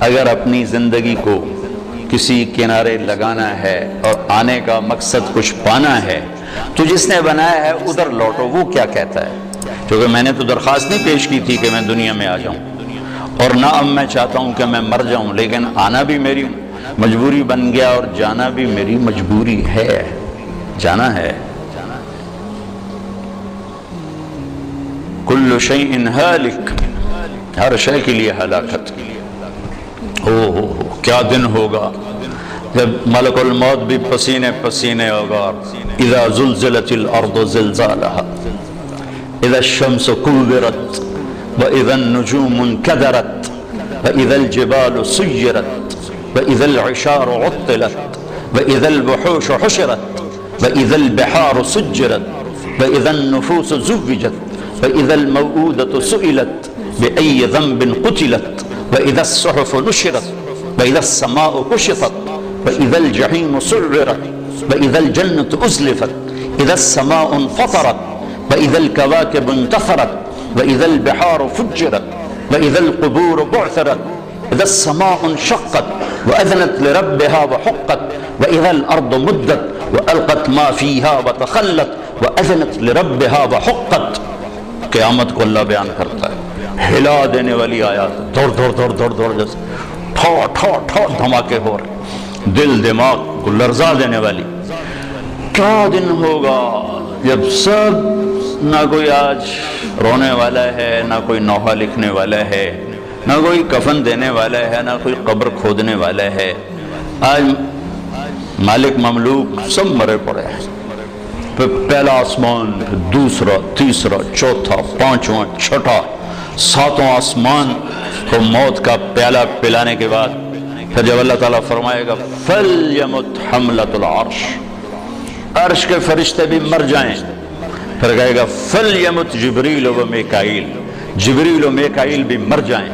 اگر اپنی زندگی کو کسی کنارے لگانا ہے اور آنے کا مقصد کچھ پانا ہے تو جس نے بنایا ہے ادھر لوٹو، وہ کیا کہتا ہے؟ کیونکہ میں نے تو درخواست نہیں پیش کی تھی کہ میں دنیا میں آ جاؤں، اور نہ اب میں چاہتا ہوں کہ میں مر جاؤں، لیکن آنا بھی میری مجبوری بن گیا اور جانا بھی میری مجبوری ہے، جانا ہے۔ کل شیء ہالک، ہر شے کے لیے ہلاکت۔ ہو کیا دن ہوگا جب ملک الموت بھی پسینے پسینے ہوگا۔ اذا زلزلت الارض زلزالها، اذا الشمس كورت، واذا النجوم انكدرت، واذا الجبال سيرت، واذا العشار عطلت، واذا الوحوش حشرت، واذا البحار سجرت، واذا النفوس زوجت، واذا الموءودة سئلت بأي ذنب قتلت، واذا الصحف نشرت، واذا السماء كشطت، واذا الجحيم سعرت، واذا الجنة أزلفت، اذا السماء انفطرت، واذا الكواكب انتثرت، واذا البحار فجرت، واذا القبور بعثرت، اذا السماء انشقت واذنت لربها وحقت، واذا الارض مدت والقت ما فيها وتخلت، واذنت لربها وحقت۔ قیامت کو اللہ بیان کرتا ہے، ہلا دینے والی آیات، دور دور دور دور دور جیسے ٹھو ٹھو ٹھو دھماکے ہو رہے، دل دماغ کو لرزا دینے والی۔ کیا دن ہوگا جب سب، نہ کوئی آج رونے والا ہے، نہ کوئی نوحہ لکھنے والا ہے، نہ کوئی کفن دینے والا ہے، نہ کوئی قبر کھودنے والا ہے۔ آج مالک مملوک سب مرے پڑے ہیں، پھر پہلا آسمان، پھر دوسرا، تیسرا، چوتھا، پانچواں، چھٹا، ساتواں آسمان کو موت کا پیالہ پلانے کے بعد پھر جب اللہ تعالیٰ فرمائے گا فَلْيَمُتْ حَمْلَةُ الْعَرْشِ، عرش کے فرشتے بھی مر جائیں، پھر کہے گا فَلْيَمُتْ جبریل و میکائیل، جبریل و میکائیل بھی مر جائیں،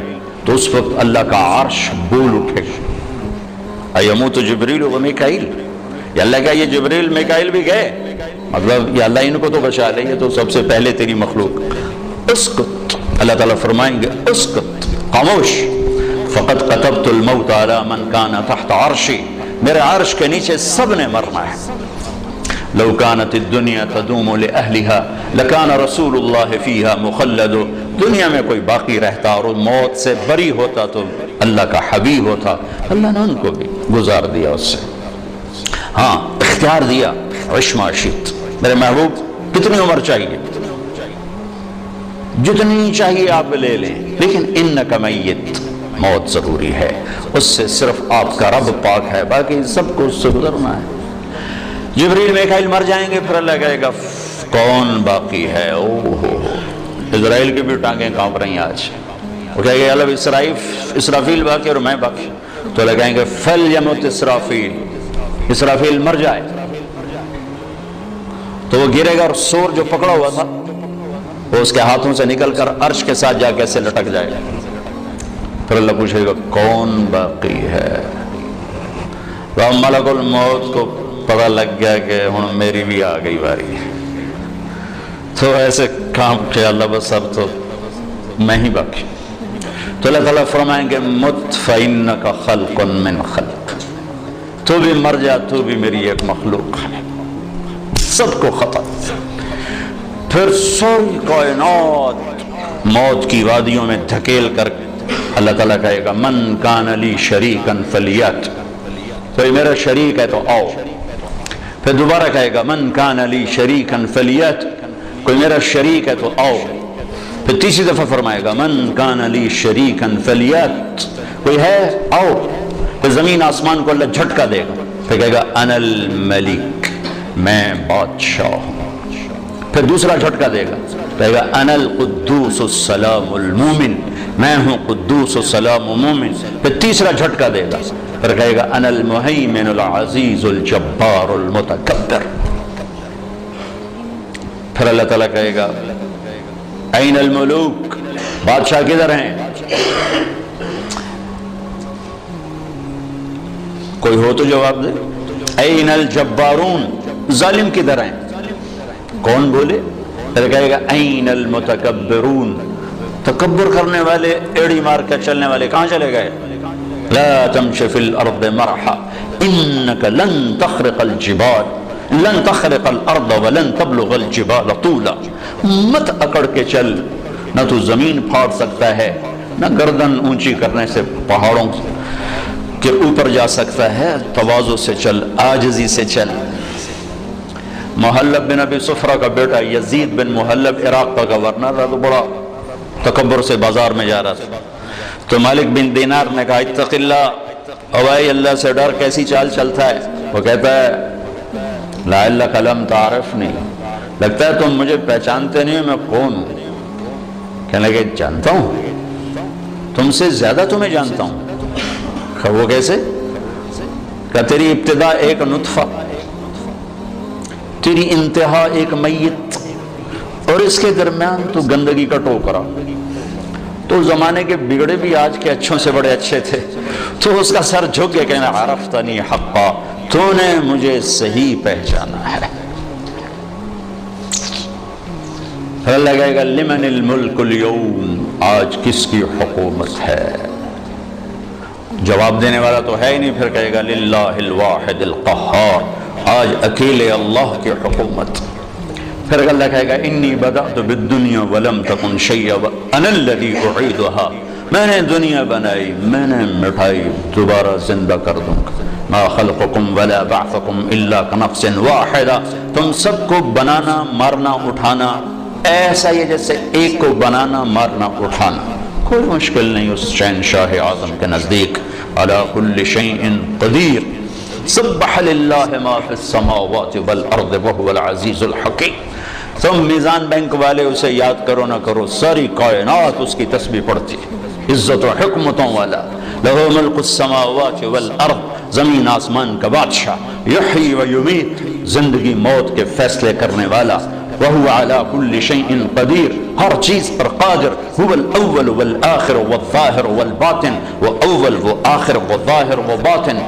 تو اس وقت اللہ کا عرش بول اٹھے گا ایموت جبریل و میکائیل۔ یا اللہ کہا یہ جبریل میکائیل بھی گئے، مطلب یا اللہ ان کو تو بچا لے، یہ تو سب سے پہلے تیری مخلوق۔ اسکت، اللہ تعالیٰ فرمائیں گے اسکت، خاموش، فقد كتبت الموت على من كان تحت عرشی، میرے عرش کے نیچے سب نے مرنا ہے۔ لو كانت الدنيا تدوم لأهلها لكان رسول الله فيها مخلد، دنیا میں کوئی باقی رہتا اور موت سے بری ہوتا تو اللہ کا حبیب ہوتا، اللہ نے ان کو بھی گزار دیا اس سے۔ ہاں اختیار دیا، عش ما شئت، میرے محبوب کتنی عمر چاہیے؟ جتنی چاہیے آپ لے لیں، لیکن انک میت، موت ضروری ہے، اس سے صرف آپ کا رب پاک ہے، باقی سب کو اس سے گزرنا ہے۔ جبریل میکائیل مر جائیں گے، پھر اللہ کہے گا کون باقی ہے؟ اسرائیل کی بھی ٹانگیں کانپ رہی ہیں آج، وہ کہے گا اللہ اسرافیل باقی اور میں باقی، تو اللہ کہیں گے فَلْيَمُتْ اسرافیل، اسرافیل مر جائے، تو وہ گرے گا اور سور جو پکڑا ہوا تھا وہ اس کے ہاتھوں سے نکل کر عرش کے ساتھ جا کے ایسے لٹک جائے گا، پھر اللہ پوچھے گا کون باقی ہے؟ ملک الموت کو پتہ لگ گیا کہ ہن میری بھی آ گئی باری، تو ایسے کام کہ اللہ بس اب تو میں ہی باقی۔ تو اللہ تعالیٰ فرمائیں گے مت فإنک خلق من خلق، تو بھی مر جا، تو بھی میری ایک مخلوق ہے، سب کو ختم۔ پھر ساری کائنات موت کی وادیوں میں دھکیل کر اللہ تعالیٰ کہے گا من کان لی شریکا فلیات، کوئی میرا شریک ہے تو آؤ۔ پھر دوبارہ کہے گا من کان لی شریکا فلیات، کوئی میرا شریک ہے تو آؤ۔ پھر تیسری دفعہ فرمائے گا من کان لی شریکا فلیات، کوئی ہے آؤ۔ پھر زمین آسمان کو اللہ جھٹکا دے گا، پھر کہے گا انا الملک، میں بادشاہ ہوں۔ پھر دوسرا جھٹکا دے گا، کہے گا انا القدوس السلام المومن، میں ہوں قدوس السلام مومن۔ پھر تیسرا جھٹکا دے گا، پھر کہے گا انا المہیمن العزیز الجبار المتکبر۔ پھر اللہ تعالیٰ کہے گا این الملوک، بادشاہ کدھر ہیں؟ کوئی ہو تو جواب دے۔ این الجبارون، ظالم کدھر ہیں؟ کون بولے؟ پھر کہے گا این المتکبرون، تکبر کرنے والے، ایڑی مار کر چلنے والے کہاں چلے گئے؟ لا تمش فی الارض مرحا انک لن تخرق الجبال لن تخرق الارض ولن تبلغ الجبال طولا، مت اکڑ کے چل، نہ تو زمین پھاڑ سکتا ہے، نہ گردن اونچی کرنے سے پہاڑوں کے اوپر جا سکتا ہے، تواضع سے چل، عاجزی سے چل۔ محلب بن ابی صفرہ کا بیٹا یزید بن محلب عراق کا گورنر تھا، تو بڑا تکبر سے بازار میں جا رہا تھا، تو مالک بن دینار نے کہا اتق اللہ، اوائے اللہ سے ڈر، کیسی چال چلتا ہے؟ وہ کہتا ہے لعلک لم تعرفنی، لگتا ہے تم مجھے پہچانتے نہیں میں کون ہوں۔ کہنے لگے جانتا ہوں، تم سے زیادہ تمہیں جانتا ہوں۔ کہا وہ کیسے؟ کہا تیری ابتدا ایک نطفہ، تیری انتہا ایک میت، اور اس کے درمیان تو گندگی کا ٹوکرا۔ تو زمانے کے بگڑے بھی آج کے اچھوں سے بڑے اچھے تھے، تو اس کا سر جھک کے کہنا عرفتنی حقا، تو نے مجھے صحیح پہچانا ہے۔ پھر لگے گا لمن الملک اليوم، آج کس کی حکومت ہے؟ جواب دینے والا تو ہے ہی نہیں، پھر کہے گا للہ الواحد القہار، آج اکیلے اللہ کی حکومت۔ پھر اللہ کہے گا انی بدأت بالدنیا ولم تکن شیئا انا الذی اعیدہا، میں نے دنیا بنائی، میں نے مٹھائی، دوبارہ زندہ کر دوں گا۔ ما خلقکم ولا بعثکم الا کنفس واحدہ، تم سب کو بنانا، مارنا، اٹھانا ایسا ہی ہے جیسے ایک کو بنانا، مارنا، اٹھانا، کوئی مشکل نہیں اس شہنشاہ اعظم کے نزدیک۔ علی کل شیء قدیر، سبح للہ ما فی السماوات والارض وہو العزیز الحکیم۔ تم میزان بینک والے اسے یاد کرو نہ کرو، ساری کائنات اس کی تسبیح پڑھتی، عزت و حکمتوں والا۔ لہو ملک السماوات والارض، زمین آسمان کا بادشاہ، یحیی و یمیت، زندگی موت کے فیصلے کرنے والا۔ وہو علی کل شیء قدیر، ہر چیز پر قادر۔ هو الاول والآخر والظاہر والباطن، وہ اول، وہ آخر، وہ ظاہر، وہ باطن۔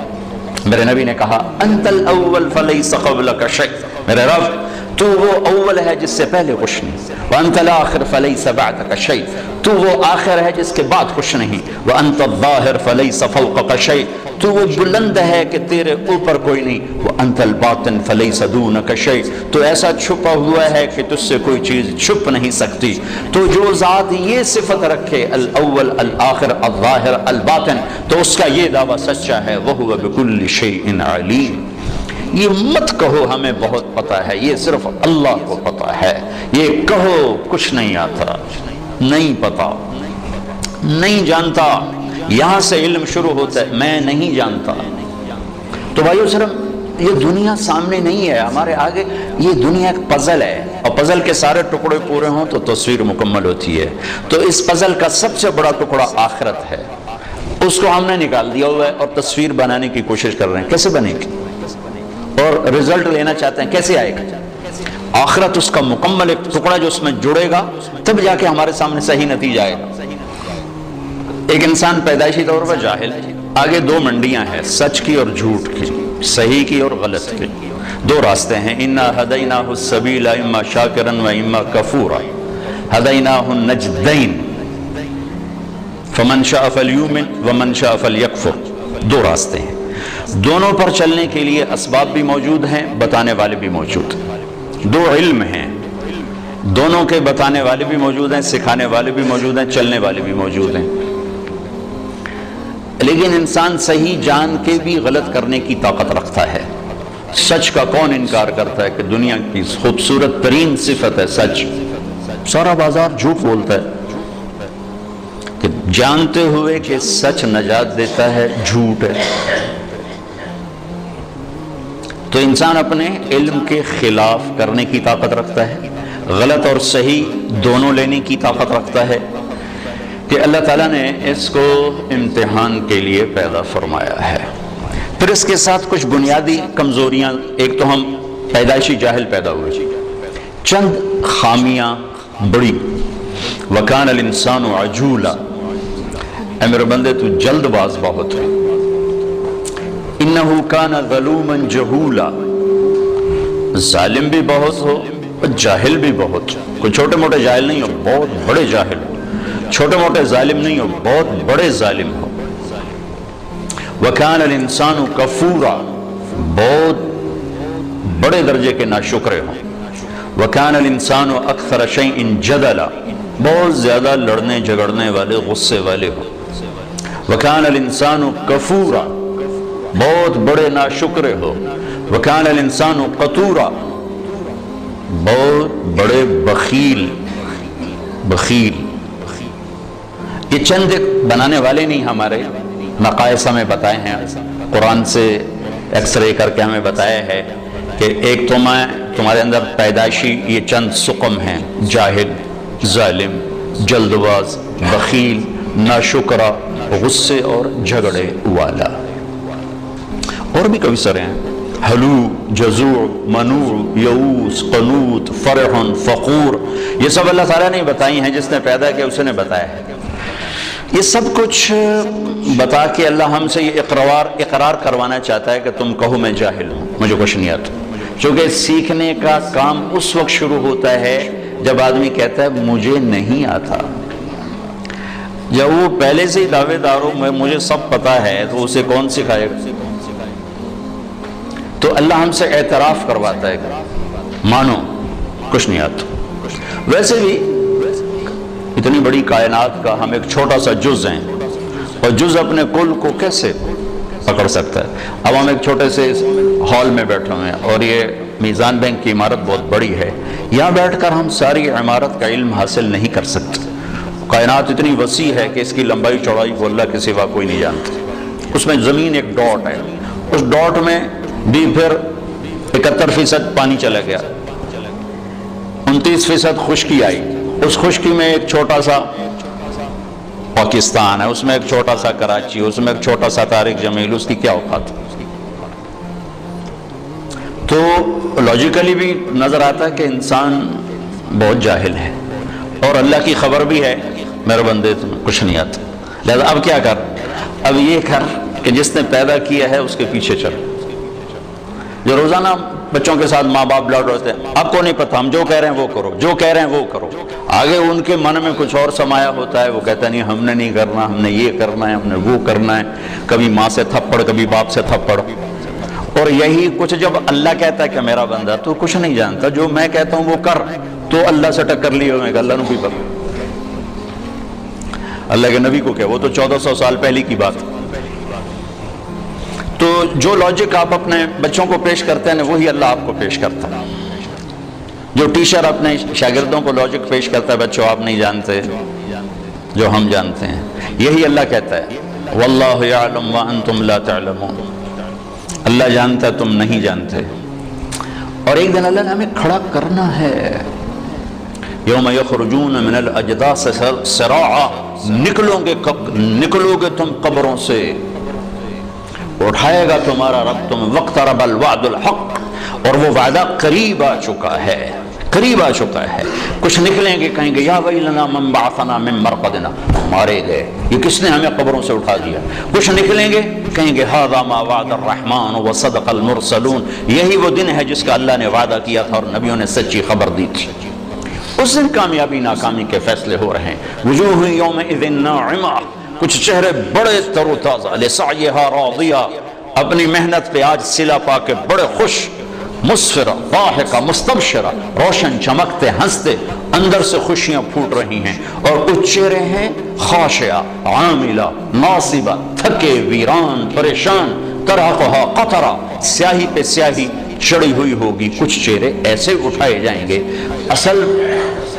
میرے نبی نے کہا انت الاول فلیس قبلک شیء، میرے رب تو وہ اول ہے جس سے پہلے کچھ نہیں، وانت الاخر فلیس بعدک شیء، تو وہ آخر ہے جس کے بعد کچھ نہیں، وانت الظاہر فلیس فوقک شیء، تو وہ بلند ہے کہ تیرے اوپر کوئی نہیں، وانت الباطن فلیس دونک شیء، تو ایسا چھپا ہوا ہے کہ تجھ سے کوئی چیز چھپ نہیں سکتی۔ تو جو ذات یہ صفت رکھے الاول الآخر الظاہر الباطن، تو اس کا یہ دعویٰ سچا ہے، وہو بکل شیء علیم۔ یہ مت کہو ہمیں بہت پتہ ہے، یہ صرف اللہ کو پتہ ہے، یہ کہو کچھ نہیں آتا، نہیں پتا، نہیں جانتا، یہاں سے علم شروع ہوتا ہے، میں نہیں جانتا۔ تو بھائیو صرف یہ دنیا سامنے نہیں ہے ہمارے آگے، یہ دنیا ایک پزل ہے، اور پزل کے سارے ٹکڑے پورے ہوں تو تصویر مکمل ہوتی ہے۔ تو اس پزل کا سب سے بڑا ٹکڑا آخرت ہے، اس کو ہم نے نکال دیا ہوا ہے اور تصویر بنانے کی کوشش کر رہے ہیں، کیسے بنے گی؟ اور رزلٹ لینا چاہتے ہیں، کیسے آئے گا؟ آخرت اس کا مکمل ایک ٹکڑا جو اس میں جڑے گا، تب جا کے ہمارے سامنے صحیح نتیجہ آئے گا۔ ایک انسان پیدائشی طور پر جاہل، آگے دو منڈیاں ہیں، سچ کی اور جھوٹ کی، صحیح کی اور غلط کی، دو راستے ہیں۔ انا ہدیناہ السبیل اما شاکرا و اما کفورا، ہدیناہ النجدین فمن شاء فلیؤمن ومن شاء فلیکفر، دو راستے ہیں، دونوں پر چلنے کے لیے اسباب بھی موجود ہیں، بتانے والے بھی موجود ہیں، دو علم ہیں، دونوں کے بتانے والے بھی موجود ہیں، سکھانے والے بھی موجود ہیں، چلنے والے بھی موجود ہیں۔ لیکن انسان صحیح جان کے بھی غلط کرنے کی طاقت رکھتا ہے۔ سچ کا کون انکار کرتا ہے کہ دنیا کی خوبصورت ترین صفت ہے سچ؟ سارا بازار جھوٹ بولتا ہے، کہ جانتے ہوئے کہ سچ نجات دیتا ہے، جھوٹ ہے۔ تو انسان اپنے علم کے خلاف کرنے کی طاقت رکھتا ہے، غلط اور صحیح دونوں لینے کی طاقت رکھتا ہے، کہ اللہ تعالیٰ نے اس کو امتحان کے لیے پیدا فرمایا ہے۔ پھر اس کے ساتھ کچھ بنیادی کمزوریاں، ایک تو ہم پیدائشی جاہل پیدا ہوئے، چند خامیاں بڑی، وَكَانَ الْإِنسَانُ عَجُولًا، اے میرے بندے تو جلد باز بہت ہے، إِنَّهُ كَانَ ظَلُومًا جَهُولًا، ظالم بھی بہت ہو اور جاہل بھی بہت ہو، کوئی چھوٹے موٹے جاہل نہیں ہو، بہت بڑے جاہل ہو، چھوٹے موٹے ظالم نہیں ہو، بہت بڑے ظالم ہو۔ وَكَانَ الْإِنسَانُ كَفُورًا، بہت بڑے درجے کے ناشکرے ہوں۔ وَكَانَ الْإِنسَانُ أَكْثَرَ شَيْءٍ جَدَلًا، بہت زیادہ لڑنے جھگڑنے والے، غصے والے ہوں۔ وَكَانَ الْإِنسَانُ كَفُورًا، بہت بڑے ناشکرے ہو۔ وَكَانَ الْإِنسَانُ قَتُورًا، بہت بڑے بخیل۔ یہ چند بنانے والے نہیں، ہمارے مقائص ہمیں بتائے ہیں، قرآن سے ایکس رے کر کے ہمیں بتایا ہے کہ ایک تمہارے اندر پیدائشی یہ چند سقم ہیں: جاہل، ظالم، جلد باز، بخیل، ناشکرا، غصے اور جھگڑے والا۔ اور بھی کئی سارے ہیں: حلو، جزوع، منوع، یئوس، قنوط، فرح، فخور۔ یہ سب اللہ تعالیٰ نے بتائی ہیں، جس نے پیدا کیا اس نے بتایا ہے۔ یہ سب کچھ بتا کے اللہ ہم سے یہ اقرار کروانا چاہتا ہے کہ تم کہو میں جاہل ہوں، مجھے کچھ نہیں آتا۔ چونکہ سیکھنے کا کام اس وقت شروع ہوتا ہے جب آدمی کہتا ہے مجھے نہیں آتا۔ جب وہ پہلے سے ہی دعوے دار ہو مجھے سب پتا ہے، تو اسے کون سکھائے گا؟ تو اللہ ہم سے اعتراف کرواتا ہے کہ مانو کچھ نہیں آتا۔ ویسے بھی اتنی بڑی کائنات کا ہم ایک چھوٹا سا جز ہیں، اور جز اپنے کل کو کیسے پکڑ سکتا ہے؟ اب ہم ایک چھوٹے سے ہال میں بیٹھے ہوئے ہیں، اور یہ میزان بینک کی عمارت بہت بڑی ہے، یہاں بیٹھ کر ہم ساری عمارت کا علم حاصل نہیں کر سکتے۔ کائنات اتنی وسیع ہے کہ اس کی لمبائی چوڑائی کو اللہ کے سوا کوئی نہیں جانتا۔ اس میں زمین ایک ڈاٹ ہے، اس ڈاٹ میں بھی پھر 71% پانی چلا گیا، 29% خشکی آئی، اس خشکی میں ایک چھوٹا سا پاکستان ہے، اس میں ایک چھوٹا سا کراچی، اس میں ایک چھوٹا سا طارق جمیل، اس کی کیا اوقات؟ تو لاجیکلی بھی نظر آتا ہے کہ انسان بہت جاہل ہے، اور اللہ کی خبر بھی ہے میرے بندے تمہیں کچھ نہیں آتا۔ لہذا اب کیا کر؟ اب یہ کر کہ جس نے پیدا کیا ہے اس کے پیچھے چل۔ جو روزانہ بچوں کے ساتھ ماں باپ لڑ رہے ہیں، آپ کو نہیں پتا، ہم جو کہہ رہے ہیں وہ کرو، جو کہہ رہے ہیں وہ کرو۔ آگے ان کے من میں کچھ اور سمایا ہوتا ہے، وہ کہتا نہیں ہم نے نہیں کرنا، ہم نے یہ کرنا ہے، ہم نے وہ کرنا ہے، کبھی ماں سے تھپڑ، کبھی باپ سے تھپڑ۔ اور یہی کچھ جب اللہ کہتا ہے کہ میرا بندہ تو کچھ نہیں جانتا، جو میں کہتا ہوں وہ کر، تو اللہ سے ٹکر لی ہوئے کہ اللہ نے بھی پکڑ۔ اللہ کے نبی کو کیا، وہ تو 1400 سال پہلے کی بات۔ تو جو لاجک آپ اپنے بچوں کو پیش کرتے ہیں وہی اللہ آپ کو پیش کرتا ہے۔ جو ٹیچر اپنے شاگردوں کو لاجک پیش کرتا ہے، بچوں آپ نہیں جانتے جو ہم جانتے ہیں، یہی اللہ کہتا ہے واللہ یعلم وانتم لا تعلمون، اللہ جانتا ہے تم نہیں جانتے۔ اور ایک دن اللہ نے ہمیں کھڑا کرنا ہے، یوم یخرجون من الاجداث سراعا، نکلو گے تم قبروں سے، اٹھائے گا تمہارا رب تمہیں، واقترب الوعد الحق، اور وہ وعدہ قریب آ چکا ہے، قریب آ چکا ہے۔ کچھ نکلیں گے کہیں گے یا ویلنا من بعثنا من مرقدنا، مارے گئے، یہ کس نے ہمیں قبروں سے اٹھا دیا۔ کچھ نکلیں گے کہیں گے ھذا ما وعد الرحمن وصدق المرسلون، یہی وہ دن ہے جس کا اللہ نے وعدہ کیا تھا اور نبیوں نے سچی خبر دی تھی۔ اس دن کامیابی ناکامی کے فیصلے ہو رہے ہیں۔ وجوہ یومئذ ناعمہ، کچھ چہرے بڑے تر و تازہ، لسعیہا راضیہ، اپنی محنت پہ آج صلہ پا کے بڑے خوش، مسفرہ، ضاحکہ، مستبشرہ، روشن چمکتے ہنستے، اندر سے خوشیاں پھوٹ رہی ہیں۔ اور کچھ چہرے ہیں خاشعہ، عاملہ، ناصبہ، تھکے، ویران، پریشان، ترہقہا قطرہ، سیاہی پہ سیاہی چڑھی ہوئی ہوگی۔ کچھ چہرے ایسے اٹھائے جائیں گے۔ اصل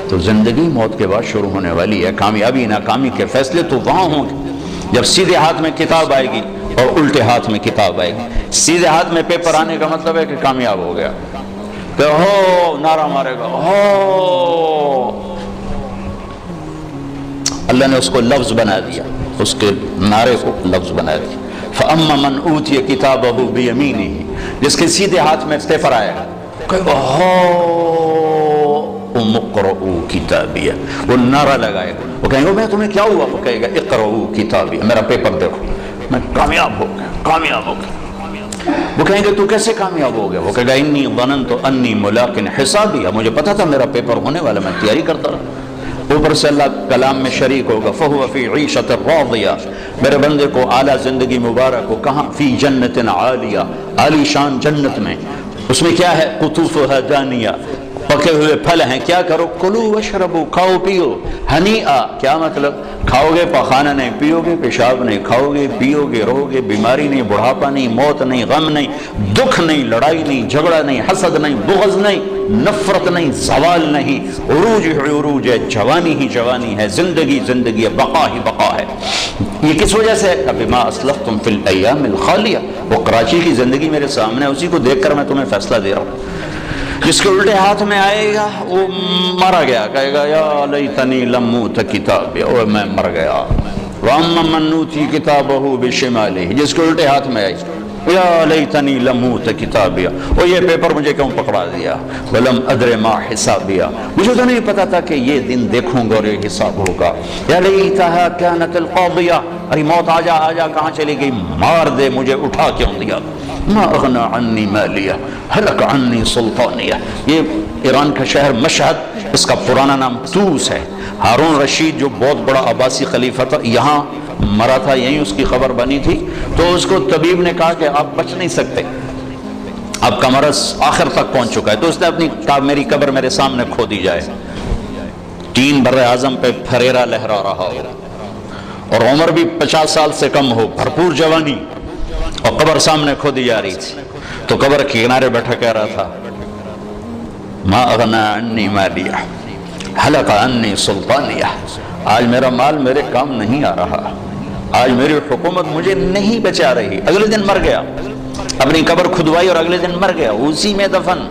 تو زندگی موت کے بعد شروع ہونے والی ہے، کامیابی ناکامی کے فیصلے تو وہاں ہوں گے جب سیدھے ہاتھ میں کتاب آئے گی اور الٹے ہاتھ میں کتاب آئے گی۔ سیدھے ہاتھ میں پیپر آنے کا مطلب ہے کہ کامیاب ہو گیا، کہ ہو نعرہ مارے گا، ہو، اللہ نے اس کو لفظ بنا دیا، اس کے نعرے کو لفظ بنا دیا۔ فَأَمَّا مَنْ أُوتِيَ كِتَابَهُ بِيَمِينِهِ، جس کے سیدھے ہاتھ میں پیپر آئے گا، کہے گا هَاؤمُ اقْرَءُوا كِتَابِيَهْ، وہ نعرہ لگائے گا، وہ کہیں گے میں تمہیں کیا ہوا، وہ کہے گا اقرؤوا کتابیہ، میرا پیپر دیکھو، میں کامیاب ہو گیا، کامیاب ہو گیا۔ وہ کہیں گے تو کیسے کامیاب ہو گیا، وہ کہے گا انی ظننت انی ملاق حسابیہ، مجھے پتا تھا میرا پیپر ہونے والا، میں تیاری کرتا رہا۔ اوپر سے اللہ کلام میں شریک ہوگا، فَهُوَ فِي عِيشَةٍ رَاضِيَةٍ، میرے بندے کو اعلیٰ زندگی مبارک ہو. کہاں؟ فی جنت عالیہ، عالی شان جنت میں. اس میں کیا ہے؟ قطوفھا دانیہ، پکے ہوئے پھل ہیں. کیا کرو؟ کلو وشربو، کھاؤ پیو. ہنیئا، کیا مطلب؟ کھاؤ گے پخانہ نہیں، پیو گے پیشاب نہیں. کھاؤ گے پیو گے رہو گے، بیماری نہیں، بڑھاپا نہیں، موت نہیں، غم نہیں، دکھ نہیں، لڑائی نہیں، جھگڑا نہیں، حسد نہیں، بغض نہیں، نفرت نہیں، زوال نہیں. عروج ہی عروج ہے، جوانی ہی جوانی ہے، زندگی زندگی ہے، بقا ہی بقا ہے. یہ کس وجہ سے؟ بما اسلفتم فی الایام الخالیہ. وہ کراچی کی زندگی میرے سامنے ہے، اسی کو دیکھ کر میں تمہیں فیصلہ دے رہا ہوں. جس کے الٹے ہاتھ میں آئے گا وہ مارا گیا، کہے گا یا لیتنی لم اوت کتابی، او میں مر گیا. واما من اوتی کتابہ بشمالہ، جس کے الٹے ہاتھ میں آئی یا لیتنی لم اوت کتابی، او یہ پیپر مجھے کیوں پکڑا دیا. ولم ادر ما حسابیہ، مجھے تو نہیں پتا تھا کہ یہ دن دیکھوں گا اور یہ حساب ہوگا. یا لیتہا کانت القاضیہ، ارے موت آ جا کہاں چلی گئی، مار دے مجھے، اٹھا کیوں دیا. ما اغنى عني مالیہ ہلک عنی سلطانیہ. یہ ایران کا شہر مشہد، اس کا پرانا نام طوس ہے. ہارون رشید جو بہت بڑا عباسی خلیفہ تھا، یہاں مرا تھا، یہیں اس کی خبر بنی تھی. تو اس کو طبیب نے کہا کہ آپ بچ نہیں سکتے، آپ کا مرض آخر تک پہنچ چکا ہے. تو اس نے اپنی کہا میری قبر میرے سامنے کھو دی جائے. 3 بر اعظم پہ پھریرا لہرا رہا ہو اور عمر بھی 50 سال سے کم ہو، بھرپور جوانی، اور قبر سامنے کھو دی جا رہی تھی. تو قبر کے کنارے بیٹھا کہہ رہا تھا ما اغنى عني مالیہ ہلک عنی سلطانیہ. آج میرا مال میرے کام نہیں آ رہا، آج میری حکومت مجھے نہیں بچا رہی. اگلے دن مر گیا، اپنی قبر کھدوائی اور اگلے دن مر گیا، اسی میں دفن.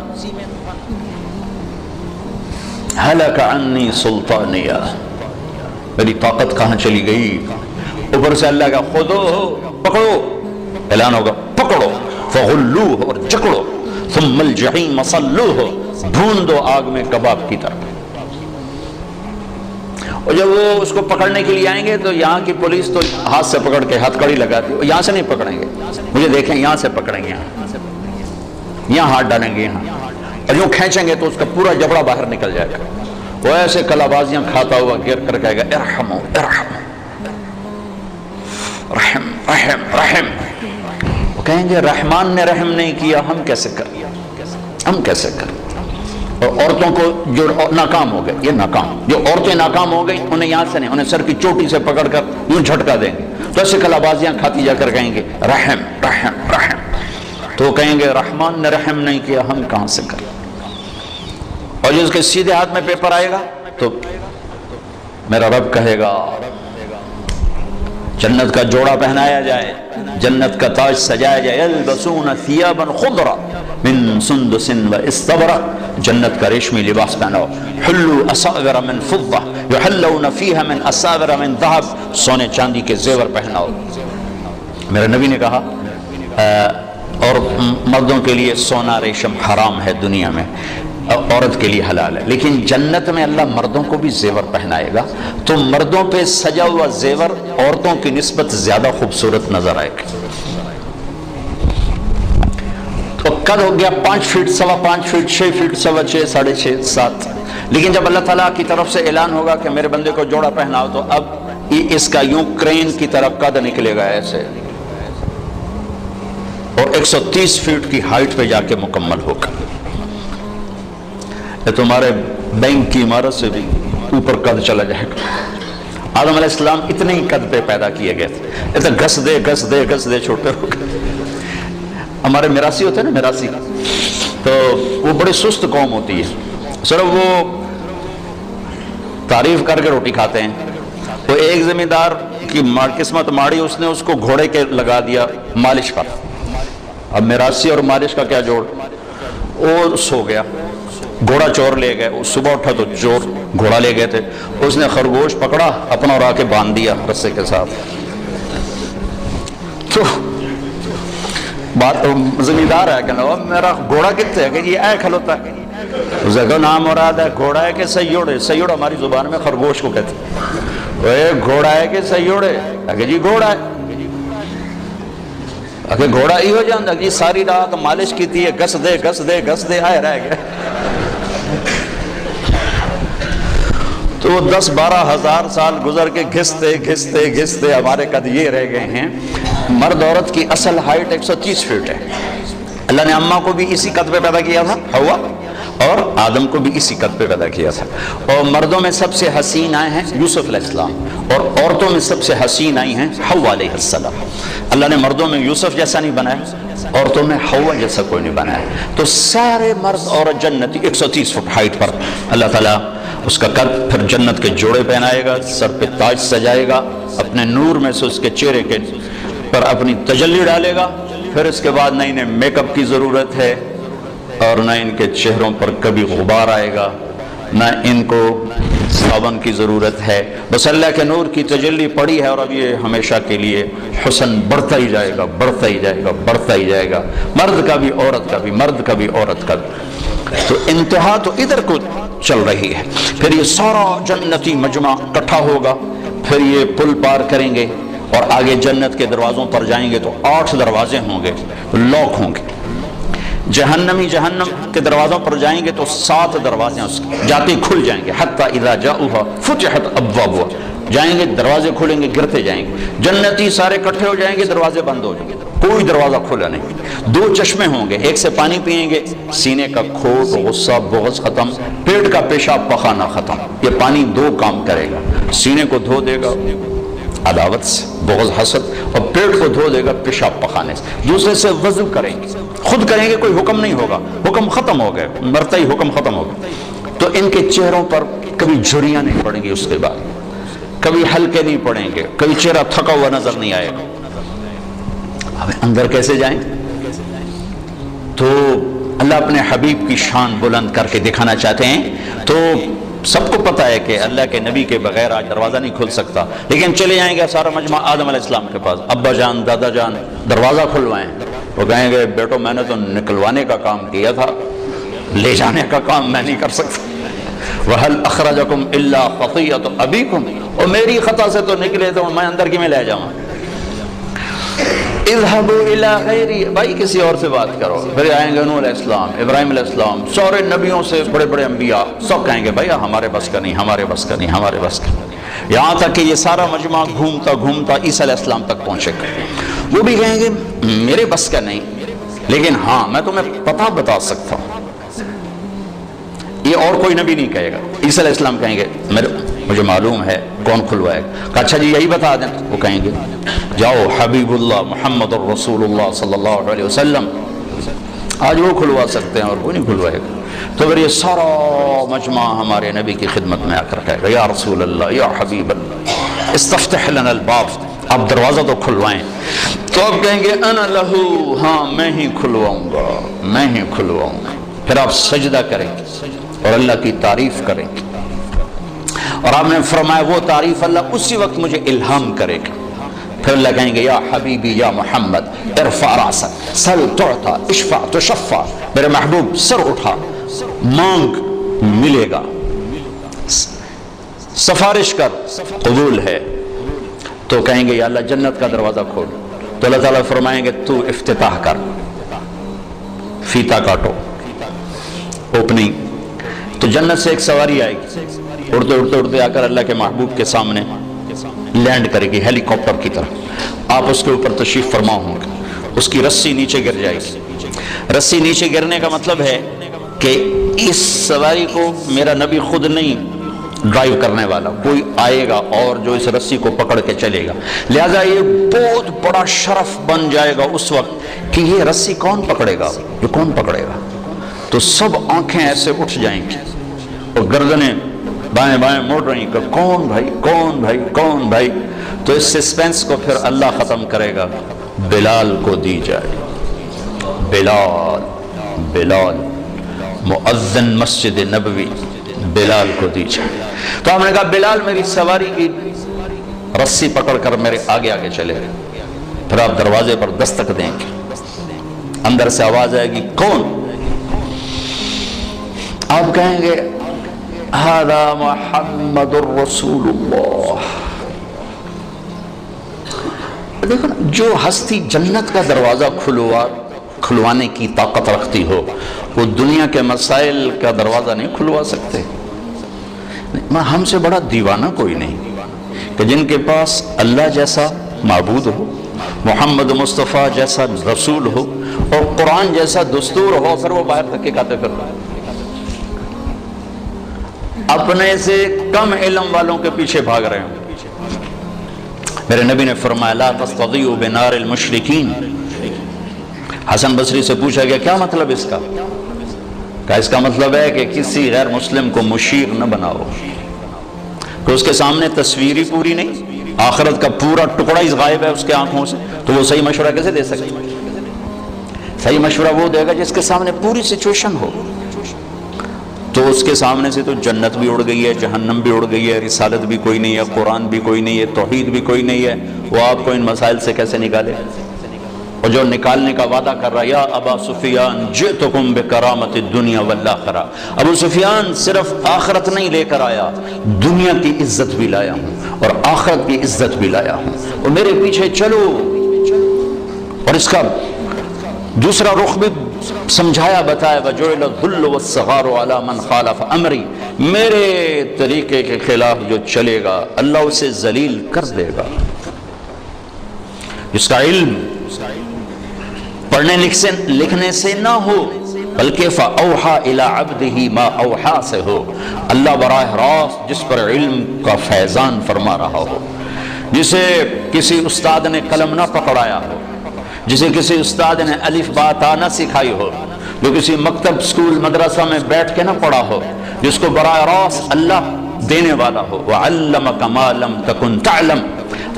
ہلک عنی سلطانیہ، میری طاقت کہاں چلی گئی. اوپر سے اللہ کا خودو پکڑو، اعلان ہوگا پکڑو، فغلوہ، اور جکڑو، ثم الجحیم صلوہ، ڈھونڈو آگ میں کباب کی طرح. اور جب وہ اس کو پکڑنے کے لیے آئیں گے تو یہاں کی پولیس تو ہاتھ سے پکڑ کے ہتھ کڑی لگاتی ہے. یہاں سے نہیں پکڑیں گے، مجھے دیکھیں، یہاں سے پکڑیں گے، یہاں ہاتھ ڈالیں گے، یہاں، اور یوں کھینچیں گے تو اس کا پورا جبڑا باہر نکل جائے گا. وہ ایسے کلابازیاں کھاتا ہوا گر کر کہے گا ارحمو ارحمو، رحم رحم رحم. وہ کہیں گے رحمان نے رحم نہیں کیا، ہم کیسے کریں، ہم کیسے کریں. اور عورتوں کو جو ناکام ہو گئے، یہ ناکام، جو عورتیں ناکام ہو گئی انہیں یہاں سے نہیں، انہیں سر کی چوٹی سے پکڑ کر یوں جھٹکا دیں گے. تو ایسے کلابازیاں کھاتی جا کر کہیں گے رحم رحم رحم. تو کہیں گے رحمان نے رحم نہیں کیا، ہم کہاں سے کریں. اور جو اس کے سیدھے ہاتھ میں پیپر آئے گا تو میرا رب کہے گا جنت کا جوڑا پہنایا جائے، جنت کا تاج سجایا جائے. یلبسون ثیابا خضرا من سندس و استبرق، جنت کا ریشمی لباس پہناؤ. حلوا اساور من فضہ یحلون فیہا من اساور من ذہب، سونے چاندی کے زیور پہناؤ. میرے نبی نے کہا اور مردوں کے لیے سونا ریشم حرام ہے دنیا میں، عورت کے لیے حلال ہے، لیکن جنت میں اللہ مردوں کو بھی زیور پہنائے گا. تو مردوں پہ سجا ہوا زیور عورتوں کی نسبت زیادہ خوبصورت نظر آئے گا. تو قد ہو گیا 5 فٹ، 5.25 فٹ، 6 فٹ، 6.25، 6.5، 7. لیکن جب اللہ تعالیٰ کی طرف سے اعلان ہوگا کہ میرے بندے کو جوڑا پہناؤ، تو اب اس کا یوں کرین کی طرح قد نکلے گا ایسے، اور 130 فٹ کی ہائٹ پہ جا کے مکمل ہوگا. تمہارے بینک کی عمارت سے بھی اوپر قد چلا جائے گا. آدم علیہ السلام اتنے ہی قد پہ پیدا کیے گئے تھے، اتنے گھس دے گھس دے گھس دے چھوٹے ہو گئے. ہمارے میراثی ہوتے ہیں نا، میراثی، تو وہ بڑی سست قوم ہوتی ہے، صرف وہ تعریف کر کے روٹی کھاتے ہیں. وہ ایک زمیندار کی قسمت ماڑی، اس نے اس کو گھوڑے کے لگا دیا مالش پر. اب میراثی اور مالش کا کیا جوڑ، وہ سو گیا، گھوڑا چور لے گئے. صبح اٹھا تو چور گھوڑا لے گئے تھے، اس نے خرگوش پکڑا اپنا اور آ کے باندھ دیا رسے کے ساتھ. تو بات زمیندار ہے کہ میرا گھوڑا کتنے ہے، کہ یہ اے کھلوتا ہے. اسے کہا نام مراد ہے گھوڑا ہے کہ سیوڑے، سیوڑ ہماری زبان میں خرگوش کو کہتے ہیں. اے گھوڑا ہے کہ سیوڑے، کہ جی گھوڑا ہے. کہ گھوڑا ہی ہو جاتا جی ساری رات مالش کی تھی، گس دے گس دے گس دے آئے رہ گئے. تو تو وہ 10-12 ہزار سال گزر کے گھستے گھستے گھستے ہمارے قد یہ رہ گئے ہیں۔ مرد عورت کی اصل ہائٹ 130 فٹ ہے۔ اللہ نے اماں کو بھی اسی قد پہ پیدا کیا تھا، حوا، اور آدم کو بھی اسی قد پہ پیدا کیا تھا۔ اور مردوں میں سب سے حسین آئے ہیں یوسف علیہ السلام، اور عورتوں میں سب سے حسین آئی ہیں حوا علیہ السلام۔ اللہ نے مردوں میں یوسف جیسا نہیں بنایا، عورتوں میں حوا جیسا کوئی نہیں بنایا۔ تو سارے مرد عورت جنتی 130 فٹ ہائٹ پر اللہ تعالیٰ اس کا قد پھر جنت کے جوڑے پہنائے گا، سر پہ تاج سجائے گا، اپنے نور میں سے اس کے چہرے کے پر اپنی تجلی ڈالے گا۔ پھر اس کے بعد نہ انہیں میک اپ کی ضرورت ہے، اور نہ ان کے چہروں پر کبھی غبار آئے گا، نہ ان کو صابن کی ضرورت ہے۔ بس اللہ کے نور کی تجلی پڑی ہے، اور اب یہ ہمیشہ کے لیے حسن بڑھتا ہی جائے گا، بڑھتا ہی جائے گا، بڑھتا ہی جائے گا، مرد کا بھی عورت کا بھی، مرد کا بھی عورت کا بھی۔ تو انتہا تو ادھر کو چل رہی ہے۔ پھر یہ سارا جنتی مجمع اکٹھا ہوگا، پھر یہ پل پار کریں گے اور آگے جنت کے دروازوں پر جائیں گے تو 8 دروازے ہوں گے، لاک ہوں گے۔ جہنمی جہنم کے دروازوں پر جائیں گے تو 7 دروازے اس کے جاتے کھل جائیں گے، حتی اذا جاؤہا فتحت ابوابہا، جائیں گے دروازے کھلیں گے، گرتے جائیں گے۔ جنتی سارے اکٹھے ہو جائیں گے، دروازے بند ہو جائیں گے، کوئی دروازہ کھلا نہیں۔ 2 چشمے ہوں گے، ایک سے پانی پیئیں گے، سینے کا کھوٹ، غصہ، بغض ختم، پیٹ کا پیشاب پخانا ختم۔ یہ پانی 2 کام کرے گا، سینے کو دھو دے گا عداوت سے، بغض، حسد، اور پیٹ کو دھو دے گا پیشاب پخانے سے۔ دوسرے سے وضو کریں گے، خود کریں گے، کوئی حکم نہیں ہوگا، حکم ختم ہو گئے، مرتا ہی حکم ختم ہو گیا۔ تو ان کے چہروں پر کبھی جھریاں نہیں پڑیں گی، اس کے بعد کبھی ہلکے نہیں پڑیں گے، کبھی چہرہ تھکا ہوا نظر نہیں آئے گا۔ اب اندر کیسے جائیں؟ تو اللہ اپنے حبیب کی شان بلند کر کے دکھانا چاہتے ہیں۔ تو سب کو پتہ ہے کہ اللہ کے نبی کے بغیر آج دروازہ نہیں کھل سکتا، لیکن چلے جائیں گے سارا مجمع آدم علیہ السلام کے پاس، ابا جان، دادا جان، دروازہ کھلوائیں۔ وہ کہیں گے بیٹو میں نے تو نکلوانے کا کام کیا تھا، لے جانے کا کام میں نہیں کر سکتا۔ وَهَلْ أَخْرَجَكُمْ إِلَّا خَطِيَّةُ أَبِيكُمْ، اور میری خطا سے تو نکلے تو میں اندر کی میں لے جاؤں۔ اذهبوا الى غیری، بھائی کسی اور سے بات کرو۔ پھر آئیں گے نوح علیہ السلام، ابراہیم علیہ السلام، سارے نبیوں سے بڑے بڑے انبیاء، سب کہیں گے بھائی ہمارے بس کا نہیں، ہمارے بس کا نہیں، ہمارے بس کا نہیں۔ یہاں تک کہ یہ سارا مجمع گھومتا گھومتا عیسیٰ علیہ السلام تک پہنچے گا، وہ بھی کہیں گے میرے بس کا نہیں، لیکن ہاں میں تمہیں پتہ بتا سکتا ہوں۔ یہ اور کوئی نبی نہیں کہے گا۔ عیسیٰ علیہ السلام کہیں گے مجھے معلوم ہے کون کھلوائے گا۔ اچھا جی یہی بتا دیں۔ وہ کہیں گے جاؤ حبیب اللہ محمد الرسول اللہ صلی اللہ علیہ وسلم، آج وہ کھلوا سکتے ہیں اور کوئی نہیں کھلوائے گا۔ تو پھر یہ سارا مجمع ہمارے نبی کی خدمت میں آ کر کہے گا یا رسول اللہ، یا حبیب اللہ، استفتح لنا الباب، آپ دروازہ تو کھلوائیں۔ تو آپ کہیں گے انا لہو، ہاں میں ہی کھلواؤں گا، میں ہی کھلواؤں گا۔ پھر آپ سجدہ کریں گے اور اللہ کی تعریف کریں گے، اور آپ نے فرمایا وہ تعریف اللہ اسی وقت مجھے الہام کرے گا۔ پھر اللہ کہیں گے یا حبیبی یا محمد ارفع راسک سل تعطا اشفع تشفع، میرے محبوب سر اٹھا مانگ ملے گا، سفارش کر قبول ہے۔ تو کہیں گے یا اللہ جنت کا دروازہ کھول، تو اللہ تعالیٰ فرمائیں گے تو افتتاح کر، فیتا کاٹو، اوپننگ۔ تو جنت سے ایک سواری آئے گی، اڑتے اڑتے اڑتے آ کر اللہ کے محبوب کے سامنے لینڈ کرے گی ہیلی کاپٹر کی طرح۔ آپ اس کے اوپر تشریف فرما ہوں گے، اس کی رسی نیچے گر جائے گی۔ رسی نیچے گرنے کا مطلب ہے کہ اس سواری کو میرا نبی خود نہیں ڈرائیو کرنے والا، کوئی آئے گا اور جو اس رسی کو پکڑ کے چلے گا۔ لہذا یہ بہت بڑا شرف بن جائے گا اس وقت کہ یہ رسی کون پکڑے گا، یہ کون پکڑے گا۔ تو سب آنکھیں ایسے اٹھ جائیں گی اور گردنیں بائیں بائیں موڑ رہی کہ کون بھائی، کون بھائی، کون بھائی۔ تو اس سسپینس کو پھر اللہ ختم کرے گا، بلال کو دی جائے۔ بلال، بلال مؤذن مسجد نبوی، بلال کو دی جائے۔ تو ہم نے کہا بلال میری سواری کی رسی پکڑ کر میرے آگے آگے چلے گئے۔ پھر آپ دروازے پر دستک دیں گے، اندر سے آواز آئے گی کون؟ آپ کہیں گے ھذا محمد الرسول اللہ۔ دیکھو نا، جو ہستی جنت کا دروازہ کھلوانے کی طاقت رکھتی ہو، وہ دنیا کے مسائل کا دروازہ نہیں کھلوا سکتے۔ ہم سے بڑا دیوانہ کوئی نہیں کہ جن کے پاس اللہ جیسا معبود ہو، محمد مصطفیٰ جیسا رسول ہو اور قرآن جیسا دستور ہو، پھر وہ باہر تک کے کھاتے پھر رہے ہیں، اپنے سے کم علم والوں کے پیچھے بھاگ رہے ہیں۔ میرے نبی نے فرمایا لا تستضیعوا بنار المشرکین۔ حسن بصری سے پوچھا گیا کیا مطلب اس کا؟ کہ اس کا مطلب ہے کہ کسی غیر مسلم کو مشیر نہ بناؤ، کہ اس کے سامنے تصویر ہی پوری نہیں، آخرت کا پورا ٹکڑا ہی غائب ہے اس کے آنکھوں سے، تو وہ صحیح مشورہ کیسے دے سکے؟ صحیح مشورہ وہ دے گا جس کے سامنے پوری سچویشن ہو۔ تو اس کے سامنے سے تو جنت بھی اڑ گئی ہے، جہنم بھی اڑ گئی ہے، رسالت بھی کوئی نہیں ہے، قرآن بھی کوئی نہیں ہے، توحید بھی کوئی نہیں ہے، وہ آپ کو ان مسائل سے کیسے نکالے؟ اور جو نکالنے کا وعدہ کر رہا ہے یا ابا سفیان جئتکم بکرامت الدنیا والآخرہ، ابو سفیان صرف آخرت نہیں لے کر آیا، دنیا کی عزت بھی لایا ہوں اور آخرت کی عزت بھی لایا ہوں، اور میرے پیچھے چلو۔ اور اس کا دوسرا رخ بھی سمجھایا بتایا وَجُعِلَ الذُّلُّ وَالصَّغَارُ عَلَى مَنْ خَالَفَ أَمْرِي، میرے طریقے کے خلاف جو چلے گا اللہ اسے ذلیل کر دے گا۔ اس کا علم پڑھنے لکھنے سے نہ ہو بلکہ فَأَوْحَى إِلَىٰ عَبْدِهِ مَا أَوْحَى سے ہو، اللہ براہ راست جس پر علم کا فیضان فرما رہا ہو، جسے کسی استاد نے قلم نہ پکڑایا ہو، جسے کسی استاد نے الف با تا نہ سکھائی ہو، جو کسی مکتب سکول مدرسہ میں بیٹھ کے نہ پڑھا ہو، جس کو براہ راست اللہ دینے والا ہو۔ وَعَلَّمَكَ مَا لَمْ تَكُنْ تَعْلَمْ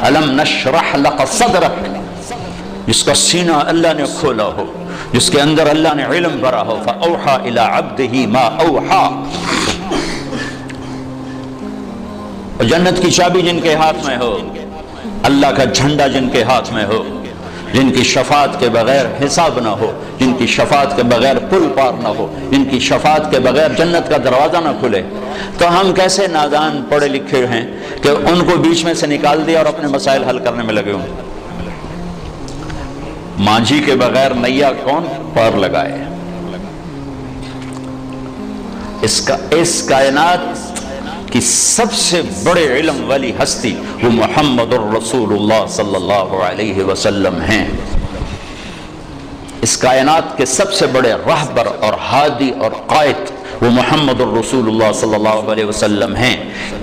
أَلَمْ نَشْرَحْ لَكَ صَدْرَكَ، جس کا سینہ اللہ نے کھولا ہو، جس کے اندر اللہ نے علم بھرا ہو۔ فَأَوْحَى إِلَىٰ عَبْدِهِ مَا أَوْحَى، اور جنت کی چابی جن کے ہاتھ میں ہو، اللہ کا جھنڈا جن کے ہاتھ میں ہو، جن کی شفاعت کے بغیر حساب نہ ہو، جن کی شفاعت کے بغیر پل پار نہ ہو، جن کی شفاعت کے بغیر جنت کا دروازہ نہ کھلے، تو ہم کیسے نادان پڑھے لکھے ہیں کہ ان کو بیچ میں سے نکال دیا اور اپنے مسائل حل کرنے میں لگے ہوں۔ مانجھی کے بغیر نیا کون پار لگائے؟ اس کائنات کی سب سے بڑے علم والی ہستی وہ محمد الرسول اللہ صلی اللہ علیہ وسلم ہیں۔ اس کائنات کے سب سے بڑے رہبر اور ہادی اور قائد وہ محمد الرسول اللہ صلی اللہ علیہ وسلم ہیں۔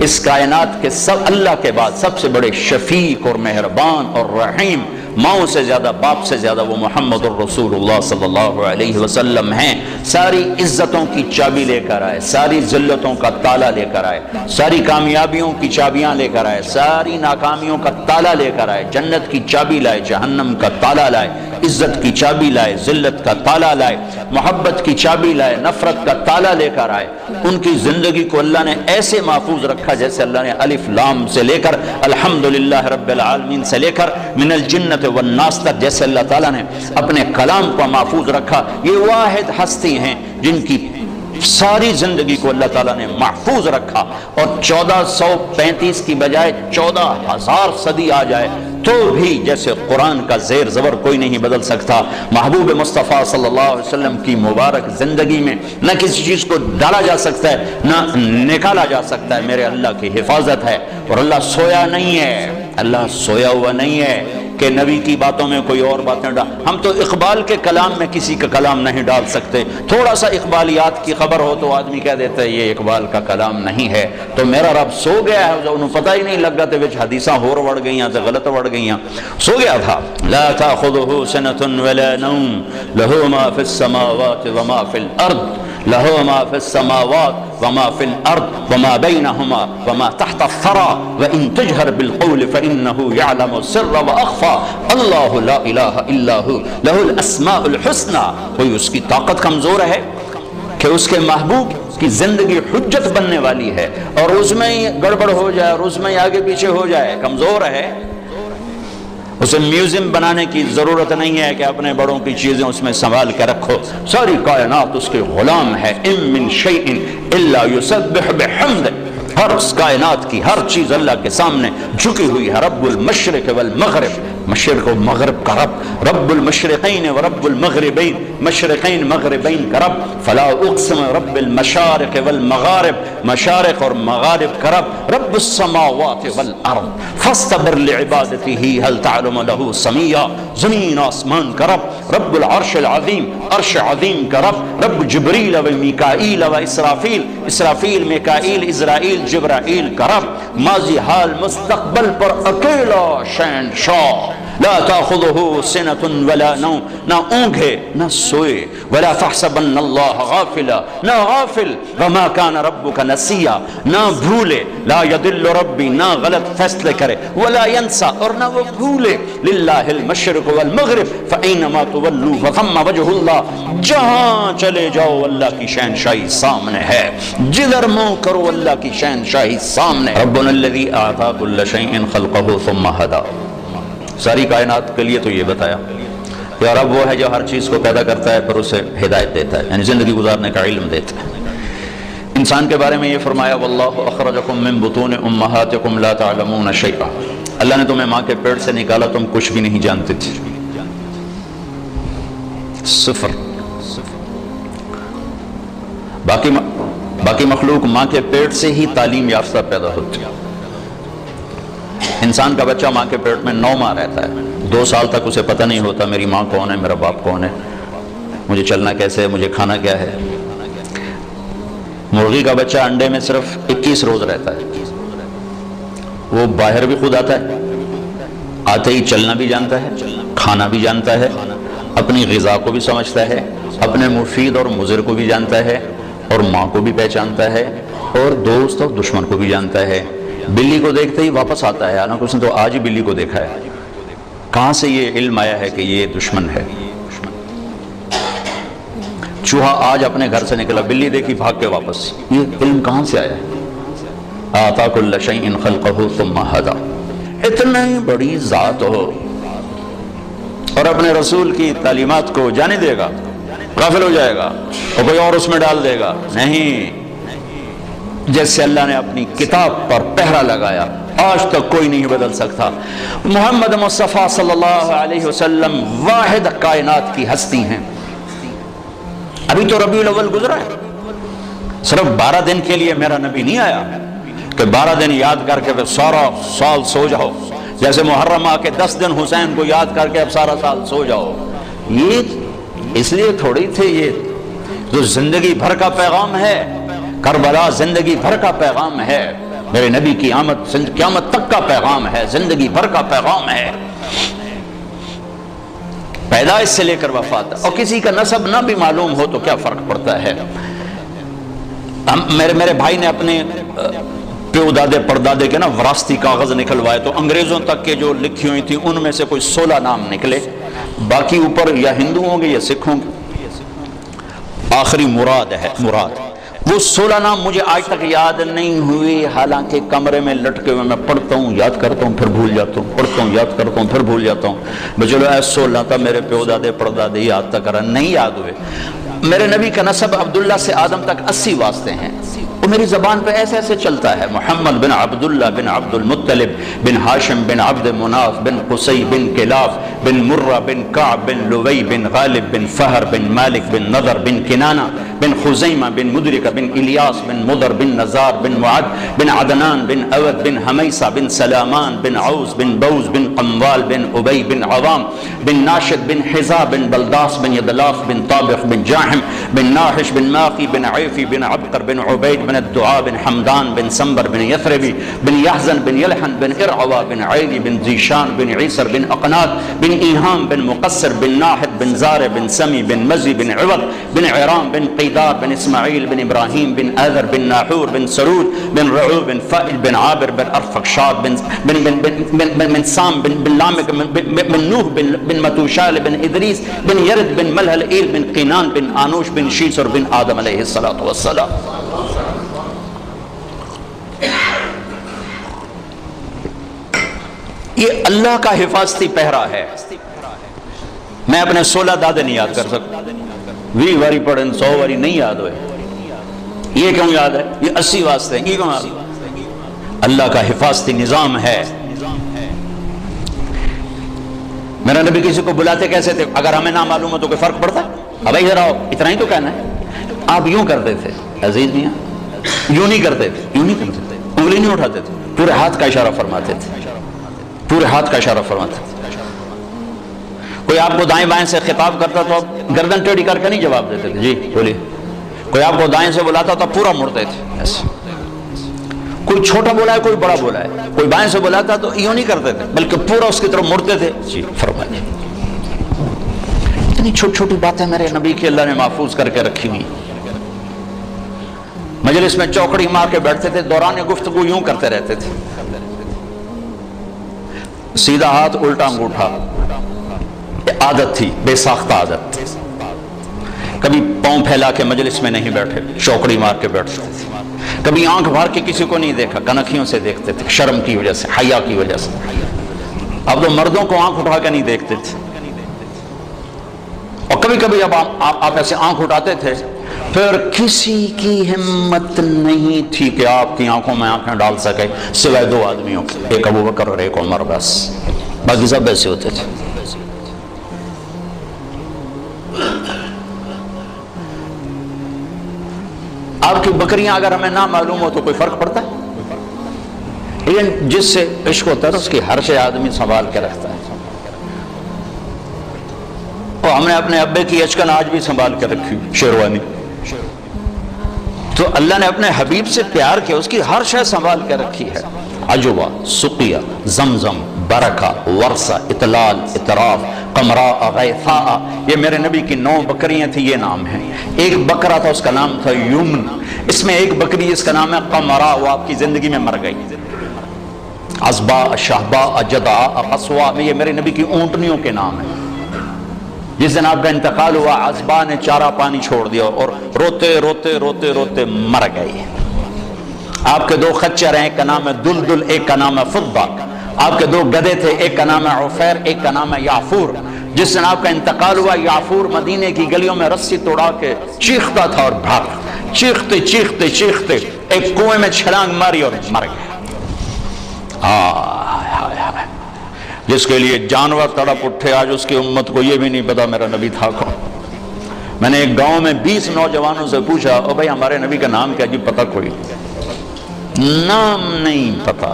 اس کائنات کے اللہ کے بعد سب سے بڑے شفیق اور مہربان اور رحیم، ماؤں سے زیادہ باپ سے زیادہ وہ محمد الرسول اللہ صلی اللہ علیہ وسلم ہیں۔ ساری عزتوں کی چابی لے کر آئے، ساری ذلتوں کا تالا لے کر آئے، ساری کامیابیوں کی چابیاں لے کر آئے، ساری ناکامیوں کا تالا لے کر آئے، جنت کی چابی لائے، جہنم کا تالا لائے، عزت کی چابی لائے، ذلت کا تالا لائے، محبت کی چابی لائے، نفرت کا تالا لے کر آئے۔ ان کی زندگی کو اللہ نے ایسے محفوظ رکھا جیسے اللہ نے الف لام سے لے کر الحمدللہ رب العالمین سے لے کر من الجنت والناس تک جیسے اللہ تعالیٰ نے اپنے کلام کو محفوظ رکھا۔ یہ واحد ہستی ہیں جن کی ساری زندگی کو اللہ تعالیٰ نے محفوظ رکھا، اور 1435 کی بجائے 14,000 صدی آ جائے تو بھی جیسے قرآن کا زیر زبر کوئی نہیں بدل سکتا۔ محبوب مصطفیٰ صلی اللہ علیہ وسلم کی مبارک زندگی میں نہ کسی چیز کو ڈالا جا سکتا ہے نہ نکالا جا سکتا ہے، میرے اللہ کی حفاظت ہے۔ اور اللہ سویا نہیں ہے، اللہ سویا ہوا نہیں ہے کہ نبی کی باتوں میں کوئی اور باتیں ڈال۔ ہم تو اقبال کے کلام میں کسی کا کلام نہیں ڈال سکتے، تھوڑا سا اقبالیات کی خبر ہو تو آدمی کہہ دیتا ہے یہ اقبال کا کلام نہیں ہے۔ تو میرا رب سو گیا ہے، انہوں پتہ ہی نہیں لگا تے وچ حدیثاں ہور وڑ گئیاں تے غلط وڑ گئیاں، سو گیا تھا۔ لا تاخذہ سنۃ ولا نوم لہ ما فی السماوات وما فی الارض لہ ما فی السماوات وما فی الارض وما بینہما وما تحت الثری وان تجہر بالقول فانہ یعلم السر واخفی اللہ لا الہ الا ہو لہ الاسماء الحسنی۔ کوئی اس کی طاقت کمزور ہے کہ اس کے محبوب کی زندگی حجت بننے والی ہے اور اس میں ہی گڑبڑ ہو جائے اور اس میں ہی آگے پیچھے ہو جائے؟ کمزور ہے۔ اسے میوزیم بنانے کی ضرورت نہیں ہے کہ اپنے بڑوں کی چیزیں اس میں سنبھال کے رکھو، ساری کائنات اس کے غلام ہے۔ ان من شیء الا یسبح بحمدہ، ہر اس کائنات کی ہر چیز اللہ کے سامنے جھکی ہوئی ہے۔ رب المشرق والمغرب، مشرق و مغرب کا رب، رب المشرقین و رب المغربین، مشرقین مغربین کا رب، فلا اقسم رب المشارق والمغارب، مشارق اور مغارب کا رب، رب السماوات والارض فاستبر لعبادته هل تعلم له سمیا، زمین آسمان کا رب، رب العرش العظیم، عرش عظیم کا رب، رب جبریل و میکائیل و اسرافیل، اسرافیل میکائیل اسرائیل جبرائیل کا رب، ماضی حال مستقبل پر اکیلا شہنشاہ، لا تأخذه سنة ولا نوم، نہ اونگ ہے نہ سوئے، ولا تحسبن اللہ غافلا، نہ غافل، وما كان ربك نسیا، نہ بھولے، لا يضل ربی، نہ غلط فیصلے کرے، ولا ينسى، اور نہ وہ بھولے، للہ المشرق والمغرب فأینما تولوا فثم وجہ اللہ، جہاں چلے جاؤ اللہ کی شہنشاہی سامنے ہے، جدھر منہ کرو اللہ کی شہنشاہی سامنے۔ ربنا الذی اعطى كل شيء خلقه ثم هدى، ساری کائنات کے لیے تو یہ بتایا کہ رب وہ ہے جو ہر چیز کو پیدا کرتا ہے پھر اسے ہدایت دیتا ہے، یعنی زندگی گزارنے کا علم دیتا ہے۔ انسان کے بارے میں یہ فرمایا واللہ اخرجکم من بطون امہاتکم لا تعلمون شیئا، اللہ نے تمہیں ماں کے پیٹ سے نکالا، تم کچھ بھی نہیں جانتے تھے، صفر۔ باقی مخلوق ماں کے پیٹ سے ہی تعلیم یافتہ پیدا ہوتی ہے۔ انسان کا بچہ ماں کے پیٹ میں 9 ماہ رہتا ہے، 2 سال تک اسے پتہ نہیں ہوتا میری ماں کون ہے، میرا باپ کون ہے، مجھے چلنا کیسے ہے، مجھے کھانا کیا ہے۔ مرغی کا بچہ انڈے میں صرف 21 روز رہتا ہے، وہ باہر بھی خود آتا ہے، آتے ہی چلنا بھی جانتا ہے، کھانا بھی جانتا ہے، اپنی غذا کو بھی سمجھتا ہے، اپنے مفید اور مضر کو بھی جانتا ہے، اور ماں کو بھی پہچانتا ہے، اور دوست اور دشمن کو بھی جانتا ہے۔ بلی کو دیکھتے ہی واپس آتا ہے، حالانکہ اس نے تو آج ہی بلی کو دیکھا ہے، کہاں سے یہ علم آیا ہے کہ یہ دشمن ہے۔ چوہا آج اپنے گھر سے نکلا، بلی دیکھی بھاگ کے واپس، یہ علم کہاں سے آیا ہے؟ آتا کل شیء خلقہ ثم ہدی، اتنی بڑی ذات ہو اور اپنے رسول کی تعلیمات کو جانے دے گا، غافل ہو جائے گا اور کوئی اور اس میں ڈال دے گا؟ نہیں، جیسے اللہ نے اپنی کتاب پر پہرا لگایا آج تک کوئی نہیں بدل سکتا۔ محمد مصطفیٰ صلی اللہ علیہ وسلم واحد کائنات کی ہستی ہیں۔ ابھی تو ربیع الاول گزرا ہے، صرف 12 دن کے لیے میرا نبی نہیں آیا کہ 12 دن یاد کر کے پھر سارا سال سو جاؤ، جیسے محرم آ کے 10 دن حسین کو یاد کر کے اب سارا سال سو جاؤ۔ یہ اس لیے تھوڑی تھے، یہ جو زندگی بھر کا پیغام ہے، کربلا زندگی بھر کا پیغام ہے، میرے نبی کی آمد قیامت تک کا پیغام ہے، زندگی بھر کا پیغام ہے، پیدائش سے لے کر وفات۔ اور کسی کا نسب نہ بھی معلوم ہو تو کیا فرق پڑتا ہے؟ میرے بھائی نے اپنے پیو دادے پردادے کے نا وراثتی کاغذ نکلوائے تو انگریزوں تک کے جو لکھی ہوئی تھی ان میں سے کوئی 16 نام نکلے، باقی اوپر یا ہندو ہوں گے یا سکھ ہوں گے، آخری مراد ہے، مراد۔ وہ 16 نام مجھے آج تک یاد نہیں ہوئے، حالانکہ کمرے میں لٹکے ہوئے میں پڑھتا ہوں، یاد کرتا ہوں پھر بھول جاتا ہوں، پڑھتا ہوں یاد کرتا ہوں پھر بھول جاتا ہوں۔ چلو 16 تھا، میرے پیو دادے پردادے یاد تک کرا نہیں یاد ہوئے۔ میرے نبی کا نسب عبداللہ سے آدم تک 80 واسطے ہیں، وہ میری زبان پہ ایسے ایسے چلتا ہے۔ محمد بن عبداللہ بن عبد المطلب بن ہاشم بن عبد مناف بن قصی بن کلاف بن مرہ بن کعب بن لوی بن غالب بن فہر بن مالک بن نضر بن کنانہ بن خزیمہ بن مدرکہ بن الیاس بن مضر بن نزار بن معد بن عدنان بن اود بن حمیسہ بن سلامان بن عوز بن بوز بن قنوال بن ابی بن عوام بن ناشد بن حزا بن بلداس بن یدلاف بن طابق بن جاحم بن ناحش بن ماقی بن عیفی بن عبقر بن عبید بن الدعاء بن حمدان بن سنبر بن یثربی بن یحزن بن یلحن بن ارعوا بن عیلی بن زیشان بن عیسر بن اقنات بن ایہام بن مقصر بن ناحد بن زار بن سمی بن مزی بن عوض بن عرام بن قیدار بن اسماعیل بن ابراہیم بن آذر بن ناحور بن سرود بن رعو بن فائل بن عابر بن ارفقشاد بن سام بن لامک بن نوح بن متوشال بن ادریس بن یرد بن ملحل ایل بن قینان بن آنوش بن شیسر بن آدم علیہ السلام۔ یہ اللہ کا حفاظتی پہرا ہے۔ میں اپنے 16 دادے نہیں یاد کر سکتا، 20 واری پڑھن 100 واری نہیں یاد ہوئے، یہ کیوں یاد ہے؟ یہ 80 واسطے ہیں، یہ کیوں یاد؟ اللہ کا حفاظتی نظام ہے۔ میرا نبی کسی کو بلاتے کیسے تھے؟ اگر ہمیں نہ معلوم ہو تو کوئی فرق پڑتا ہے؟ اب ادھر آؤ، اتنا ہی تو کہنا ہے۔ آپ یوں کرتے تھے عزیز میاں، یوں نہیں کرتے تھے، یوں نہیں کرتے تھے، انگلی نہیں اٹھاتے تھے، پورے ہاتھ کا اشارہ فرماتے تھے، پورے ہاتھ کا اشارہ فرماتے تھے۔ کوئی آپ کو دائیں بائیں سے خطاب کرتا تو آپ گردن ٹیڑھی کر کے نہیں جواب دیتے تھے، جی بولیے۔ کوئی آپ کو دائیں سے بلاتا تو پورا مڑتے تھے ایسے۔ کوئی چھوٹا بولا ہے، کوئی بڑا بولا ہے، کوئی بائیں سے بلاتا تو یوں نہیں کرتے تھے بلکہ پورا اس کی طرف مڑتے تھے، جی فرمائیے۔ اتنی چھوٹی چھوٹی باتیں میرے نبی کی اللہ نے محفوظ کر کے رکھی ہوئی۔ مجلس میں چوکڑی مار کے بیٹھتے تھے، دوران گفتگو یوں کرتے رہتے تھے، سیدھا ہاتھ الٹا انگوٹھا، عادت تھی، بے ساختہ عادت۔ کبھی پاؤں پھیلا کے مجلس میں نہیں بیٹھے، چوکڑی مار کے بیٹھتے تھے۔ کبھی آنکھ بھار کے کسی کو نہیں دیکھا، کنکھیوں سے دیکھتے تھے، شرم کی وجہ سے، حیا کی وجہ سے۔ اب تو مردوں کو آنکھ اٹھا کے نہیں دیکھتے تھے، اور کبھی کبھی اب آپ ایسے آنکھ اٹھاتے تھے، پھر کسی کی ہمت نہیں تھی کہ آپ کی آنکھوں میں آنکھیں ڈال سکے سوائے دو آدمیوں کے، ایک ابو بکر اور ایک عمر، بس باقی سب ایسے ہوتے تھے۔ آپ کی بکریاں اگر ہمیں نہ معلوم ہو تو کوئی فرق پڑتا ہے؟ لیکن جس سے عشق ہوتا ہے اس کی ہر شے آدمی سنبھال کے رکھتا ہے، اور ہم نے اپنے ابے کی اچکن آج بھی سنبھال کے رکھی، شیروانی۔ تو اللہ نے اپنے حبیب سے پیار کیا، اس کی ہر شے سنبھال کے رکھی ہے۔ عجوہ، سقیہ، زمزم، برکہ، ورثہ، اطلال، اطراف، قمراء، غیثاء، یہ میرے نبی کی 9 بکریاں تھیں، یہ نام ہیں۔ ایک بکرا تھا، اس کا نام تھا یمن۔ اس میں ایک بکری جس کا نام ہے قمراء، وہ آپ کی زندگی میں مر گئی۔ عصبہ، شہبہ، جدع، قصوہ، یہ میرے نبی کی اونٹنیوں کے نام ہیں۔ جس دن آپ کا انتقال ہوا، عصبہ نے چارہ پانی چھوڑ دیا اور روتے روتے روتے روتے مر گئی۔ آپ کے 2 خچر ہیں، ایک کا نام ہے دلدل، ایک کا نام ہے فضہ۔ آپ کے 2 گدھے تھے، ایک کا نام ہے عفیر، ایک کا نام ہے یعفور۔ جس دن آپ کا انتقال ہوا، یعفور مدینے کی گلیوں میں رسی توڑا کے چیختا تھا اور بھاگ، چیختے چیختے چیختے ایک کنویں میں چھلانگ ماری اور مر گیا۔ جس کے لیے جانور تڑپ اٹھے، آج اس کی امت کو یہ بھی نہیں پتا میرا نبی تھا کون۔ میں نے ایک گاؤں میں 20 نوجوانوں سے پوچھا، او بھائی ہمارے نبی کا نام کیا؟ جی پتا کوئی نام نہیں پتا۔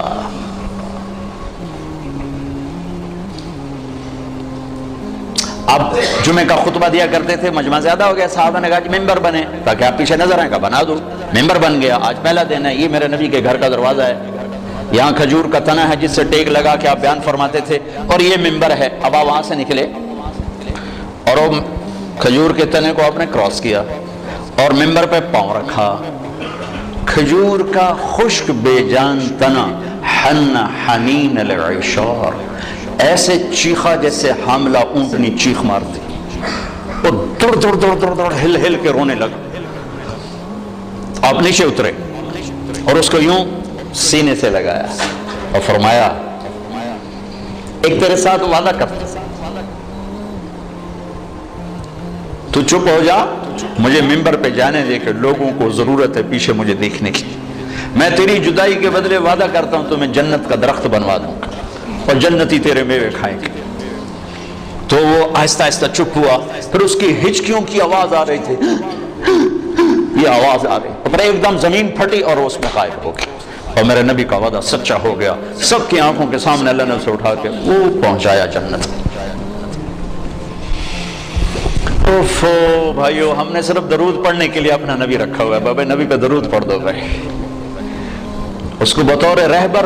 اب جمعہ کا خطبہ دیا کرتے تھے، مجمع زیادہ ہو گیا، صحابہ نے کہا کہ ممبر بنے تاکہ آپ پیچھے نظر آئیں، کا بنا دو۔ ممبر بن گیا، آج پہلا دن ہے، یہ میرے نبی کے گھر کا دروازہ ہے، یہاں کھجور کا تنا ہے جس سے ٹیک لگا کے آپ بیان فرماتے تھے، اور یہ ممبر ہے۔ اب آپ وہاں سے نکلے اور وہ کھجور کے تنے کو آپ نے کراس کیا اور ممبر پہ پاؤں رکھا۔ کھجور کا خشک بے جان تنا، حن حنین العشار، ایسے چیخا جیسے حاملہ اونٹنی چیخ مارتی، اور دوڑ دوڑ دوڑ دوڑ دوڑ ہل ہل کے رونے لگا۔ آپ نیچے اترے اور اس کو یوں سینے سے لگایا اور فرمایا، ایک تیرے ساتھ وعدہ کرتا، تو چپ ہو جا، مجھے ممبر پہ جانے دے کہ لوگوں کو ضرورت ہے پیچھے مجھے دیکھنے کی۔ میں تیری جدائی کے بدلے وعدہ کرتا ہوں تمہیں جنت کا درخت بنوا دوں گا اور جنتی تیرے میوے کھائیں گے۔ تو وہ آہستہ آہستہ چپ ہوا، پھر اس کی ہچکیوں کی آواز آ رہی تھی، یہ آواز آ رہی، پھر ایک دم زمین پھٹی اور وہ اس میں غائب ہو گئی، اور میرے نبی کا وعدہ سچا ہو گیا۔ سب کی آنکھوں کے سامنے اللہ نے اسے اٹھا کے وہ پہنچایا جنت۔ اوفو بھائیو، ہم نے صرف درود پڑھنے کے لیے اپنا نبی رکھا ہوا ہے، بابا نبی پہ درود پڑھ دو بھائی۔ اس کو بطور رہبر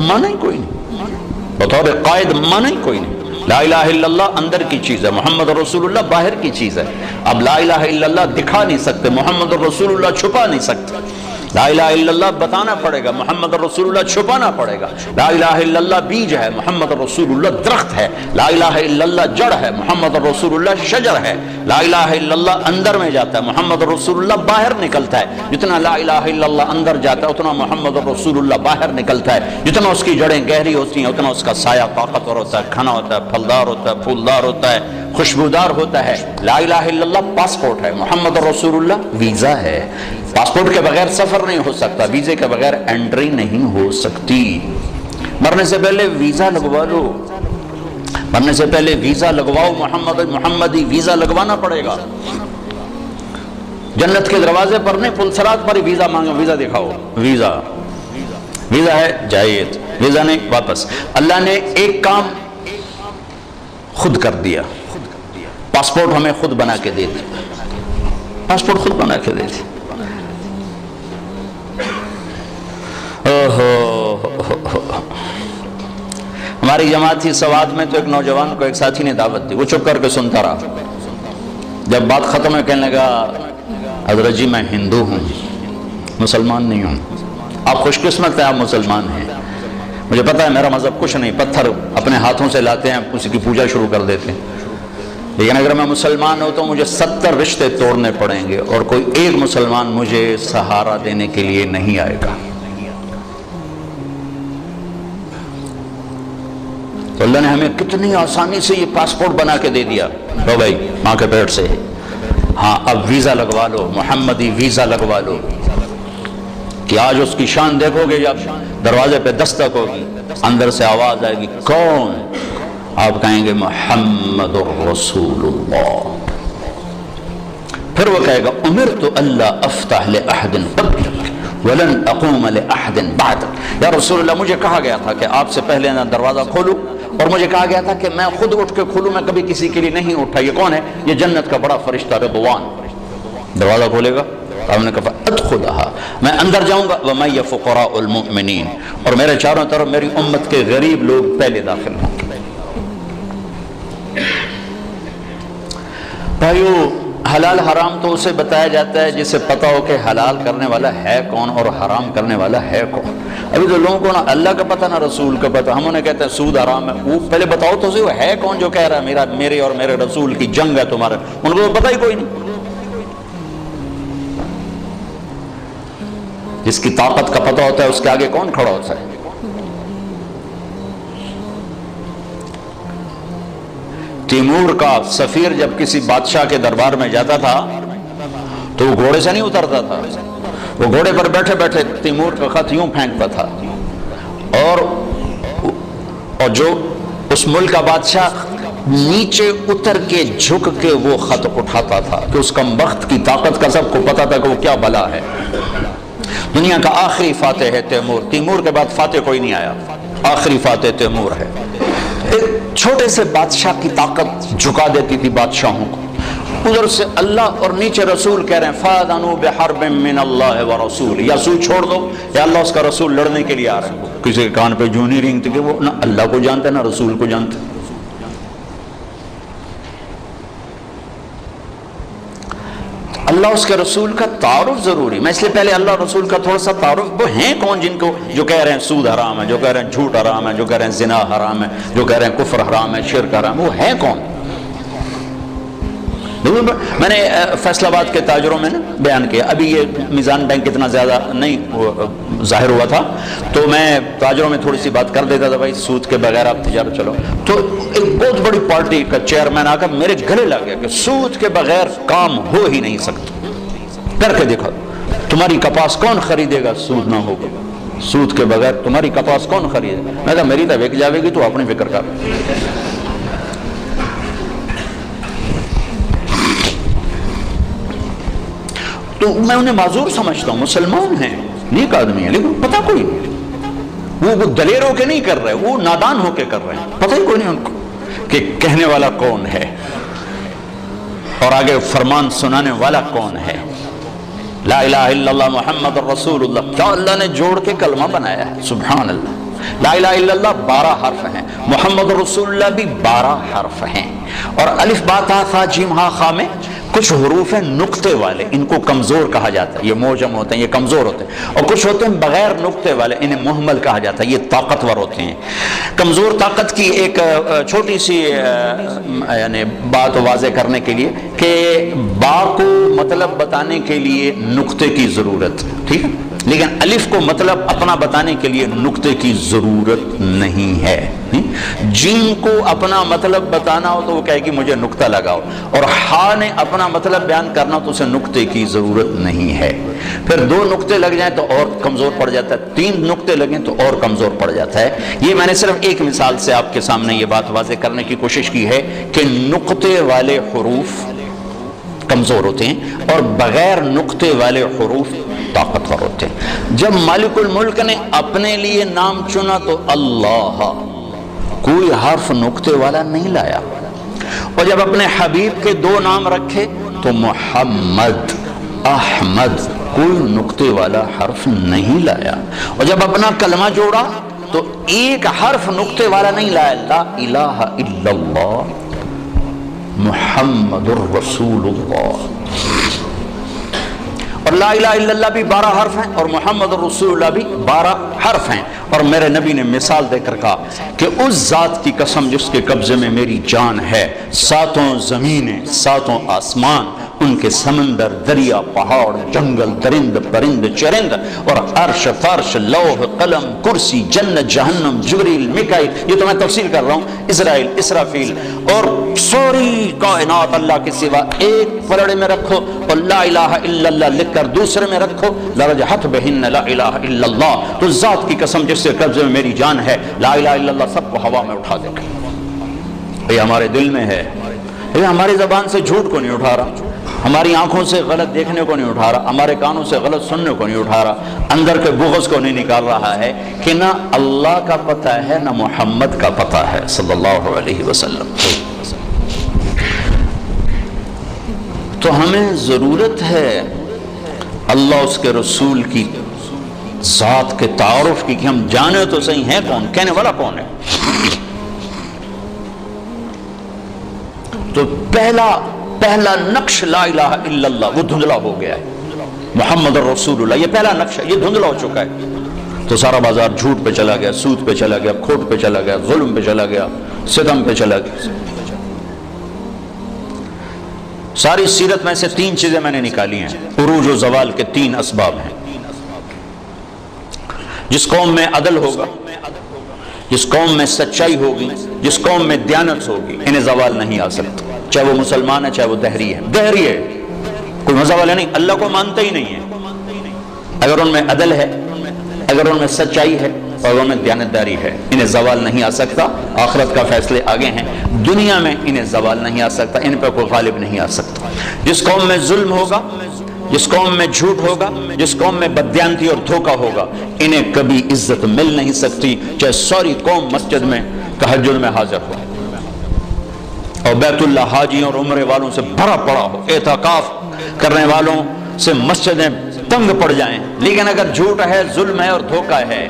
مانا ہی کوئی نہیں، بطور قائد مانا ہی کوئی نہیں۔ لا الہ الا اللہ اندر کی چیز ہے، محمد رسول اللہ باہر کی چیز ہے۔ اب لا الہ الا اللہ دکھا نہیں سکتے، محمد رسول اللہ چھپا نہیں سکتے۔ لا الہ الا اللہ بتانا پڑے گا، محمد رسول اللہ چھپانا پڑے گا۔ لا الہ الا اللہ بیج ہے، محمد رسول اللہ درخت ہے۔ لا الہ الا اللہ جڑ ہے، محمد رسول اللہ شجر ہے۔ لا الہ الا اللہ اندر میں جاتا ہے، محمد رسول اللہ باہر نکلتا ہے۔ جتنا لا الہ الا اللہ اندر جاتا ہے اتنا محمد رسول اللہ باہر نکلتا ہے۔ جتنا اس کی جڑیں گہری ہوتی ہیں اتنا اس کا سایہ طاقتور ہوتا ہے، کھنا ہوتا ہے، پھلدار ہوتا ہے، پھولدار ہوتا ہے، خوشبودار ہوتا ہے۔ لا الہ الا اللہ پاسپورٹ ہے، محمد رسول اللہ ویزا ہے۔ پاسپورٹ کے بغیر سفر نہیں ہو سکتا، ویزے کے بغیر انٹری نہیں ہو سکتی۔ مرنے سے پہلے ویزا لگوا لو، مرنے سے پہلے ویزا لگواؤ، محمدی ویزا لگوانا پڑے گا۔ جنت کے دروازے پر نہیں، پلسرات پر ہی ویزا مانگو، ویزا دکھاؤ، ویزا ہے جائیے، ویزا نہیں واپس۔ اللہ نے ایک کام خود کر دیا، پاسپورٹ ہمیں خود بنا کے دے دیا، پاسپورٹ خود بنا کے دے دیا۔ ہماری جماعت تھی سوات میں، تو ایک نوجوان کو ایک ساتھی نے دعوت دی، وہ چپ کر کے سنتا رہا۔ جب بات ختم ہے کہنے لگا حضرت جی میں ہندو ہوں، مسلمان نہیں ہوں۔ آپ خوش قسمت ہیں، آپ مسلمان ہیں، مجھے پتا ہے میرا مذہب کچھ نہیں، پتھر اپنے ہاتھوں سے لاتے ہیں، کسی کی پوجا شروع کر دیتے ہیں، لیکن اگر میں مسلمان ہوں تو مجھے 70 رشتے توڑنے پڑیں گے اور کوئی ایک مسلمان مجھے سہارا دینے کے لیے نہیں آئے گا۔ تو اللہ نے ہمیں کتنی آسانی سے یہ پاسپورٹ بنا کے دے دیا، لو بھائی ماں کے پیٹ سے، ہاں اب ویزا لگوا لو، محمدی ویزا لگوا لو، کہ آج اس کی شان دیکھو گے، جب دروازے پہ دستک ہوگی اندر سے آواز آئے گی کون؟ آپ کہیں گے محمد الرسول اللہ۔ پھر وہ کہے گا امرت اللہ افتح لأحد قبلک ولن اقوم لأحد بعدک، یا رسول اللہ مجھے کہا گیا تھا کہ آپ سے پہلے نہ دروازہ کھولوں، اور مجھے کہا گیا تھا کہ میں خود اٹھ کے کھولوں، میں کبھی کسی کے لیے نہیں اٹھا۔ یہ کون ہے؟ یہ جنت کا بڑا فرشتہ رضوان، دروازہ کھولے گا، آپ نے کہا ادخلھا، میں اندر جاؤں گا، ومعی فقراء المؤمنین، اور میرے چاروں طرف میری امت کے غریب لوگ پہلے داخل ہوں گے۔ بھائیو حلال حرام تو اسے بتایا جاتا ہے جسے پتا ہو کہ حلال کرنے والا ہے کون اور حرام کرنے والا ہے کون۔ ابھی تو لوگوں کو نہ اللہ کا پتہ نہ رسول کا پتہ، ہم انہیں کہتے ہیں سود حرام ہے، وہ پہلے بتاؤ تو صحیح وہ ہے کون جو کہہ رہا ہے میرے اور میرے رسول کی جنگ ہے تمہارے، ان کو پتہ ہی کوئی نہیں۔ جس کی طاقت کا پتہ ہوتا ہے اس کے آگے کون کھڑا ہوتا ہے؟ تیمور کا سفیر جب کسی بادشاہ کے دربار میں جاتا تھا تو وہ گھوڑے سے نہیں اترتا تھا، وہ گھوڑے پر بیٹھے بیٹھے تیمور کا خط یوں پھینکتا تھا، اور جو اس ملک کا بادشاہ نیچے اتر کے جھک کے وہ خط اٹھاتا تھا، کہ اس کا بخت کی طاقت کا سب کو پتا تھا کہ وہ کیا بلا ہے۔ دنیا کا آخری فاتح ہے تیمور، تیمور کے بعد فاتح کوئی نہیں آیا، آخری فاتح تیمور ہے۔ ایک چھوٹے سے بادشاہ کی طاقت جھکا دیتی تھی بادشاہوں کو، ادھر سے اللہ اور نیچے رسول کہہ رہے ہیں فَأَذَنُوا بِحَرْبٍ مِّنَ اللَّهِ وَرَسُولِهِ، یا سود چھوڑ دو یا اللہ اس کا رسول لڑنے کے لیے آ رہے ہیں۔ کسی کے کان پہ جوں نہیں رینگتی کہ وہ نہ اللہ کو جانتے نہ رسول کو جانتے۔ اللہ اس کے رسول کا تعارف ضروری، میں اس لیے پہلے اللہ رسول کا تھوڑا سا تعارف، وہ ہیں کون جن کو جو کہہ رہے ہیں سود حرام ہے، جو کہہ رہے ہیں جھوٹ حرام ہے، جو کہہ رہے ہیں زنا حرام ہے، جو کہہ رہے ہیں کفر حرام ہے، شرک حرام ہے، وہ ہیں کون؟ میں نے فیصل آباد کے تاجروں میں بیان کیا، ابھی یہ میزان بینک اتنا زیادہ نہیں ظاہر ہوا تھا تو میں تاجروں میں تھوڑی سی بات کر دیتا تھا، بھائی سود کے بغیر آپ تجارت چلو، تو ایک بہت بڑی پارٹی کا چیئرمین آ کر میرے گلے لگ گیا کہ سود کے بغیر کام ہو ہی نہیں سکتا، کر کے دیکھو تمہاری کپاس کون خریدے گا سود نہ ہوگا، سود کے بغیر تمہاری کپاس کون خریدے گا؟ میں کہا میری تو بک جاوے گی تو اپنی فکر کر۔ تو میں انہیں معذور سمجھتا ہوں، مسلمان ہیں، نیک آدمی ہیں، لیکن پتہ کوئی نہیں، وہ دلیر ہو کے نہیں کر رہے، وہ نادان ہو کے کر رہے ہیں، پتہ ہی کوئی نہیں ان کو کہ کہنے والا کون ہے اور آگے فرمان سنانے والا کون ہے۔ لا الہ الا اللہ محمد الرسول اللہ، کیا اللہ نے جوڑ کے کلمہ بنایا ہے، سبحان اللہ۔ لا الہ الا اللہ 12 حرف ہیں، محمد الرسول اللہ بھی 12 حرف ہیں، اور الف با تا ثا جیم ہا خا میں کچھ حروف ہیں نقطے والے، ان کو کمزور کہا جاتا ہے، یہ موجم ہوتے ہیں، یہ کمزور ہوتے ہیں، اور کچھ ہوتے ہیں بغیر نقطے والے، انہیں محمل کہا جاتا ہے، یہ طاقتور ہوتے ہیں۔ کمزور طاقت کی ایک چھوٹی سی یعنی بات واضح کرنے کے لیے کہ با کو مطلب بتانے کے لیے نقطے کی ضرورت، ٹھیک ہے، لیکن الف کو مطلب اپنا بتانے کے لیے نقطے کی ضرورت نہیں ہے. جیم کو اپنا مطلب بتانا ہو تو وہ کہے گی مجھے نقطہ لگاؤ، اور ہا نے اپنا مطلب بیان کرنا تو اسے نقطے کی ضرورت نہیں ہے. پھر 2 نقطے لگ جائیں تو اور کمزور پڑ جاتا ہے، 3 نقطے لگیں تو اور کمزور پڑ جاتا ہے. یہ میں نے صرف ایک مثال سے آپ کے سامنے یہ بات واضح کرنے کی کوشش کی ہے کہ نقطے والے حروف کمزور ہوتے ہیں اور بغیر نقطے والے حروف طاقتور ہوتے ہیں. جب مالک الملک نے اپنے لیے نام چنا تو اللہ، کوئی حرف نقطے والا نہیں لایا. اور جب اپنے حبیب کے 2 نام رکھے تو محمد، احمد، کوئی نقطے والا حرف نہیں لایا. اور جب اپنا کلمہ جوڑا تو ایک حرف نقطے والا نہیں لایا. لا الہ الا اللہ محمد الرسول اللہ. اور لا الہ الا اللہ بھی 12 حرف ہیں اور محمد الرسول اللہ بھی 12 حرف ہیں. اور میرے نبی نے مثال دے کر کہا کہ اس ذات کی قسم جس کے قبضے میں میری جان ہے، 7 زمینیں، 7 آسمان، ان کے سمندر، دریا، پہاڑ، جنگل، درند، پرند، چرند، اور عرش، فرش، لوح، قلم، کرسی، جنت، جہنم، جبریل، میکائیل، یہ تو میں تفصیل کر رہا ہوں، اسرائیل، اسرافیل، اور ساری کائنات اللہ کے سوا ایک پلڑے میں رکھو اور لا الہ الا اللہ لکھ کر دوسرے میں رکھو، لرجحت بہن لا الہ الا اللہ. تو ذات کی قسم جس سے قبضے میں میری جان ہے، لا الہ الا اللہ سب کو ہوا میں اٹھا دے گا. یہ ہمارے دل میں ہے، یہ ہماری زبان سے جھوٹ کو نہیں اٹھا رہا، ہماری آنکھوں سے غلط دیکھنے کو نہیں اٹھا رہا، ہمارے کانوں سے غلط سننے کو نہیں اٹھا رہا، اندر کے بغض کو نہیں نکال رہا ہے کہ نہ اللہ کا پتہ ہے نہ محمد کا پتہ ہے صلی اللہ علیہ وسلم. تو ہمیں ضرورت ہے اللہ اس کے رسول کی ذات کے تعارف کی، کہ ہم جانے تو صحیح ہیں کون، کہنے والا کون ہے. تو پہلا نقش لا الہ الا اللہ وہ دھندلا ہو گیا ہے. محمد الرسول اللہ یہ پہلا نقش ہے، یہ دھندلا ہو چکا ہے. تو سارا بازار جھوٹ پہ چلا گیا، سود پہ چلا گیا، کھوٹ پہ چلا گیا، ظلم پہ چلا گیا، ستم پہ چلا گیا. ساری سیرت میں سے 3 چیزیں میں نے نکالی ہیں. عروج و زوال کے 3 اسباب ہیں. جس قوم میں عدل ہوگا، جس قوم میں سچائی ہوگی، جس قوم میں دیانت ہوگی، انہیں زوال نہیں آ سکتا. چاہے وہ مسلمان ہے چاہے وہ دہری ہے. دہری ہے کوئی مزہ والا نہیں، اللہ کو مانتا ہی نہیں ہے. اگر ان میں عدل ہے، اگر ان میں سچائی ہے اور ان میں دیانتداری ہے، انہیں زوال نہیں آ سکتا. آخرت کا فیصلے آگے ہیں، دنیا میں انہیں زوال نہیں آ سکتا، ان پہ کوئی غالب نہیں آ سکتا. جس قوم میں ظلم ہوگا، جس قوم میں جھوٹ ہوگا، جس قوم میں بددیانتی اور دھوکہ ہوگا، انہیں کبھی عزت مل نہیں سکتی، چاہے ساری قوم مسجد میں تہجد میں حاضر ہو اور بیت اللہ حاجیوں اور عمرے والوں سے بھرا پڑا ہو، اعتکاف کرنے والوں سے مسجدیں تنگ پڑ جائیں، لیکن اگر جھوٹ ہے، ظلم ہے اور دھوکہ ہے،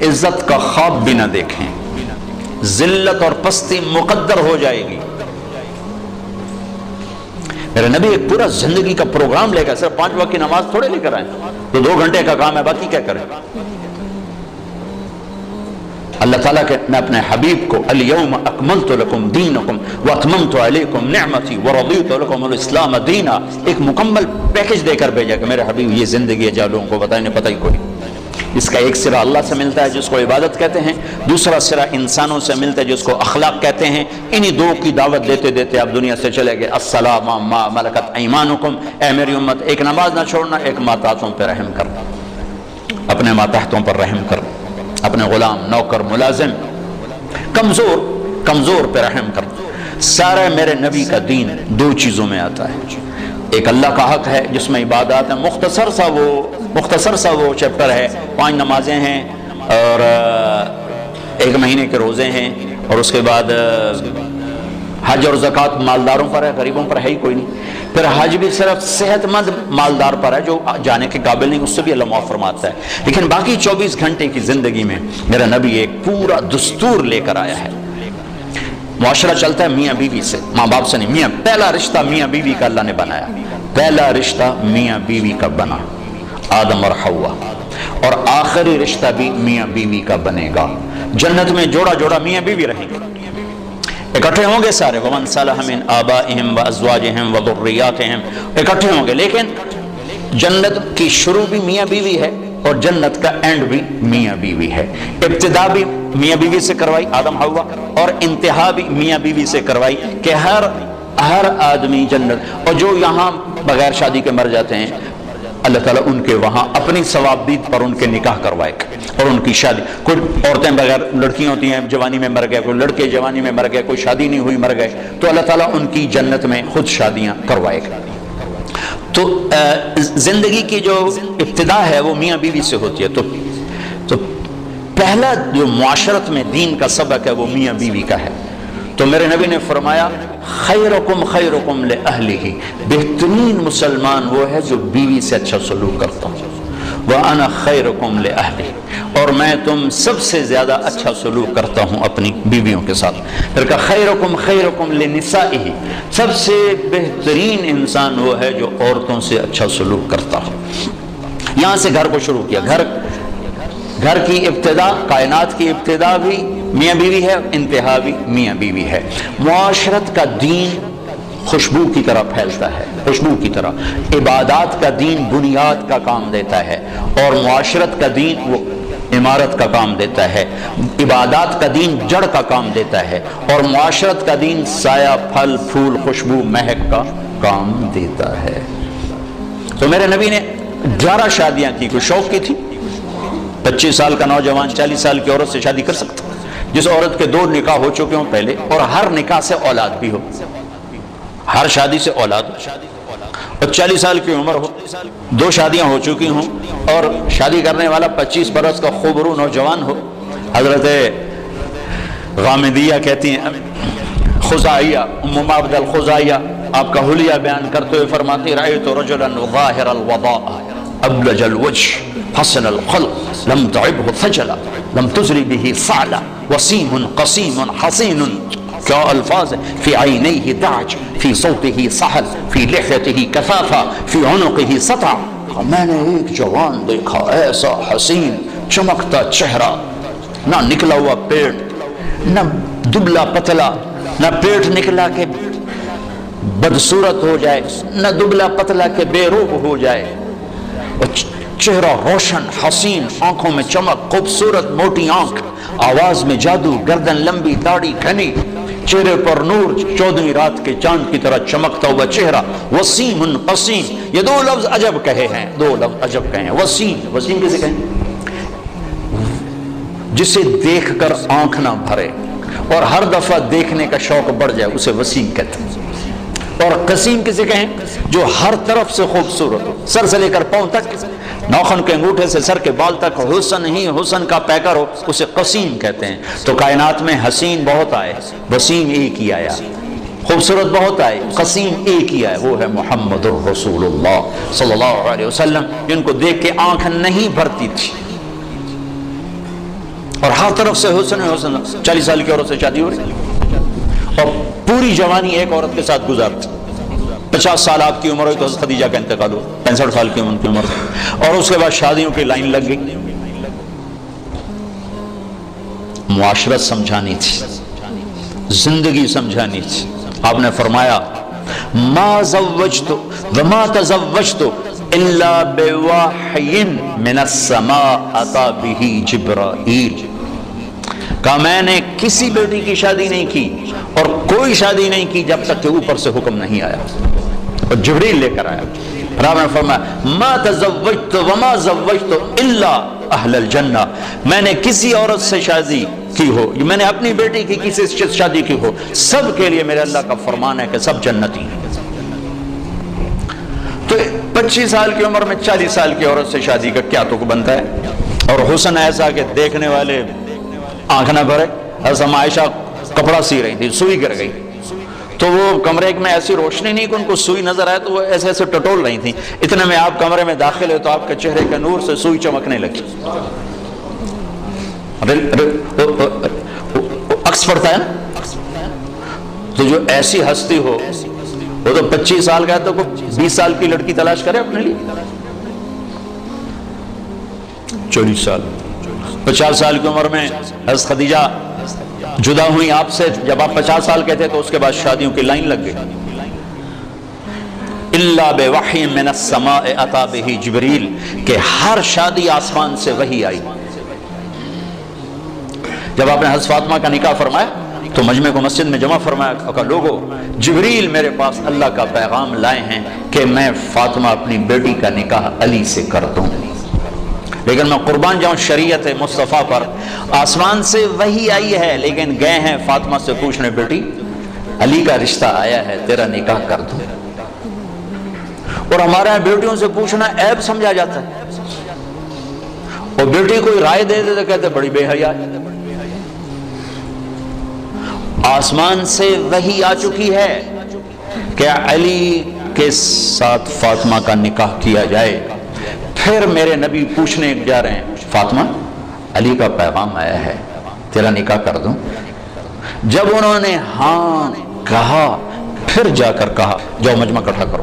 عزت کا خواب بھی نہ دیکھیں، ذلت اور پستی مقدر ہو جائے گی. میرے نبی ایک پورا زندگی کا پروگرام لے کر، صرف 5 وقت کی نماز تھوڑے لے کر آئے تو 2 گھنٹے کا کام ہے، باقی کیا کریں. اللہ تعالیٰ کہ میں اپنے حبیب کو الیوم اکملت لکم دینکم واتممت علیکم نعمتی ورضیت لکم الاسلام دینا، ایک مکمل پیکج دے کر بھیجا کہ میرے حبیب یہ زندگی ہے جہاں لوگوں کو بتائیں پتہ ہی کوئی. اس کا ایک سرا اللہ سے ملتا ہے جس کو عبادت کہتے ہیں، دوسرا سرا انسانوں سے ملتا ہے جس کو اخلاق کہتے ہیں. انہی 2 کی دعوت دیتے دیتے آپ دنیا سے چلے گئے. السلام ما ملکت ایمانکم، اے میری امت ایک نماز نہ چھوڑنا، ایک ماتحتوں پہ رحم کرنا، اپنے ماتحتوں پر رحم کرنا، اپنے غلام، نوکر، ملازم، کمزور پہ رحم کرنا. سارا میرے نبی کا دین 2 چیزوں میں آتا ہے. ایک اللہ کا حق ہے جس میں عبادات ہیں، مختصر سا وہ چیپٹر ہے، 5 نمازیں ہیں اور 1 مہینے کے روزے ہیں، اور اس کے بعد حج اور زکوٰۃ مالداروں پر ہے، غریبوں پر ہے ہی کوئی نہیں. پھر حج بھی صرف صحت مند مالدار پر ہے، جو جانے کے قابل نہیں اس سے بھی اللہ معاف فرماتا ہے. لیکن باقی 24 گھنٹے کی زندگی میں میرا نبی ایک پورا دستور لے کر آیا ہے. معاشرہ چلتا ہے میاں بیوی سے، ماں باپ سے نہیں. پہلا رشتہ میاں بیوی کا اللہ نے بنایا، پہلا رشتہ میاں بیوی کا بنا، آدم اور حوا، اور آخری رشتہ بھی میاں بیوی کا بنے گا. جنت میں جوڑا جوڑا میاں بیوی رہیں گے، اکٹھے ہوں گے سارے. وَمَنْ صَلَحَ مِنْ آبَائِهِمْ وَأَزْوَاجِهِمْ وَذُرِّيَّاتِهِمْ، اکٹھے ہوں گے. لیکن جنت کی شروع بھی میاں بیوی ہے اور جنت کا اینڈ بھی میاں بیوی ہے. ابتدا بھی میاں بیوی سے کروائی آدم حوا، اور انتہا بھی میاں بیوی سے کروائی کہ ہر آدمی جنت. اور جو یہاں بغیر شادی کے مر جاتے ہیں اللہ تعالیٰ ان کے وہاں اپنی ثوابدید پر ان کے نکاح کروائے اور ان کی شادی. کوئی عورتیں بغیر لڑکیاں ہوتی ہیں جوانی میں مر گئے، کوئی لڑکے جوانی میں مر گئے، کوئی شادی نہیں ہوئی مر گئے، تو اللہ تعالیٰ ان کی جنت میں خود شادیاں کروائے گا. تو زندگی کی جو ابتدا ہے وہ میاں بیوی سے ہوتی ہے. تو پہلا جو معاشرت میں دین کا سبق ہے وہ میاں بیوی کا ہے. تو میرے نبی نے فرمایا خیرکم خیرکم لأہلہ، بہترین مسلمان وہ ہے جو بیوی سے اچھا سلوک کرتا ہوں. وَأَنَا خَيْرُكُمْ لِأَهْلِي، اور میں تم سب سے زیادہ اچھا سلوک کرتا ہوں اپنی بیویوں کے ساتھ. پھر کہا خیرکم خیرکم لنسائہ، سب سے بہترین انسان وہ ہے جو عورتوں سے اچھا سلوک کرتا ہو. یہاں سے گھر کو شروع کیا. گھر کی ابتدا، کائنات کی ابتدا بھی میاں بیوی ہے، انتہا بھی میاں بیوی ہے. معاشرت کا دین خوشبو کی طرح پھیلتا ہے، خوشبو کی طرح. عبادات کا دین بنیاد کا کام دیتا ہے، اور معاشرت کا دین وہ عمارت کا کام دیتا ہے. عبادات کا دین جڑ کا کام دیتا ہے، اور معاشرت کا دین سایہ، پھل، پھول، خوشبو، مہک کا کام دیتا ہے. تو میرے نبی نے 11 شادیاں کی. کوئی شوق کی تھی؟ 25 سال کا نوجوان 40 سال کی عورت سے شادی کر سکتا؟ جس عورت کے 2 نکاح ہو چکے ہوں پہلے، اور ہر نکاح سے اولاد بھی ہو، ہر شادی سے اولاد ہو، اور 40 سال کی عمر ہو، 2 شادیاں ہو چکی ہوں، اور شادی کرنے والا 25 برس کا خوبرو نوجوان ہو. حضرت غامدیہ کہتی ہیں، خزائیہ، ام معبد الخزائیہ آپ کا حلیہ بیان کرتے ہوئے فرماتی رأیت رجلا ظاہر الوضاء ابلج الوجه حسن الخلق لم تعبه ثجلا لم تزری به صعلا وسیم قسیم حسین. کیا الفاظ ہے! فی عینیہ دعج، فی صوتہ سحل، فی لحیتہ کثافہ، فی عنقہ سطع. میں نے ایک جوان دیکھا ایسا حسین چمکتا چہرہ، نہ نکلا ہوا پیٹ، نہ دبلا پتلا، نہ پیٹ نکلا کہ بدصورت ہو جائے، نہ دبلا پتلا کہ بے روب ہو جائے. چہرہ روشن، حسین، آنکھوں میں چمک، خوبصورت موٹی آنکھ، آواز میں جادو، گردن لمبی، داڑھی گھنی، چہرے پر نور، 14ویں رات کے چاند کی طرح چمکتا ہوا چہرہ. وسیم قسیم، یہ 2 لفظ عجب کہے ہیں، 2 لفظ عجب کہے ہیں. وسیم کسے کہیں؟ جسے دیکھ کر آنکھ نہ بھرے اور ہر دفعہ دیکھنے کا شوق بڑھ جائے اسے وسیم کہتے ہیں. اور قسیم کسے کہیں؟ جو ہر طرف سے خوبصورت ہو، سر سے لے کر پاؤں تک، ناخن کے انگوٹھے سے سر کے بال تک حسن ہی حسن کا پیکر ہو، اسے قسیم کہتے ہیں. تو کائنات میں حسین بہت آئے، وسیم ایک ہی آیا. خوبصورت بہت آئے، قسیم ایک ہی آئے، وہ ہے محمد الرسول اللہ صلی اللہ علیہ وسلم، جن کو دیکھ کے آنکھ نہیں بھرتی تھی. اور ہر طرف سے حسن حسن. 40 سال کی عورت سے شادی ہو رہی اور پوری جوانی ایک عورت کے ساتھ گزارتی. 50 سال آپ کی عمر ہوئی تو حضرت خدیجہ کا انتقال ہو، 65 سال کی عمر اور اس کے بعد شادیوں کی لائن لگ گئی. معاشرت سمجھانی تھی، زندگی سمجھانی تھی. آپ نے فرمایا ما زوجت وما تزوجت الا بوحی من السماء اتى به جبرائیل. کہا میں نے کسی بیٹی کی شادی نہیں کی اور کوئی شادی نہیں کی جب تک کہ اوپر سے حکم نہیں آیا اور جبریل لے کر آیا. آپ نے فرمایا ما تزوجت وما زوجت الا اہل الجنہ. میں نے کسی عورت سے شادی کی ہو، میں نے اپنی بیٹی کی کسی سے شادی کی ہو، سب کے لیے میرے اللہ کا فرمان ہے کہ سب جنتی ہیں. تو 25 سال کی عمر میں 40 سال کی عورت سے شادی کا کیا تک بنتا ہے؟ اور حسن ایسا کہ دیکھنے والے آنکھ نہ بھرے. حضرت عائشہ کپڑا سی رہی تھی، سوئی گر گئی تو وہ کمرے میں ایسی روشنی نہیں کہ ان کو سوئی نظر آئے، تو وہ ایسے ایسے ٹٹول رہی تھیں. اتنے میں آپ کمرے میں داخل ہوئے تو آپ کے چہرے کے نور سے سوئی چمکنے لگی. عکس پڑتا ہے نا. تو جو ایسی ہستی ہو وہ تو 25 سال کا ہے تو 20 سال کی لڑکی تلاش کرے اپنے لیے. 40 سال 50 سال کی عمر میں حضرت خدیجہ جدا ہوئی آپ سے. جب آپ 50 سال کے تھے تو اس کے بعد شادیوں کی لائن لگ گئی. الا بوحی من السماء اتی بہ جبریل، کہ ہر شادی آسمان سے وحی آئی۔ جب آپ نے حضرت فاطمہ کا نکاح فرمایا تو مجمع کو مسجد میں جمع فرمایا کہ لوگو، جبریل میرے پاس اللہ کا پیغام لائے ہیں کہ میں فاطمہ اپنی بیٹی کا نکاح علی سے کر دوں، لیکن میں قربان جاؤں شریعت مصطفیٰ پر، آسمان سے وحی آئی ہے لیکن گئے ہیں فاطمہ سے پوچھنے، بیٹی علی کا رشتہ آیا ہے، تیرا نکاح کر دوں۔ اور ہمارے یہاں بیٹیوں سے پوچھنا عیب سمجھا جاتا ہے، اور بیٹی کوئی رائے دے دے تو کہتے بڑی بے حیا ہے۔ آسمان سے وحی آ چکی ہے کہ علی کے ساتھ فاطمہ کا نکاح کیا جائے، پھر میرے نبی پوچھنے جا رہے ہیں، فاطمہ علی کا پیغام آیا ہے، تیرا نکاح کر دوں؟ جب انہوں نے ہاں کہا، پھر جا کر کہا جاؤ مجمع اکٹھا کرو،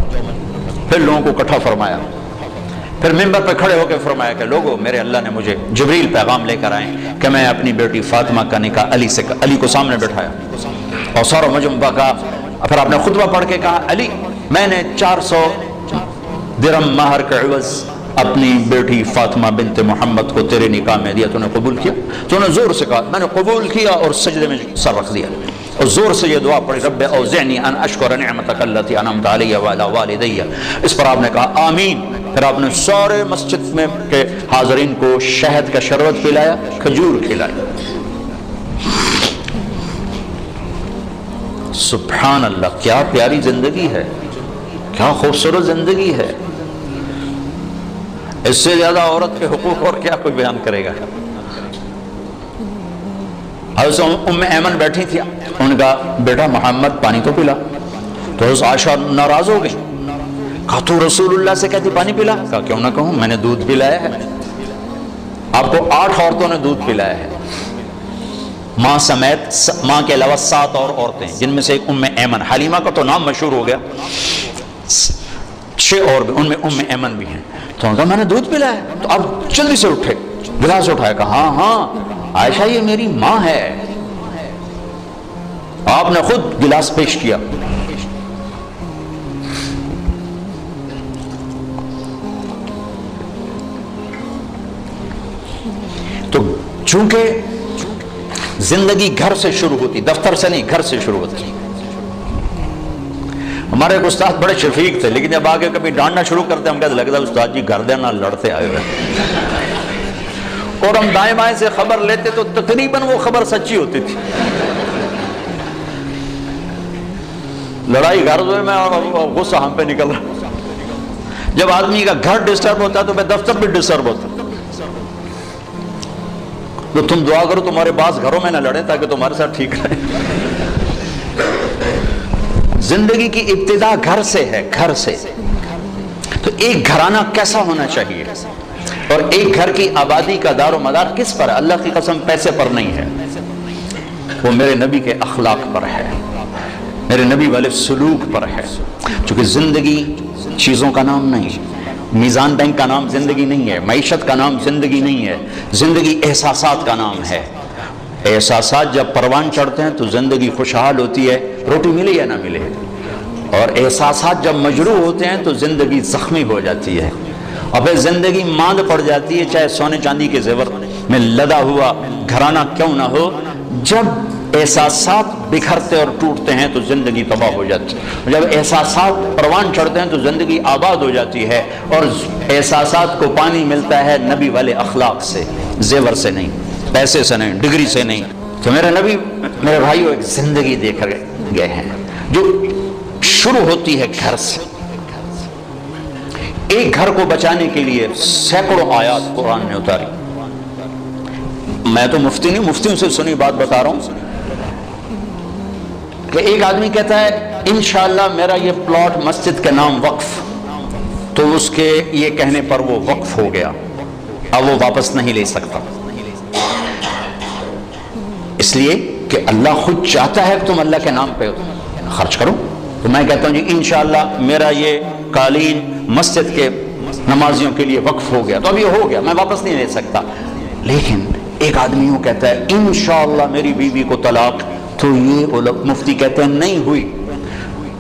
پھر لوگوں کو اکٹھا فرمایا، پھر ممبر پہ کھڑے ہو کے فرمایا کہ لوگوں، میرے اللہ نے مجھے جبریل پیغام لے کر آئے کہ میں اپنی بیٹی فاطمہ کا نکاح علی سے، علی کو سامنے بٹھایا اور سارا مجمع کا، پھر آپ نے خطبہ پڑھ کے کہا، علی میں نے 400 درہم مہر کے عوض اپنی بیٹی فاطمہ بنت محمد کو تیرے نکاح میں دیا، تو نے قبول کیا؟ تو نے زور سے کہا میں نے قبول کیا، اور سجدے میں سر رکھ دیا اور زور سے یہ دعا پڑھی، رب اوزعنی ان اشکر نعمتک التی انعمت علی وعلی والدی، اس پر آپ نے کہا آمین۔ پھر آپ نے سارے مسجد میں کے حاضرین کو شہد کا شربت پلایا، کھجور کھلایا۔ سبحان اللہ، کیا پیاری زندگی ہے، کیا خوبصورت زندگی ہے، اس سے زیادہ عورت کے حقوق اور کیا کوئی بیان کرے گا۔ حضرت ام ایمن بیٹھی تھی، ان کا بیٹا محمد پانی تو پلا، تو حضرت عائشہ ناراض ہو گئی، کہا تو رسول اللہ سے کہتی پانی پلا؟ کہا کیوں نہ کہوں، میں نے دودھ پلایا ہے، آپ کو 8 عورتوں نے دودھ پلایا ہے، ماں سمیت، ماں کے علاوہ 7 اور عورتیں، جن میں سے ایک ام ایمن، حلیمہ کا تو نام مشہور ہو گیا، 6 اور بھی، ان میں ام ایمن بھی ہیں۔ تو انہوں نے کہا میں نے دودھ پلایا ہے، تو اب جلدی سے اٹھے، گلاس اٹھایا، کہا ہاں ہاں عائشہ یہ میری ماں ہے، آپ نے خود گلاس پیش کیا۔ تو چونکہ زندگی گھر سے شروع ہوتی، دفتر سے نہیں، گھر سے شروع ہوتی۔ ہمارے ایک استاد بڑے شفیق تھے، لیکن جب آگے کبھی ڈانٹنا شروع کرتے ہم کہتے لگتا ہے استاد جی گھر دینا لڑتے آئے ہوئے، اور ہم دائیں بائیں سے خبر لیتے تو تقریباً وہ خبر سچی ہوتی تھی۔ لڑائی گھر میں اور غصہ ہم پہ نکل رہا، جب آدمی کا گھر ڈسٹرب ہوتا ہے تو پھر دفتر بھی ڈسٹرب ہوتا ہے۔ تو تم دعا کرو تمہارے بعض گھروں میں نہ لڑے تاکہ تمہارے ساتھ ٹھیک رہے۔ زندگی کی ابتدا گھر سے ہے، گھر سے۔ تو ایک گھرانہ کیسا ہونا چاہیے، اور ایک گھر کی آبادی کا دار و مدار کس پر ہے؟ اللہ کی قسم پیسے پر نہیں ہے، وہ میرے نبی کے اخلاق پر ہے، میرے نبی والے سلوک پر ہے۔ چونکہ زندگی چیزوں کا نام نہیں، میزان بینک کا نام زندگی نہیں ہے، معیشت کا نام زندگی نہیں ہے، زندگی احساسات کا نام ہے۔ احساسات جب پروان چڑھتے ہیں تو زندگی خوشحال ہوتی ہے، روٹی ملے یا نہ ملے، اور احساسات جب مجروح ہوتے ہیں تو زندگی زخمی ہو جاتی ہے، اور پھر زندگی ماند پڑ جاتی ہے، چاہے سونے چاندی کے زیور میں لدا ہوا گھرانہ کیوں نہ ہو۔ جب احساسات بکھرتے اور ٹوٹتے ہیں تو زندگی تباہ ہو جاتی ہے، جب احساسات پروان چڑھتے ہیں تو زندگی آباد ہو جاتی ہے، اور احساسات کو پانی ملتا ہے نبی والے اخلاق سے، زیور سے نہیں، پیسے سے نہیں، ڈگری سے نہیں۔ تو میرے نبی، میرے بھائیو، ایک زندگی دے کر گئے ہیں جو شروع ہوتی ہے گھر سے۔ ایک گھر کو بچانے کے لیے سینکڑوں آیات قرآن نے اتاری۔ میں تو مفتی نہیں، مفتیوں سے سنی بات بتا رہا ہوں کہ ایک آدمی کہتا ہے انشاءاللہ میرا یہ پلاٹ مسجد کے نام وقف، تو اس کے یہ کہنے پر وہ وقف ہو گیا، اب وہ واپس نہیں لے سکتا، اس لیے کہ اللہ خود چاہتا ہے کہ تم اللہ کے نام پہ خرچ کرو۔ تو میں کہتا ہوں جی انشاءاللہ میرا یہ قالین مسجد کے نمازیوں کے لیے وقف ہو گیا، تو اب یہ ہو گیا، میں واپس نہیں لے سکتا۔ لیکن ایک آدمی یوں کہتا ہے انشاءاللہ میری بیوی کو طلاق، تو یہ مفتی کہتے ہیں نہیں ہوئی،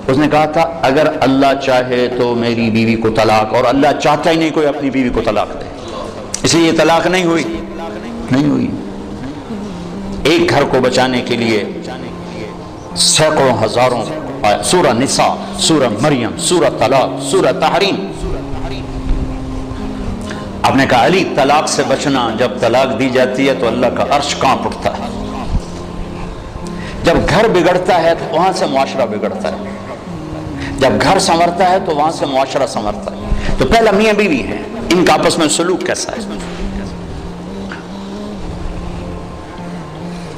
اس نے کہا تھا اگر اللہ چاہے تو میری بیوی کو طلاق، اور اللہ چاہتا ہی نہیں کوئی اپنی بیوی کو طلاق دے، اس لیے یہ طلاق نہیں ہوئی۔ ایک گھر کو بچانے کے لیے سینکڑوں ہزاروں سورہ نساء، سورہ مریم، سورہ طلاق، سورہ تحریم۔ آپ نے کہا علی طلاق سے بچنا، جب طلاق دی جاتی ہے تو اللہ کا عرش کانپ اٹھتا ہے، جب گھر بگڑتا ہے تو وہاں سے معاشرہ بگڑتا ہے، جب گھر سنورتا ہے تو وہاں سے معاشرہ سنورتا ہے۔ تو پہلا میاں بیوی ہے، ان کا آپس میں سلوک کیسا ہے؟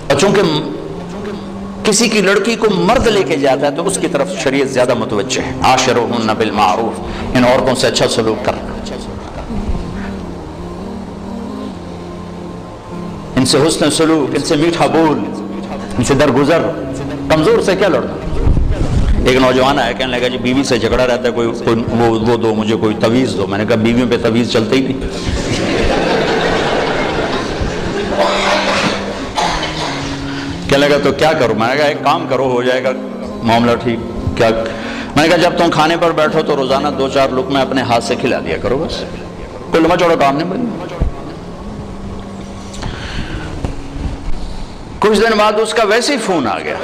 اور چونکہ کسی کی لڑکی کو مرد لے کے جاتا ہے تو اس کی طرف شریعت زیادہ متوجہ ہے، عاشروہن بالمعروف، ان عورتوں سے اچھا سلوک کرنا، ان سے حسن سلوک، ان سے میٹھا بول، ان سے درگزر۔ کمزور سے کیا لڑنا؟ ایک نوجوان آیا کہنے لگا جی بیوی سے جھگڑا رہتا ہے، کوئی وہ دو مجھے، کوئی تویز دو۔ میں نے کہا بیویوں پہ تویز چلتے ہی نہیں۔ کہنے لگا تو کیا کروں؟ میں نے کہا ایک کام کرو، ہو جائے گا معاملہ ٹھیک۔ کیا؟ میں نے کہا جب تم کھانے پر بیٹھو تو روزانہ 2-4 لقمے اپنے ہاتھ سے کھلا دیا کرو، بس کوئی لمبا چوڑا کام نہیں بنی۔ کچھ دن بعد اس کا ویسے ہی فون آ گیا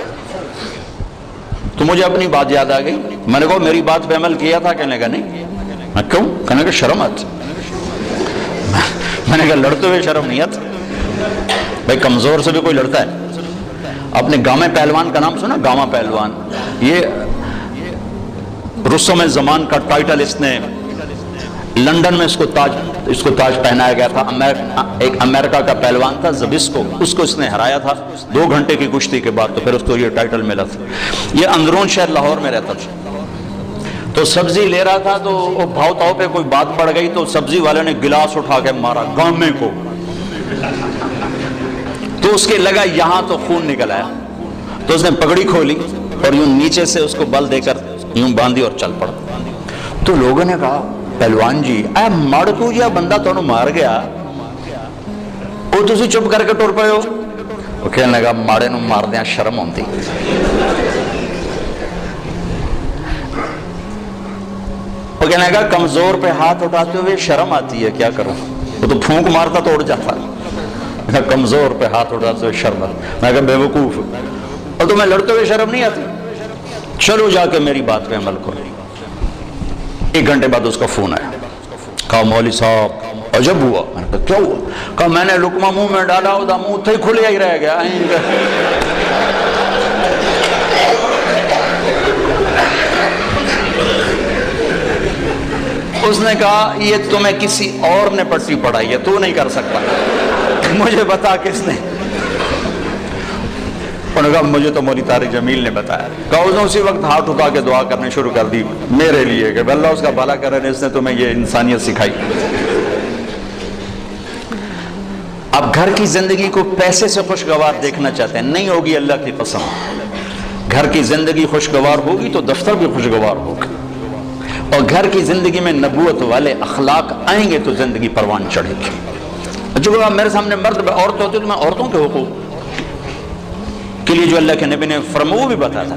تو مجھے اپنی بات یاد آ گئی۔ میں نے کہا میری بات پہ عمل کیا تھا؟ کہنے لگا نہیں۔ میں کیوں؟ کہنے لگا شرم آتی۔ میں نے کہا لڑتے ہوئے شرم نہیں آتی؟ بھائی کمزور سے بھی کوئی لڑتا ہے؟ آپ نے گامہ پہلوان کا نام سنا؟ گامہ پہلوان، یہ رستم زمان کا ٹائٹل، اس نے لندن میں اس کو تاج پہنایا گیا تھا۔ ایک امریکہ کا پہلوان تھا زبسکو، اس کو اس نے ہرایا تھا 2 گھنٹے کی کشتی کے بعد، تو پھر اس کو یہ ٹائٹل ملا تھا۔ یہ اندرون شہر لاہور میں رہتا تھا، تو سبزی لے رہا تھا تو وہ بھاؤ تاؤ پہ کوئی بات پڑ گئی تو سبزی والے نے گلاس اٹھا کے مارا گامے کو، تو اس کے لگا یہاں تو خون نکل آیا، تو اس نے پگڑی کھولی اور یوں نیچے سے اس کو بل دے کر یوں باندھی اور چل پڑا۔ تو لوگوں نے کہا پہلوان جی اے مڑ تو جا بندہ تمہیں مار گیا، وہ تسی چپ کر کے ٹر پئے ہو؟ وہ کہنے لگا ماڑے نو مار دیا شرم ہوندی۔ وہ کہنے لگا کمزور پہ ہاتھ اٹھاتے ہوئے شرم آتی ہے، کیا کروں؟ وہ تو پھونک مارتا تو اڑ جاتا۔ کمزور پہ ہاتھ اٹھاتے ہوئے شرم آتی۔ میں کہا بے وقوف، اور تمہیں لڑتے ہوئے شرم نہیں آتی؟ چلو جا کے میری بات پہ عمل کرو۔ 1 گھنٹے بعد اس کا فون آیا، کہا مولوی صاحب عجب ہوا۔ میں نے کہا کیا ہوا؟ کہا میں نے لقمہ منہ میں ڈالا، وہ منہ تھے کھلے ہی رہ گیا۔ اس نے کہا یہ تمہیں کسی اور نے پٹی پڑھائی ہے، تو نہیں کر سکتا، مجھے بتا کس نے؟ انہوں نے کہا مجھے تو مولوی طارق جمیل نے بتایا۔ کہا اس نے اسی وقت ہاتھ اٹھا کے دعا کرنے شروع کر دی میرے لیے کہ اللہ اس کا بھلا کرے، اس نے تمہیں یہ انسانیت سکھائی۔ اب گھر کی زندگی کو پیسے سے خوشگوار دیکھنا چاہتے ہیں، نہیں ہوگی اللہ کی قسم۔ گھر کی زندگی خوشگوار ہوگی تو دفتر بھی خوشگوار ہوگا، اور گھر کی زندگی میں نبوت والے اخلاق آئیں گے تو زندگی پروان چڑھے گی۔ جو میرے سامنے مرد عورت ہوتی تو میں عورتوں کے حقوق کے لیے جو اللہ کے نبی نے فرمایا وہ بھی بتا تھا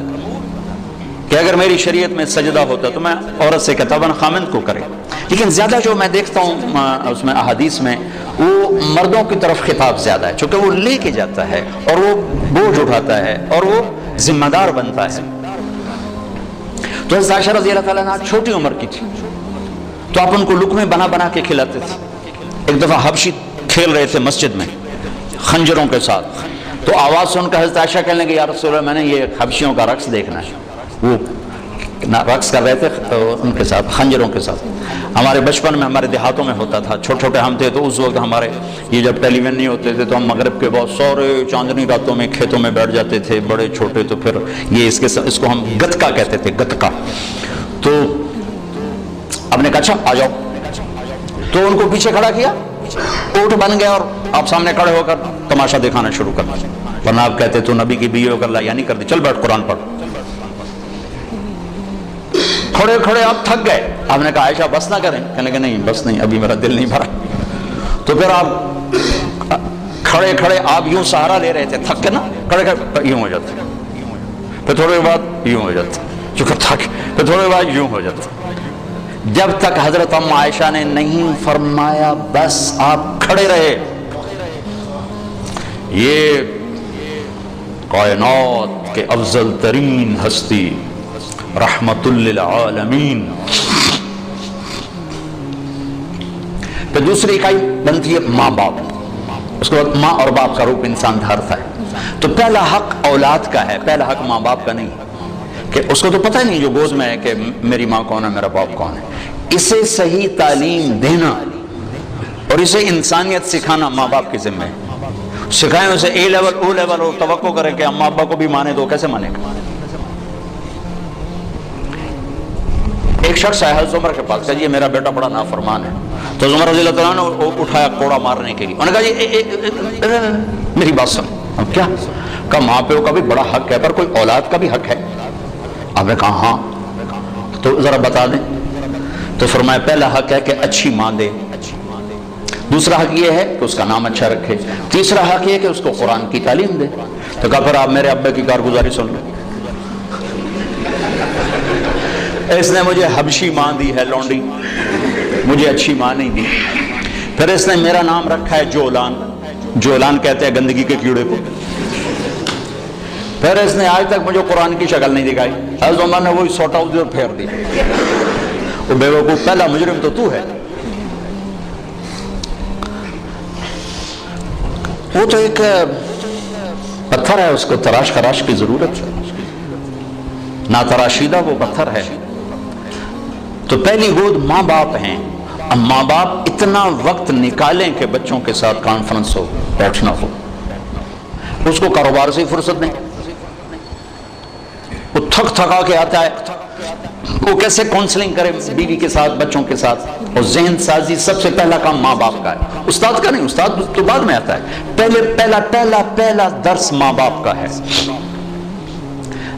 کہ اگر میری شریعت میں سجدہ ہوتا تو میں عورت سے کہتا بن خامند کو کرے، لیکن زیادہ جو میں دیکھتا ہوں اس میں احادیث میں وہ مردوں کی طرف خطاب زیادہ ہے، چونکہ وہ لے کے جاتا ہے اور وہ بوجھ اٹھاتا ہے اور وہ ذمہ دار بنتا ہے۔ تو حضرت عائشہ رضی اللہ تعالیٰ عنہ چھوٹی عمر کی تھی تو آپ ان کو لقمے بنا بنا کے کھلاتے تھے۔ ایک دفعہ حبشی کھیل رہے تھے مسجد میں خنجروں کے ساتھ، تو آواز سن کر حضرت عائشہ کہنے لگے یا رسول اللہ میں نے یہ حبشیوں کا رقص دیکھنا ہے۔ وہ رقص کر رہے تھے ان کے ساتھ خنجروں کے ساتھ۔ ہمارے بچپن میں ہمارے دیہاتوں میں ہوتا تھا، چھوٹے چھوٹے ہم تھے تو اس وقت ہمارے یہ جب ٹیلی ویژن نہیں ہوتے تھے تو ہم مغرب کے بہت سارے چاندنی راتوں میں کھیتوں میں بیٹھ جاتے تھے بڑے چھوٹے، تو پھر یہ اس کو ہم گتکا کہتے تھے، گتکا۔ تو آپ نے کہا اچھا آ جاؤ، تو ان کو پیچھے کھڑا کیا، اونٹ بن گیا اور آپ سامنے کھڑے ہو کر تماشا دکھانا شروع کر دیا، ورنہ آپ کہتے تو نبی کی بیوی ہو کر لا نہیں کر دی، چل بیٹھ قرآن پڑھ۔ کھڑے کھڑے آپ تھک گئے، آپ نے کہا عائشہ بس نہ کریں؟ کہنے کہ نہیں بس نہیں، ابھی میرا دل نہیں بھرا۔ تو پھر آپ کھڑے کھڑے آپ یوں سہارا لے رہے تھے، تھک کے نا کھڑے کھڑے یوں ہو جاتے، پھر تھوڑے بعد یوں ہو جاتے، چونکہ تھک تو تھوڑے بعد یوں ہو جاتا. جب تک حضرت ام عائشہ نے نہیں فرمایا بس آپ کھڑے رہے. یہ کائنات کے افضل ترین ہستی رحمت للعالمین. پھر دوسری اکائی بنتی ہے ماں باپ. اس کے بعد ماں اور باپ کا روپ انسان دھارتا ہے. تو پہلا حق اولاد کا ہے، پہلا حق ماں باپ کا نہیں. کہ اس کو تو پتہ ہی نہیں جو گود میں ہے کہ میری ماں کون ہے، میرا باپ کون ہے. اسے صحیح تعلیم دینا اور اسے انسانیت سکھانا ماں باپ کی ذمہ ہے. سکھائیں اسے اے لیول او لیول اور توقع کریں کہ ماں ابا کو بھی مانے دو، کیسے مانے گا؟ ایک شخص آیا حضرت عمر کے پاس، کہا جی میرا بیٹا بڑا نافرمان ہے. تو عمر رضی اللہ تعالیٰ نے اٹھایا کوڑا مارنے کے لیے. انہوں نے کہا جی میری بات سن. اب کیا کہا؟ ماں پیو کا بھی بڑا حق ہے، پر کوئی اولاد کا بھی حق ہے. آپ نے کہا ہاں. تو ذرا بتا دیں. تو فرمایا پہلا حق ہے کہ اچھی ماں دے، دوسرا حق یہ ہے کہ اس کا نام اچھا رکھے، تیسرا حق یہ کہ اس کو قرآن کی تعلیم دے. تو کہا پھر آپ میرے ابے کی کارگزاری سن لیں. اس نے مجھے حبشی ماں دی ہے لونڈی، مجھے اچھی ماں نہیں دی. پھر اس نے میرا نام رکھا ہے جولان، جولان کہتے ہیں گندگی کے کیڑے کو. پھر اس نے آج تک مجھے قرآن کی شکل نہیں دکھائی. حضرت عمر نے وہی سوٹا ادھر پھیر دیا. وہ بے وقوف، پہلا مجرم تو ہے. وہ تو ایک پتھر ہے، اس کو تراش خراش کی ضرورت ہے، نہ تراشیدہ وہ پتھر ہے. تو پہلی گود ماں باپ ہیں. اب ماں باپ اتنا وقت نکالیں کہ بچوں کے ساتھ کانفرنس ہو، بیٹھنا ہو. اس کو کاروبار سے ہی فرصت نہیں. وہ تھک تھکا کے آتا ہے، وہ کیسے کاؤنسلنگ کرے بیوی کے ساتھ، بچوں کے ساتھ. اور ذہن سازی سب سے پہلا کام ماں باپ کا ہے، استاد کا نہیں. استاد تو بعد میں آتا ہے. پہلا درس ماں باپ کا ہے.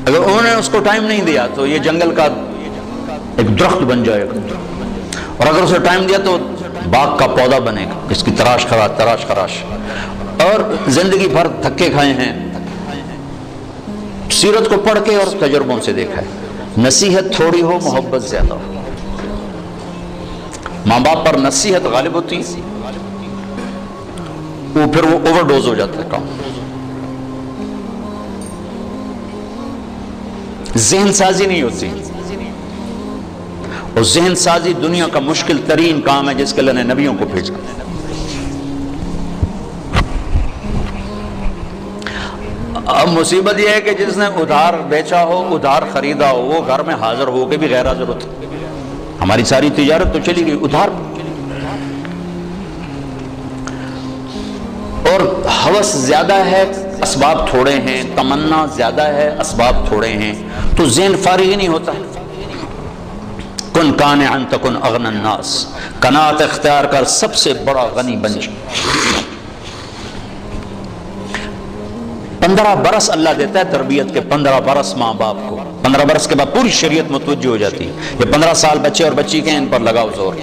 اگر انہوں نے اس کو ٹائم نہیں دیا تو یہ جنگل کا ایک درخت بن جائے گا، اور اگر اسے ٹائم دیا تو باغ کا پودا بنے گا. اس کی تراش خراش. اور زندگی بھر دھکے کھائے ہیں، سیرت کو پڑھ کے اور تجربوں سے دیکھا ہے. نصیحت تھوڑی ہو، محبت زیادہ ہو. ماں باپ پر نصیحت غالب ہوتی ہے، وہ پھر وہ اوور ڈوز ہو جاتا ہے کام. ذہن سازی نہیں ہوتی. اور ذہن سازی دنیا کا مشکل ترین کام ہے جس کے اللہ نے نبیوں کو بھیجا. اب مصیبت یہ ہے کہ جس نے ادھار بیچا ہو، ادھار خریدا ہو، وہ گھر میں حاضر ہو کے بھی غیر حاضر ہوتا. ہماری ساری تجارت تو چلی گئی ادھار. اور ہوس زیادہ ہے، اسباب تھوڑے ہیں. تمنا زیادہ ہے، اسباب تھوڑے ہیں. تو ذہن فارغ ہی نہیں ہوتا. کن قانعا تکن اغنى الناس. قناعت اختیار کر، سب سے بڑا غنی بن جا. 15 برس اللہ دیتا ہے تربیت کے. 15 برس ماں باپ کو. 15 برس کے بعد پوری شریعت متوجہ ہو جاتی ہے. یہ 15 سال بچے اور بچی کے ان پر لگاؤ زور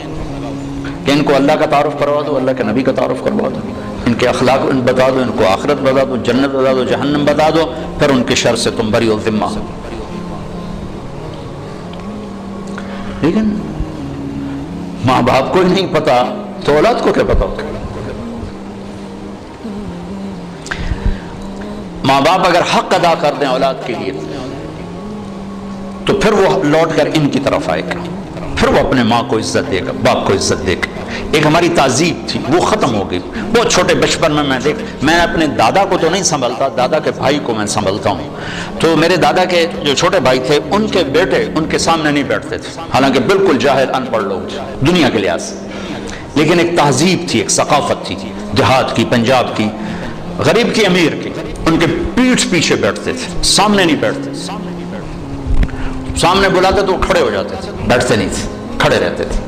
کہ ان کو اللہ کا تعارف کروا دو، اللہ کے نبی کا تعارف کروا دو، ان کے اخلاق بتا دو، ان کو آخرت بتا دو، جنت بتا دو، جہنم بتا دو. پھر ان کے شر سے تم بری و ذمہ ہو. لیکن ماں باپ کو ہی نہیں پتا تو اولاد کو کیا پتا ہوگا؟ ماں باپ اگر حق ادا کر دیں اولاد کے لیے تو پھر وہ لوٹ کر ان کی طرف آئے گا. پھر وہ اپنے ماں کو عزت دے گا، باپ کو عزت دے گا. ایک ہماری تہذیب تھی وہ ختم ہو گئی. بہت چھوٹے بچپن میں میں اپنے دادا کو تو نہیں سنبھلتا، دادا کے بھائی کو میں سنبھلتا ہوں. تو میرے دادا کے جو چھوٹے بھائی تھے ان کے بیٹے ان کے سامنے نہیں بیٹھتے تھے، حالانکہ بالکل جاہل ان پڑھ لوگ تھے دنیا کے لحاظ سے. لیکن ایک تہذیب تھی، ایک ثقافت تھی، دیہات کی، پنجاب کی، غریب کی، امیر کی. ان کے پیٹھ پیچھے بیٹھتے تھے، سامنے نہیں بیٹھتے. سامنے بلاتے تو کھڑے ہو جاتے تھے، بیٹھتے نہیں تھے، کھڑے رہتے تھے.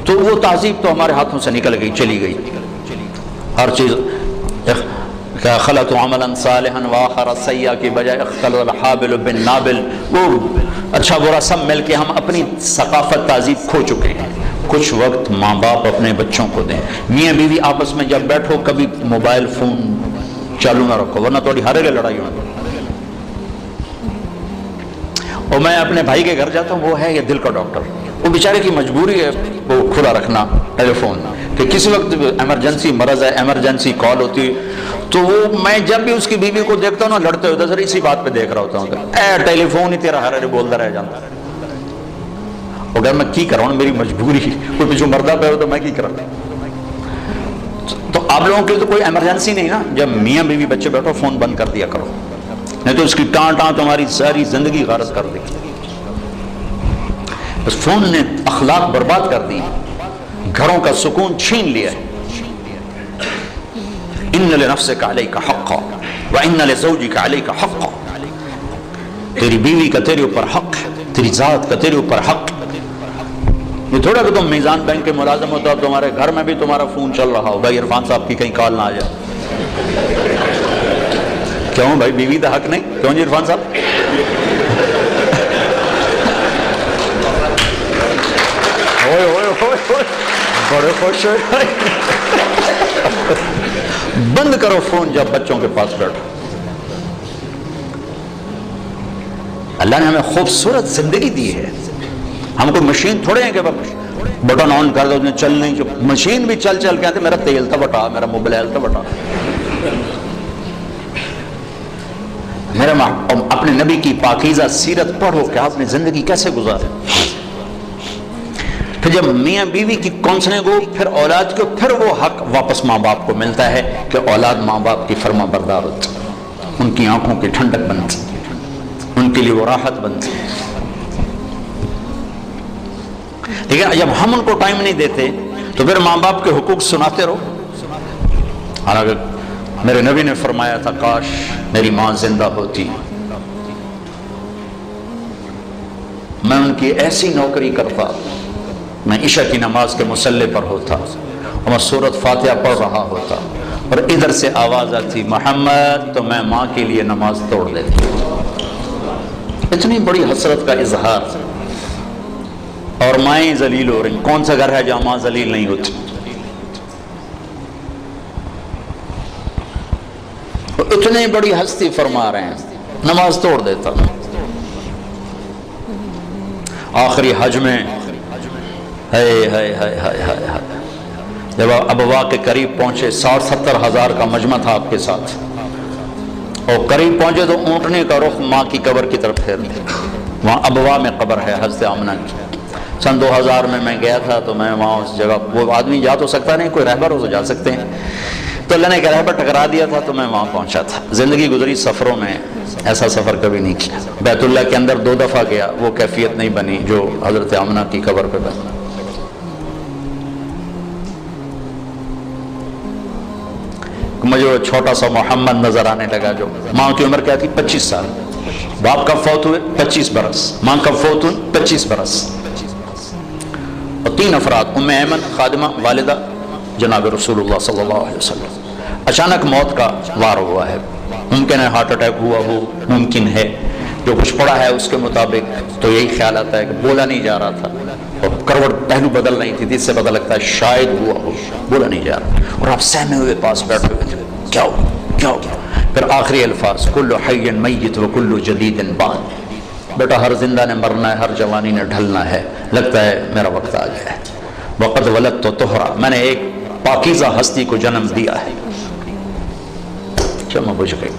تو وہ تہذیب تو ہمارے ہاتھوں سے نکل گئی، چلی گئی. ہر چیز خلط عملا صالحا واخر سیئا کی بجائے اختلط الحابل بالنابل. وہ اچھا برا سب مل کے ہم اپنی ثقافت تہذیب کھو چکے ہیں. کچھ وقت ماں باپ اپنے بچوں کو دیں. میاں بیوی آپس میں جب بیٹھو کبھی موبائل فون چالو نہ رکھو ورنہ تھوڑی ہر لڑائی ہوگی. اور میں اپنے بھائی کے گھر جاتا ہوں، وہ ہے یہ دل کا ڈاکٹر، وہ بیچارے کی مجبوری ہے وہ کھلا رکھنا ٹیلی فون کہ کسی وقت ایمرجنسی مرض ہے، ایمرجنسی کال ہوتی ہے، تو وہ میں جب بھی اس کی بیوی کو دیکھتا ہوں نا لڑتے ہوتے سر اسی بات پہ دیکھ رہا ہوتا ہوں، اے ٹیلی فون ہی تیرا ہر بولتا رہ جاتا ہے۔ اگر میں کی کروں میری مجبوری، کوئی پیچھو مردہ پہ ہو تو میں کی کروں۔ تو آپ لوگوں کے تو کوئی ایمرجنسی نہیں نا، جب میاں بیوی بچے بیٹھو فون بند کر دیا کرو، نہیں تو اس کی ٹان ٹان تمہاری ساری زندگی غارت کر دے گی۔ بس فون نے اخلاق برباد کر دی، گھروں کا سکون چھین لیا ہے۔ ان لنفسک علیک حقا وان لزوجک علیک حقا، تیری بیوی کا تیرے اوپر حق ہے، تیری ذات کا تیرے اوپر حق ہے۔ یہ تھوڑا کہ تم میزان بینک کے ملازم ہوتا تمہارے گھر میں بھی تمہارا فون چل رہا ہو، بھائی عرفان صاحب کی کہیں کال نہ آ جائے۔ کیوں بھائی بیوی کا حق نہیں؟ کیوں جی عرفان صاحب؟ ہوئے ہوئے ہوئے ہوئے بڑے خوش ہوئے۔ بند کرو فون جب بچوں کے پاس بیٹھو۔ اللہ نے ہمیں خوبصورت زندگی دی ہے، ہم کو مشین تھوڑے ہیں کہ بٹن آن کر دو چل نہیں، مشین بھی چل چل کے آتے میرا تیل تھا بٹا، میرا موبائل تھا بٹا۔ میرا اپنے نبی کی پاکیزہ سیرت پڑھو کہ آپ نے زندگی کیسے گزارے۔ پھر جب میاں بیوی کی کونسلنگ ہو، پھر اولاد کو، پھر وہ حق واپس ماں باپ کو ملتا ہے کہ اولاد ماں باپ کی فرما بردار ہوتی، ان کی آنکھوں کی ٹھنڈک بنتی، ان کے لیے وہ راحت بنتی۔ لیکن جب ہم ان کو ٹائم نہیں دیتے تو پھر ماں باپ کے حقوق سناتے رہو۔ حالانکہ میرے نبی نے فرمایا تھا کاش میری ماں زندہ ہوتی، میں ان کی ایسی نوکری کرتا، میں عشاء کی نماز کے مصلی پر ہوتا اور میں سورۃ فاتحہ پڑھ رہا ہوتا اور ادھر سے آواز آتی محمد، تو میں ماں کے لیے نماز توڑ دیتا۔ اتنی بڑی حسرت کا اظہار، اور مائیں ذلیل ہو رہی۔ کون سا گھر ہے جہاں ماں ذلیل نہیں ہوتی؟ اتنی بڑی ہستی فرما رہے ہیں نماز توڑ دیتا۔ آخری حج میں جب ابوا کے قریب پہنچے، 60-70 ہزار کا مجمع تھا آپ کے ساتھ، اور قریب پہنچے تو اونٹنے کا رخ ماں کی قبر کی طرف پھیر دیا۔ وہاں ابوا میں قبر ہے حضرت آمنہ کی۔ سن 2000 میں گیا تھا تو میں وہاں اس جگہ، وہ آدمی جا تو سکتا نہیں، کوئی رہبر ہو تو جا سکتے ہیں، تو اللہ نے ایک رہبر ٹکرا دیا تھا تو میں وہاں پہنچا تھا۔ زندگی گزری سفروں میں، ایسا سفر کبھی نہیں کیا۔ بیت اللہ کے اندر 2 دفعہ گیا، وہ کیفیت نہیں بنی جو حضرت آمنہ کی قبر پہ بنی۔ مجھے وہ چھوٹا سا محمد نظر آنے لگا، جو ماں کی عمر کیا تھی 25 سال، باپ کب فوت ہوئے 25 برس، ماں کب فوت ہوئی 25 برس، اور 3 افراد، ام ایمن خادمہ والدہ جناب رسول اللہ صلی اللہ علیہ وسلم۔ اچانک موت کا وار ہوا ہے، ممکن ہے ہارٹ اٹیک ہوا ہو، ممکن ہے جو کچھ پڑا ہے اس کے مطابق تو یہی خیال آتا ہے کہ بولا نہیں جا رہا تھا، اور کروٹ پہلو بدل نہیں تھی، جس سے پتہ لگتا ہے شاید ہوا ہو، بولا نہیں جا رہا، اور آپ سہمے ہوئے پاس بیٹھے ہوئے تھے، کیا ہو کیا ہو۔ پھر آخری الفاظ کل حی میت و کل جدید بان، بیٹا ہر زندہ نے مرنا ہے، ہر جوانی نے ڈھلنا ہے، لگتا ہے میرا وقت آ گیا ہے۔ وقد ولدت طہرا، میں نے ایک پاکیزہ ہستی کو جنم دیا ہے۔ چمہ بجھ گئی،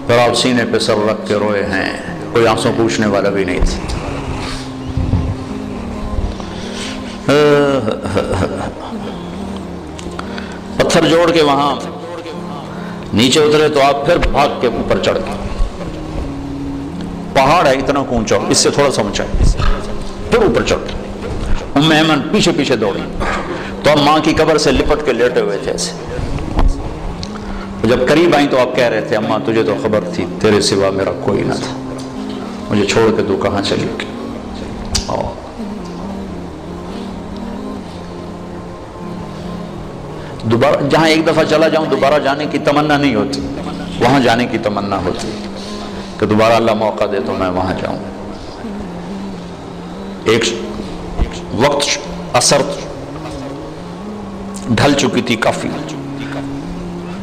پھر آپ سینے پہ سر رکھ کے روئے ہیں، کوئی آنسوں پوچھنے والا بھی نہیں تھا۔ پتھر جوڑ کے وہاں نیچے اترے تو آپ پھر بھاگ کے اوپر چڑھ گئے، پہاڑ ہے اتنا اونچا، اس سے تھوڑا سا اونچا ہے، پھر اوپر چڑھ گئے۔ ام ایمن پیچھے پیچھے دوڑی، تو اب ماں کی قبر سے لپٹ کے لیٹے ہوئے تھے ایسے۔ جب قریب آئیں تو آپ کہہ رہے تھے اماں تجھے تو خبر تھی تیرے سوا میرا کوئی نہ تھا، مجھے چھوڑ کے تو کہاں چلی گئی۔ دوبارہ جہاں ایک دفعہ چلا جاؤں دوبارہ جانے کی تمنا نہیں ہوتی، وہاں جانے کی تمنا ہوتی کہ دوبارہ اللہ موقع دے تو میں وہاں جاؤں۔ ایک وقت اثر ڈھل چکی تھی کافی،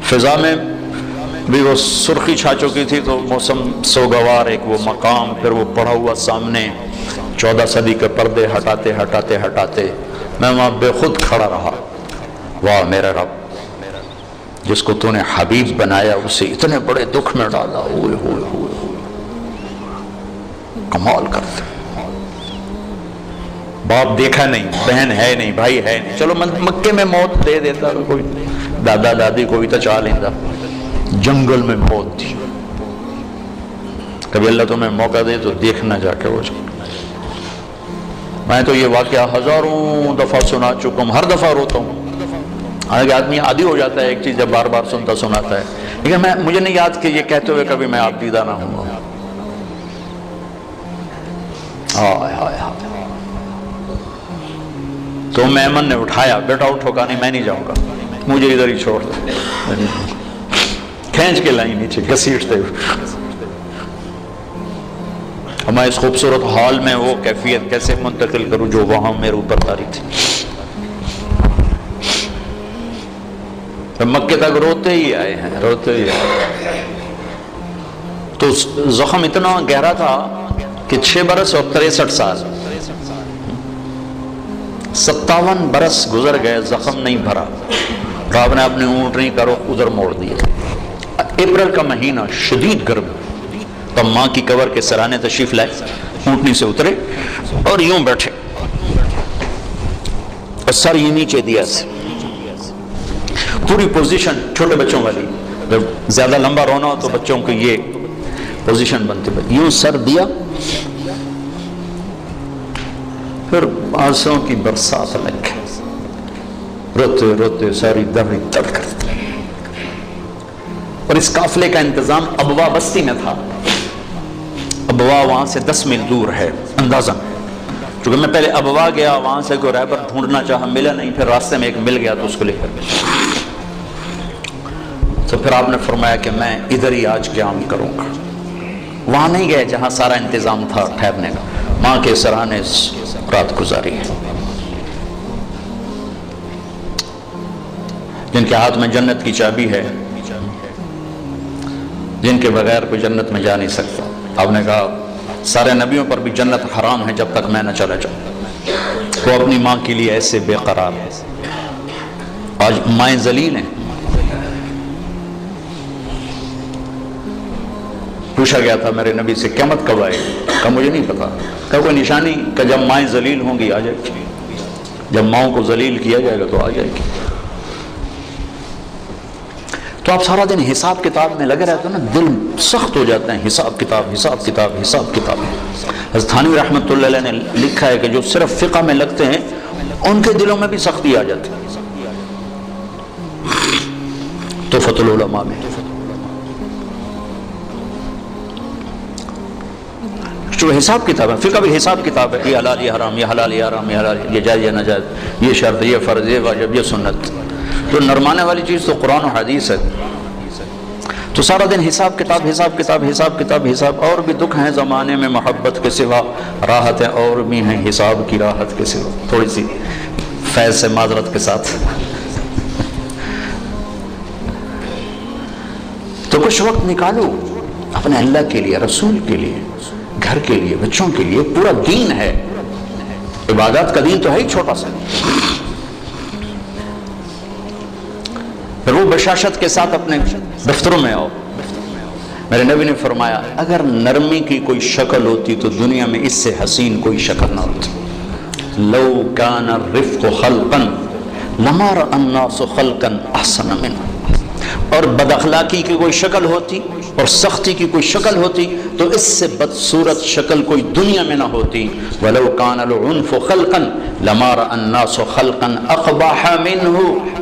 فضا میں بھی وہ سرخی چھا چکی تھی تو موسم سوگوار ایک وہ مقام، پھر وہ پڑا ہوا سامنے 14 صدی کے پردے ہٹاتے ہٹاتے ہٹاتے میں وہاں بے خود کھڑا رہا. واہ میرے رب، جس کو تو نے حبیب بنایا اسے اتنے بڑے دکھ میں ڈالا. ہوئے ہوئے ہوئے کمال کرتے. باپ دیکھا نہیں، بہن ہے نہیں، بھائی ہے نہیں، چلو مکے میں موت دے دیتا کوئی، دادا دادی کوئی تو چاہ لیتا. جنگل میں موت تھی. کبھی اللہ تمہیں موقع دے تو دیکھنا جا کے وہ جنگل. میں تو یہ واقعہ ہزاروں دفعہ سنا چکا ہوں، ہر دفعہ روتا ہوں. حالانکہ آدمی عادی ہو جاتا ہے ایک چیز جب بار بار سنتا سناتا ہے، لیکن مجھے نہیں یاد کہ یہ کہتے ہوئے کبھی میں آپ دیدہ نہ ہوں. ہائے ہائے ہائے. تو میمن نے اٹھایا، بیٹا اٹھو. کہا نہیں میں نہیں جاؤں گا، مجھے ادھر ہی چھوڑ دو. کھینچ کے لائی نیچے گھسیٹتے ہوئے. میں اس خوبصورت حال میں وہ کیفیت کیسے منتقل کروں جو وہاں میرے اوپر طاری تھی. مکے تک روتے ہی آئے ہیں، روتے ہی آئے. تو زخم اتنا گہرا تھا کہ 6 برس اور 63 سال 57 برس گزر گئے، زخم نہیں بھرا. تو آپ نے اپنی اونٹنی کا رخ ادھر موڑ دیا. اپریل کا مہینہ، شدید گرم. تو ماں کی قبر کے سرانے تشریف لائے، اونٹنی سے اترے اور یوں بیٹھے اور سر یہ نیچے دیا سے. پوری پوزیشن چھوٹے بچوں والی، جب زیادہ لمبا رونا ہو تو بچوں کو یہ پوزیشن بنتی. یوں سر دیا، پھر آنسوں کی برسات لگ گئی. روتے روتے ساری دم تب کرتے. اور اس قافلے کا انتظام ابوا بستی میں تھا. ابوا وہاں سے 10 میل دور ہے اندازاً. چونکہ میں پہلے ابوا گیا، وہاں سے کوئی رہبر ڈھونڈنا چاہا، ملا نہیں. پھر راستے میں ایک مل گیا تو اس کو لے کر تو پھر آپ نے فرمایا کہ میں ادھر ہی آج قیام کروں گا. وہاں نہیں گئے جہاں سارا انتظام تھا ٹھہرنے کا. ماں کے سرانے رات گزاری ہے. جن کے ہاتھ میں جنت کی چابی ہے، جن کے بغیر کوئی جنت میں جا نہیں سکتا. آپ نے کہا سارے نبیوں پر بھی جنت حرام ہے جب تک میں نہ چلا جاؤں. وہ اپنی ماں کے لیے ایسے بے قرار ہے. آج مائیں ذلیل ہیں. پوچھا گیا تھا میرے نبی سے قیامت کب آئے؟ کہا مجھے نہیں پتا. کہا کوئی نشانی؟ کہ جب مائیں ذلیل ہوں گی آ جائے گی. جب ماؤں کو ذلیل کیا جائے گا تو آ جائے گی. تو آپ سارا دن حساب کتاب میں لگے رہتے ہیں نا، دل سخت ہو جاتے ہیں. حساب کتاب حساب کتاب حساب کتاب. حضرت تھانوی رحمۃ اللہ علیہ نے لکھا ہے کہ جو صرف فقہ میں لگتے ہیں ان کے دلوں میں بھی سختی آ جاتی ہے. تحفۃ العلماء میں جو حساب کتاب ہے، فقہ بھی حساب کتاب ہے. یہ حلال یہ حرام، یہ حلال یہ حرام، یہ حلال یہ جائز یہ ناجائز، یہ شرط یہ فرض یہ واجب یہ سنت. تو نرمانے والی چیز تو قرآن و حدیث ہے. تو سارا دن حساب کتاب حساب کتاب حساب کتاب حساب. اور بھی دکھ ہیں زمانے میں محبت کے سوا، راحتیں اور بھی ہیں حساب کی راحت کے سوا. تھوڑی سی فیض سے معذرت کے ساتھ. تو کچھ وقت نکالو اپنے اللہ کے لیے، رسول کے لیے، گھر کے لیے، بچوں کے لیے. پورا دین ہے. عبادات کا دین تو ہے ہی چھوٹا سا. پھر وہ بشاشت کے ساتھ اپنے دفتروں میں آؤ. میرے نبی نے فرمایا اگر نرمی کی کوئی شکل ہوتی تو دنیا میں اس سے حسین کوئی شکل نہ ہوتی. لو کان الرفق خلقا لما رأى الناس خلقا احسن منه. اور بد اخلاقی کی کوئی شکل ہوتی اور سختی کی کوئی شکل ہوتی تو اس سے بدصورت شکل کوئی دنیا میں نہ ہوتی. ولو کان العنف خلقا لما رأى الناس خلقا اقبح منه.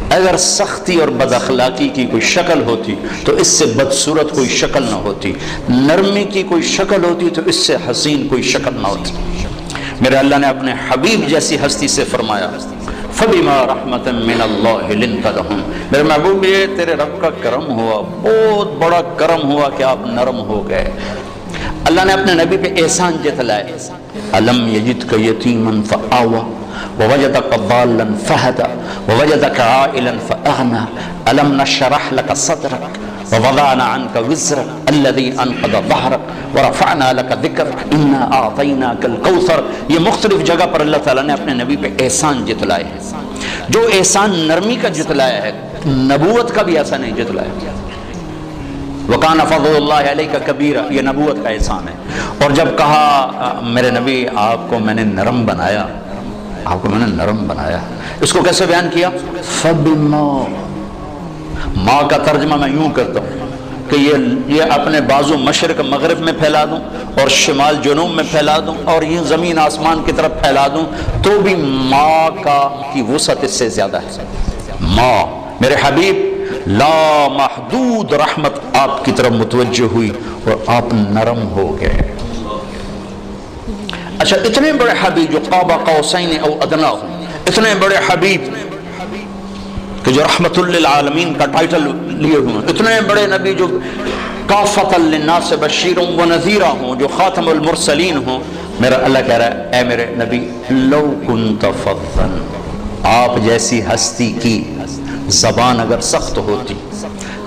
اگر سختی اور بد اخلاقی کی کوئی شکل ہوتی تو اس سے بدصورت کوئی شکل نہ ہوتی. نرمی کی کوئی شکل ہوتی تو اس سے حسین کوئی شکل نہ ہوتی. میرے اللہ نے اپنے حبیب جیسی ہستی سے فرمایا فَبِمَا رَحْمَةً مِّنَ اللَّهِ لِنْتَ لَهُمْ. میرے محبوب یہ تیرے رب کا کرم ہوا، بہت بڑا کرم ہوا کہ آپ نرم ہو گئے. اللہ نے اپنے نبی پہ احسان جتلائے. أَلَمْ يَجِدْكَ يَتِيمًا فَآوَى وَوَجَدَكَ ضَالًّا فَهَدَى وَوَجَدَكَ عَائِلًا فَأَغْنَى أَلَمْ نَشْرَحْ لَكَ صَدْرَكَ وَوَضَعْنَا عَنْكَ وِزْرَكَ الَّذِي أَنْقَضَ ظَهْرَكَ وَرَفَعْنَا لَكَ ذِكْرَكَ إِنَّا أَعْطَيْنَاكَ الْكَوْثَرَ۔ یہ مختلف جگہ پر اللہ تعالیٰ نے اپنے نبی پہ احسان جتلائے ہیں۔ جو احسان نرمی کا جتلایا ہے، نبوت کا بھی ایسا نہیں جتلایا۔ وَكَانَ فَضْلُ اللَّهِ عَلَيْكَ كَبِيرًا، یہ نبوت کا احسان ہے۔ اور جب کہا میرے نبی آپ کو میں نے نرم بنایا، آپ کو میں نے نرم بنایا، اس کو کیسے بیان کیا؟ فَبِمَا، ماں کا ترجمہ میں یوں کرتا ہوں کہ یہ اپنے بازو مشرق مغرب میں پھیلا دوں اور شمال جنوب میں پھیلا دوں اور یہ زمین آسمان کی طرف پھیلا دوں تو بھی ماں کی وسعت اس سے زیادہ ہے۔ ماں میرے حبیب لا محدود رحمت آپ کی طرف متوجہ ہوئی اور آپ نرم ہو گئے۔ اچھا، اتنے بڑے حبیب جو قاب قوسین او ادنی ہوں، اتنے بڑے حبیب کہ جو رحمت للعالمین کا ٹائٹل لیے ہوئے ہیں، اتنے بڑے نبی جو کافۃ للناس بشیر و نذیر ہوں، جو خاتم المرسلین ہوں، میرا اللہ کہہ رہا ہے اے میرے نبی لو کنت فظا، آپ جیسی ہستی کی زبان اگر سخت ہوتی،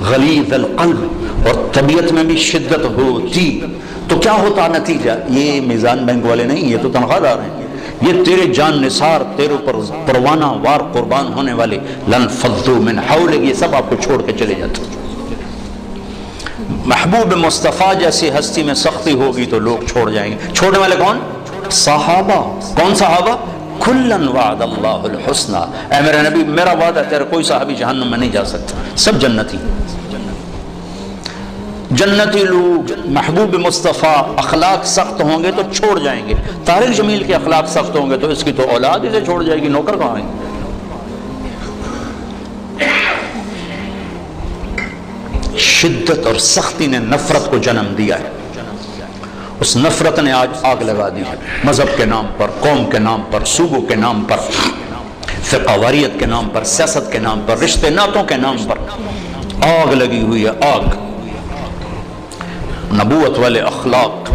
غلیظ القلب اور طبیعت میں بھی شدت ہوتی تو کیا ہوتا نتیجہ؟ یہ میزان بینک والے نہیں، یہ تو تنخواہ دار ہیں، یہ تیرے جان نثار، تیرے اوپر پروانہ وار قربان ہونے والے لن فضوا من حولک، یہ سب آپ کو چھوڑ کے چلے جاتے۔ محبوب مصطفیٰ جیسی ہستی میں سختی ہوگی تو لوگ چھوڑ جائیں گے۔ چھوڑنے والے کون؟ صحابہ۔ کون صحابہ؟ کلن وعد اللہ الحسنى، اے میرے نبی میرا وعدہ ہے تیرا کوئی صحابی جہنم میں نہیں جا سکتا، سب جنتی جنتی لوگ۔ محبوب مصطفیٰ اخلاق سخت ہوں گے تو چھوڑ جائیں گے۔ طارق جمیل کے اخلاق سخت ہوں گے تو اس کی تو اولاد اسے چھوڑ جائے گی، نوکر کہاں ہیں؟ شدت اور سختی نے نفرت کو جنم دیا ہے، اس نفرت نے آج آگ لگا دی ہے۔ مذہب کے نام پر، قوم کے نام پر، صوبوں کے نام پر، فقہ واریت کے نام پر، سیاست کے نام پر، رشتے ناتوں کے نام پر آگ لگی ہوئی ہے، آگ۔ نبوت والے اخلاق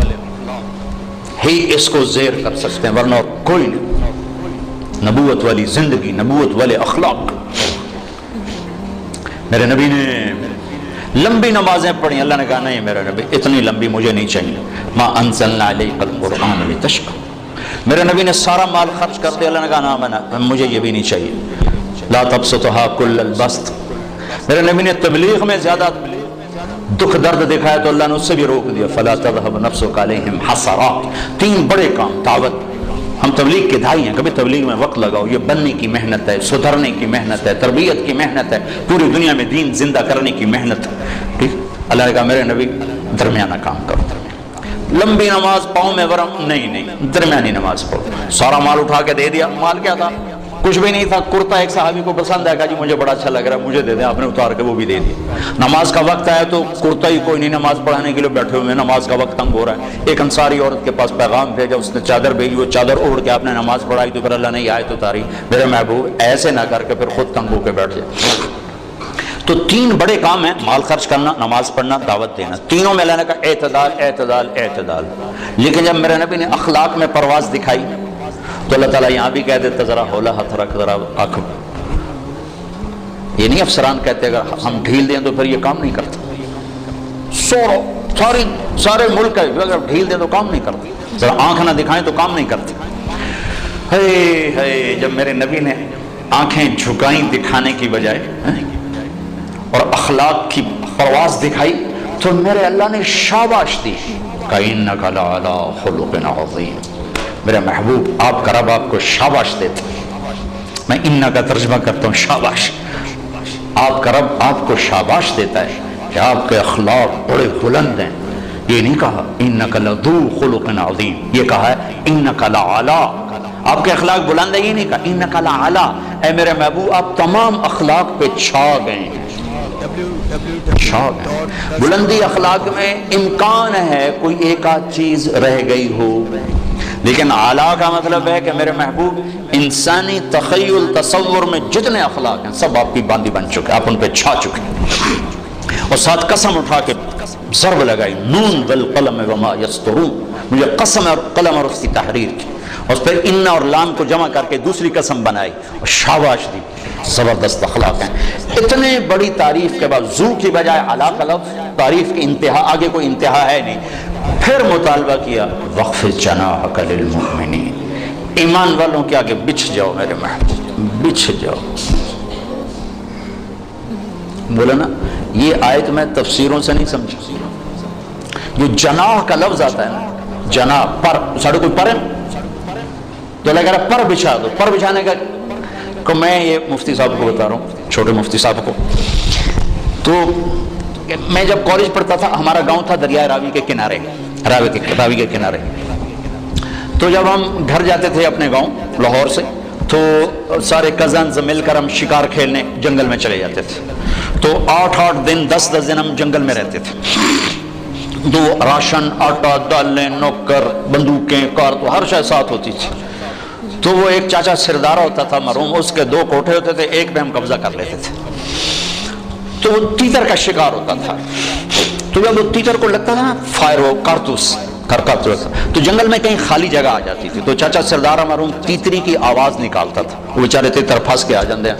ہی اس کو زیر کر سکتے ہیں، ورنہ کوئی نہیں۔ نبوت والی زندگی، نبوت والے اخلاق۔ میرے نبی نے لمبی نمازیں پڑھی، اللہ نے کہا نہیں میرے نبی اتنی لمبی مجھے نہیں چاہیے، ما انزلنا علیک القرآن لتشقى۔ میرے نبی نے سارا مال خرچ کر دیا، اللہ نے کہا نہ مجھے یہ بھی نہیں چاہیے، لا تبسطها كل البسط۔ میرے نبی نے تبلیغ میں زیادہ دکھ درد دکھایا تو اللہ نے اس سے بھی روک دیا، فلا تذهب نفسك عليهم حسرات۔ تین بڑے کام، دعوت، ہم تبلیغ کے دائی ہیں، کبھی تبلیغ میں وقت لگاؤ، یہ بننے کی محنت ہے، سدھرنے کی محنت ہے، تربیت کی محنت ہے، پوری دنیا میں دین زندہ کرنے کی محنت ہے۔ ٹھیک، اللہ نے کہا میرے نبی درمیانہ کام کرو، لمبی نماز پاؤں میں ورم نہیں، درمیانی نماز پڑھو۔ سارا مال اٹھا کے دے دیا، مال کیا تھا؟ کچھ بھی نہیں تھا، کرتا ایک صحابی کو پسند ہے، کہا جی مجھے بڑا اچھا لگ رہا ہے مجھے دے دیں، آپ نے اتار کے وہ بھی دے دیا۔ نماز کا وقت آیا تو کرتا ہی کوئی نہیں، نماز پڑھانے کے لیے بیٹھے ہوئے، نماز کا وقت تنگ ہو رہا ہے۔ ایک انصاری عورت کے پاس پیغام بھیجا، اس نے چادر بھیجی، وہ چادر اوڑھ کے آپ نے نماز پڑھائی تو پھر اللہ نے یہ آیت اتاری، میرے محبوب ایسے نہ کر کے پھر خود تنگ ہو کے بیٹھ جائے۔ تو تین بڑے کام ہیں، مال خرچ کرنا، نماز پڑھنا، دعوت دینا، تینوں میں اللہ نے کہا اعتدال اعتدال اعتدال۔ لیکن جب میرے نبی نے اخلاق میں پرواز دکھائی تو اللہ تعالیٰ یہاں بھی کہہ دیتا ذرا ہولا ہاتھ رکھ، ذرا آنکھ۔ یہ نہیں افسران کہتے اگر ہم ڈھیل دیں تو پھر یہ کام نہیں کرتا، سارے ملک ہے اگر ڈھیل دیں تو کام نہیں کرتے، ذرا آنکھ نہ دکھائیں تو کام نہیں کرتے۔ جب میرے نبی نے آنکھیں جھکائیں دکھانے کی بجائے اور اخلاق کی پرواز دکھائی تو میرے اللہ نے شاباش دی، کَإِنَّكَ لَعَلَىٰ خُلُقٍ عَظِيمٍ۔ میرے محبوب آپ کا رب آپ کو شاباش دیتا، میں انّا کا ترجمہ کرتا ہوں شاباش۔ آپ کا رب آپ کو شاباش دیتا ہے کہ آپ کے اخلاق بڑے بلند ہیں۔ یہ نہیں کہا اِنَّكَ لَذُو خُلُقٍ عَظِيمٍ، یہ کہا ہے اِنَّكَ لَعَلَىٰ، آپ کے اخلاق بلند ہیں، یہ نہیں کہا اِنَّكَ لَعَلَىٰ، اے میرے محبوب آپ تمام اخلاق پہ چھا گئے ہیں۔ بلندی اخلاق میں امکان ہے کوئی ایک آدھ چیز رہ گئی ہو، لیکن اعلیٰ کا مطلب ہے کہ میرے محبوب انسانی تخیل تصور میں جتنے اخلاق ہیں سب آپ کی باندھی بن چکے، آپ ان پہ چھا چکے، اور ساتھ قسم اٹھا کے ضرب لگائی، نون والقلم وما یسطرون، مجھے قسم اور قلم اور اس کی تحریر کی، اور پھر ان اور لام کو جمع کر کے دوسری قسم بنائی اور شاباش دی. زبردست اخلاق ہیں. اتنے بڑی تعریف کے بعد ذو کی بجائے علا کا لفظ، تعریف کی انتہا، آگے کوئی انتہا ہے نہیں. پھر مطالبہ کیا وَخْفِضْ جَنَاحَكَ لِلْمُؤْمِنِينَ، ایمان والوں کے آگے بچھ جاؤ میرے محبوب، بچھ جاؤ. بولا نا یہ آیت میں تفسیروں سے نہیں سمجھا. جو جناح کا لفظ آتا ہے نا، جناح پر، ساڑھے کوئی پر ہے تو لگا رہا پر بچھا دو. پر بچھانے کا کہ میں یہ مفتی صاحب کو بتا رہا ہوں، چھوٹے مفتی صاحب کو، تو میں جب کالج پڑھتا تھا ہمارا گاؤں تھا دریائے راوی کے کنارے، راوی کے کنارے. تو جب ہم گھر جاتے تھے اپنے گاؤں لاہور سے تو سارے کزنز مل کر ہم شکار کھیلنے جنگل میں چلے جاتے تھے. تو 8 دن 10 دن ہم جنگل میں رہتے تھے. تو راشن، آٹا، دالیں، نوکر، بندوقیں، کار، تو ہر شے ساتھ ہوتی تھی. تو وہ ایک چاچا سردارہ ہوتا تھا مرحوم، اس کے 2 کوٹھے ہوتے تھے، ایک پہ ہم قبضہ کر لیتے تھے. تو وہ تیتر کا شکار ہوتا تھا. تو جب وہ تیتر کو لگتا تھا نا فائر، وہ کارتوس تو جنگل میں کہیں خالی جگہ آ جاتی تھی تو چاچا سردارہ مرحوم تیتری کی آواز نکالتا تھا. وہ بیچارے تیتر پھنس کے آ جاندے ہیں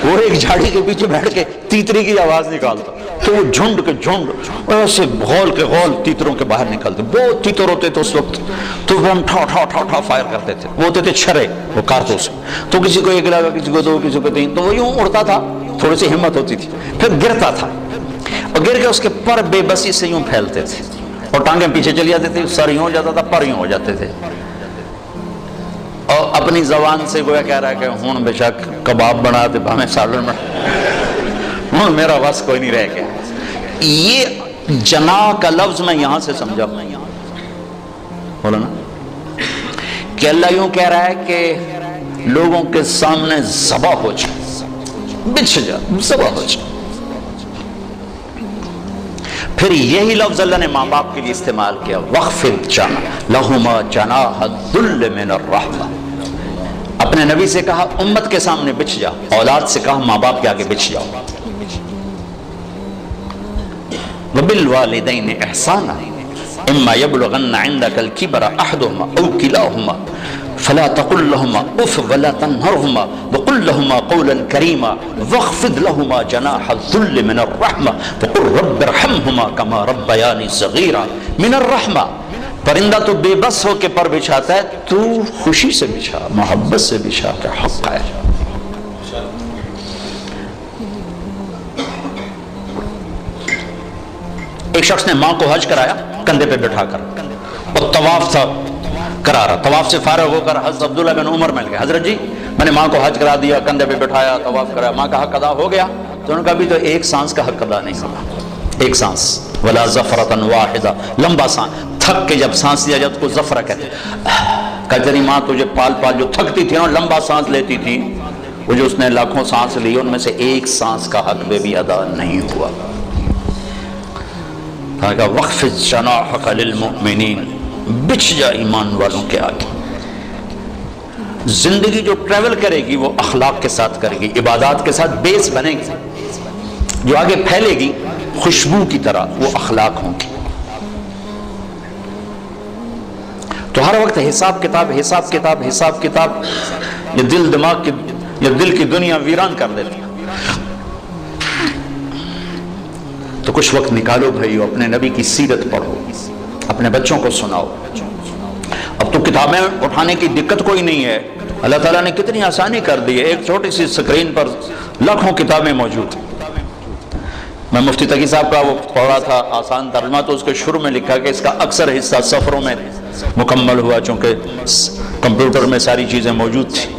اور ایک جھاڑی کے پیچھے بیٹھ کے تیتری کی آواز نکالتا تو وہ جھنڈ کے جھنڈ ایسے غول کے غول تیتروں کے باہر نکلتے. بہت تیتر ہوتے تھے اس وقت. تو ہم ٹھا ٹھا ٹھا ٹھا فائر کرتے تھے. وہ ہوتے تھے چھرے، وہ کارتوس. تو کسی کو 1 لگا، کسی کو 2، کسی کو 3. تو وہ یوں اڑتا تھا، تھوڑی سی ہمت ہوتی تھی، پھر گرتا تھا اور گر کے اس کے پر بے بسی سے یوں پھیلتے تھے اور ٹانگیں پیچھے چلی جاتی تھی، سر یوں ہو جاتا تھا، پر یوں ہو جاتے تھے. اور اپنی زبان سے گویا کہہ رہا ہے کہ ہوں بے شک کباب بنا دے ہمیں سالن بنا، ہوں میرا بس کوئی نہیں رہ گیا. یہ جناح کا لفظ میں یہاں سے سمجھا بولا نا کہ اللہ یوں کہہ رہا ہے کہ لوگوں کے سامنے ذبح ہو جائے، بچھ جا، ذبح ہو جائے. پھر یہی لفظ اللہ نے ماں باپ کے لیے استعمال کیا، وَخْفِضْ لَهُمَا جَنَاحَ الذُّلِّ مِنَ الرَّحْمَةِ. اپنے نبی سے کہا امت کے سامنے بچھ جا، اولاد سے کہا ماں باپ کے آگے بچھ جاؤ. وَبِالْوَالِدَيْنِ إِحْسَانًا إِمَّا يَبْلُغَنَّ عِنْدَكَ الْكِبَرَ أَحَدُهُمَا أَوْ كِلَاهُمَا فَلَا تَقُلْ لَهُمَا أُفٍّ وَلَا تَنْهَرْهُمَا وَقُلْ لَهُمَا قَوْلًا كَرِيمًا وَاخْفِضْ لَهُمَا جَنَاحَ الذُّلِّ مِنَ الرَّحْمَةِ وَقُلْ رَبِّ ارْحَمْهُمَا كَمَا رَبَّيَانِي صَغِيرًا مِنَ الرَّحْمَةِ. پرندہ تو بے بس ہو کے پر بچھاتا ہے، تو خوشی سے بچھا، محبت سے بچھا کے حق ہے. ایک شخص نے ماں کو حج کرایا کندھے پہ بٹھا کر، اور طواف تھا کرا رہا. طواف سے فارغ ہو کر حضرت عبداللہ بن عمر مل گئے، حضرت جی میں نے ماں کو حج کرا دیا، کندھے پہ بٹھایا، طواف کرایا، ماں کا حق ادا ہو گیا؟ تو انہوں نے کہا ابھی تو ایک سانس کا حق ادا نہیں ہوا. ایک سانس، ولا ظفرۃ واحدہ، لمبا سانس، تھک کے جب سانس لیا جب کو ظفرہ کہتے ہیں. کہا تیری ماں تجھے پال پال جو تھکتی تھی نا، لمبا سانس لیتی تھی، وہ جو اس نے لاکھوں سانس لی ان میں سے ایک سانس کا حق بھی ادا نہیں ہوا. کہا وَخْفِضْ جَنَاحَكَ لِلْمُؤْمِنِينَ، بچھ جا ایمان والوں کے آگے. زندگی جو ٹریول کرے گی وہ اخلاق کے ساتھ کرے گی، عبادات کے ساتھ بیس بنے گی، جو آگے پھیلے گی خوشبو کی طرح وہ اخلاق ہوں گی. تو ہر وقت حساب کتاب حساب کتاب حساب کتاب، یہ دل دماغ کی، یہ دل کی دنیا ویران کر دیتی. تو کچھ وقت نکالو بھائیو، اپنے نبی کی سیرت پڑھو، اپنے بچوں کو سناؤ. اب تو کتابیں اٹھانے کی دقت کوئی نہیں ہے، اللہ تعالیٰ نے کتنی آسانی کر دی ہے. ایک چھوٹی سی سکرین پر لاکھوں کتابیں موجود ہیں. میں مفتی تقی صاحب کا وہ پڑھ رہا تھا آسان ترجمہ، تو اس کے شروع میں لکھا کہ اس کا اکثر حصہ سفروں میں مکمل ہوا، چونکہ کمپیوٹر میں ساری چیزیں موجود تھیں.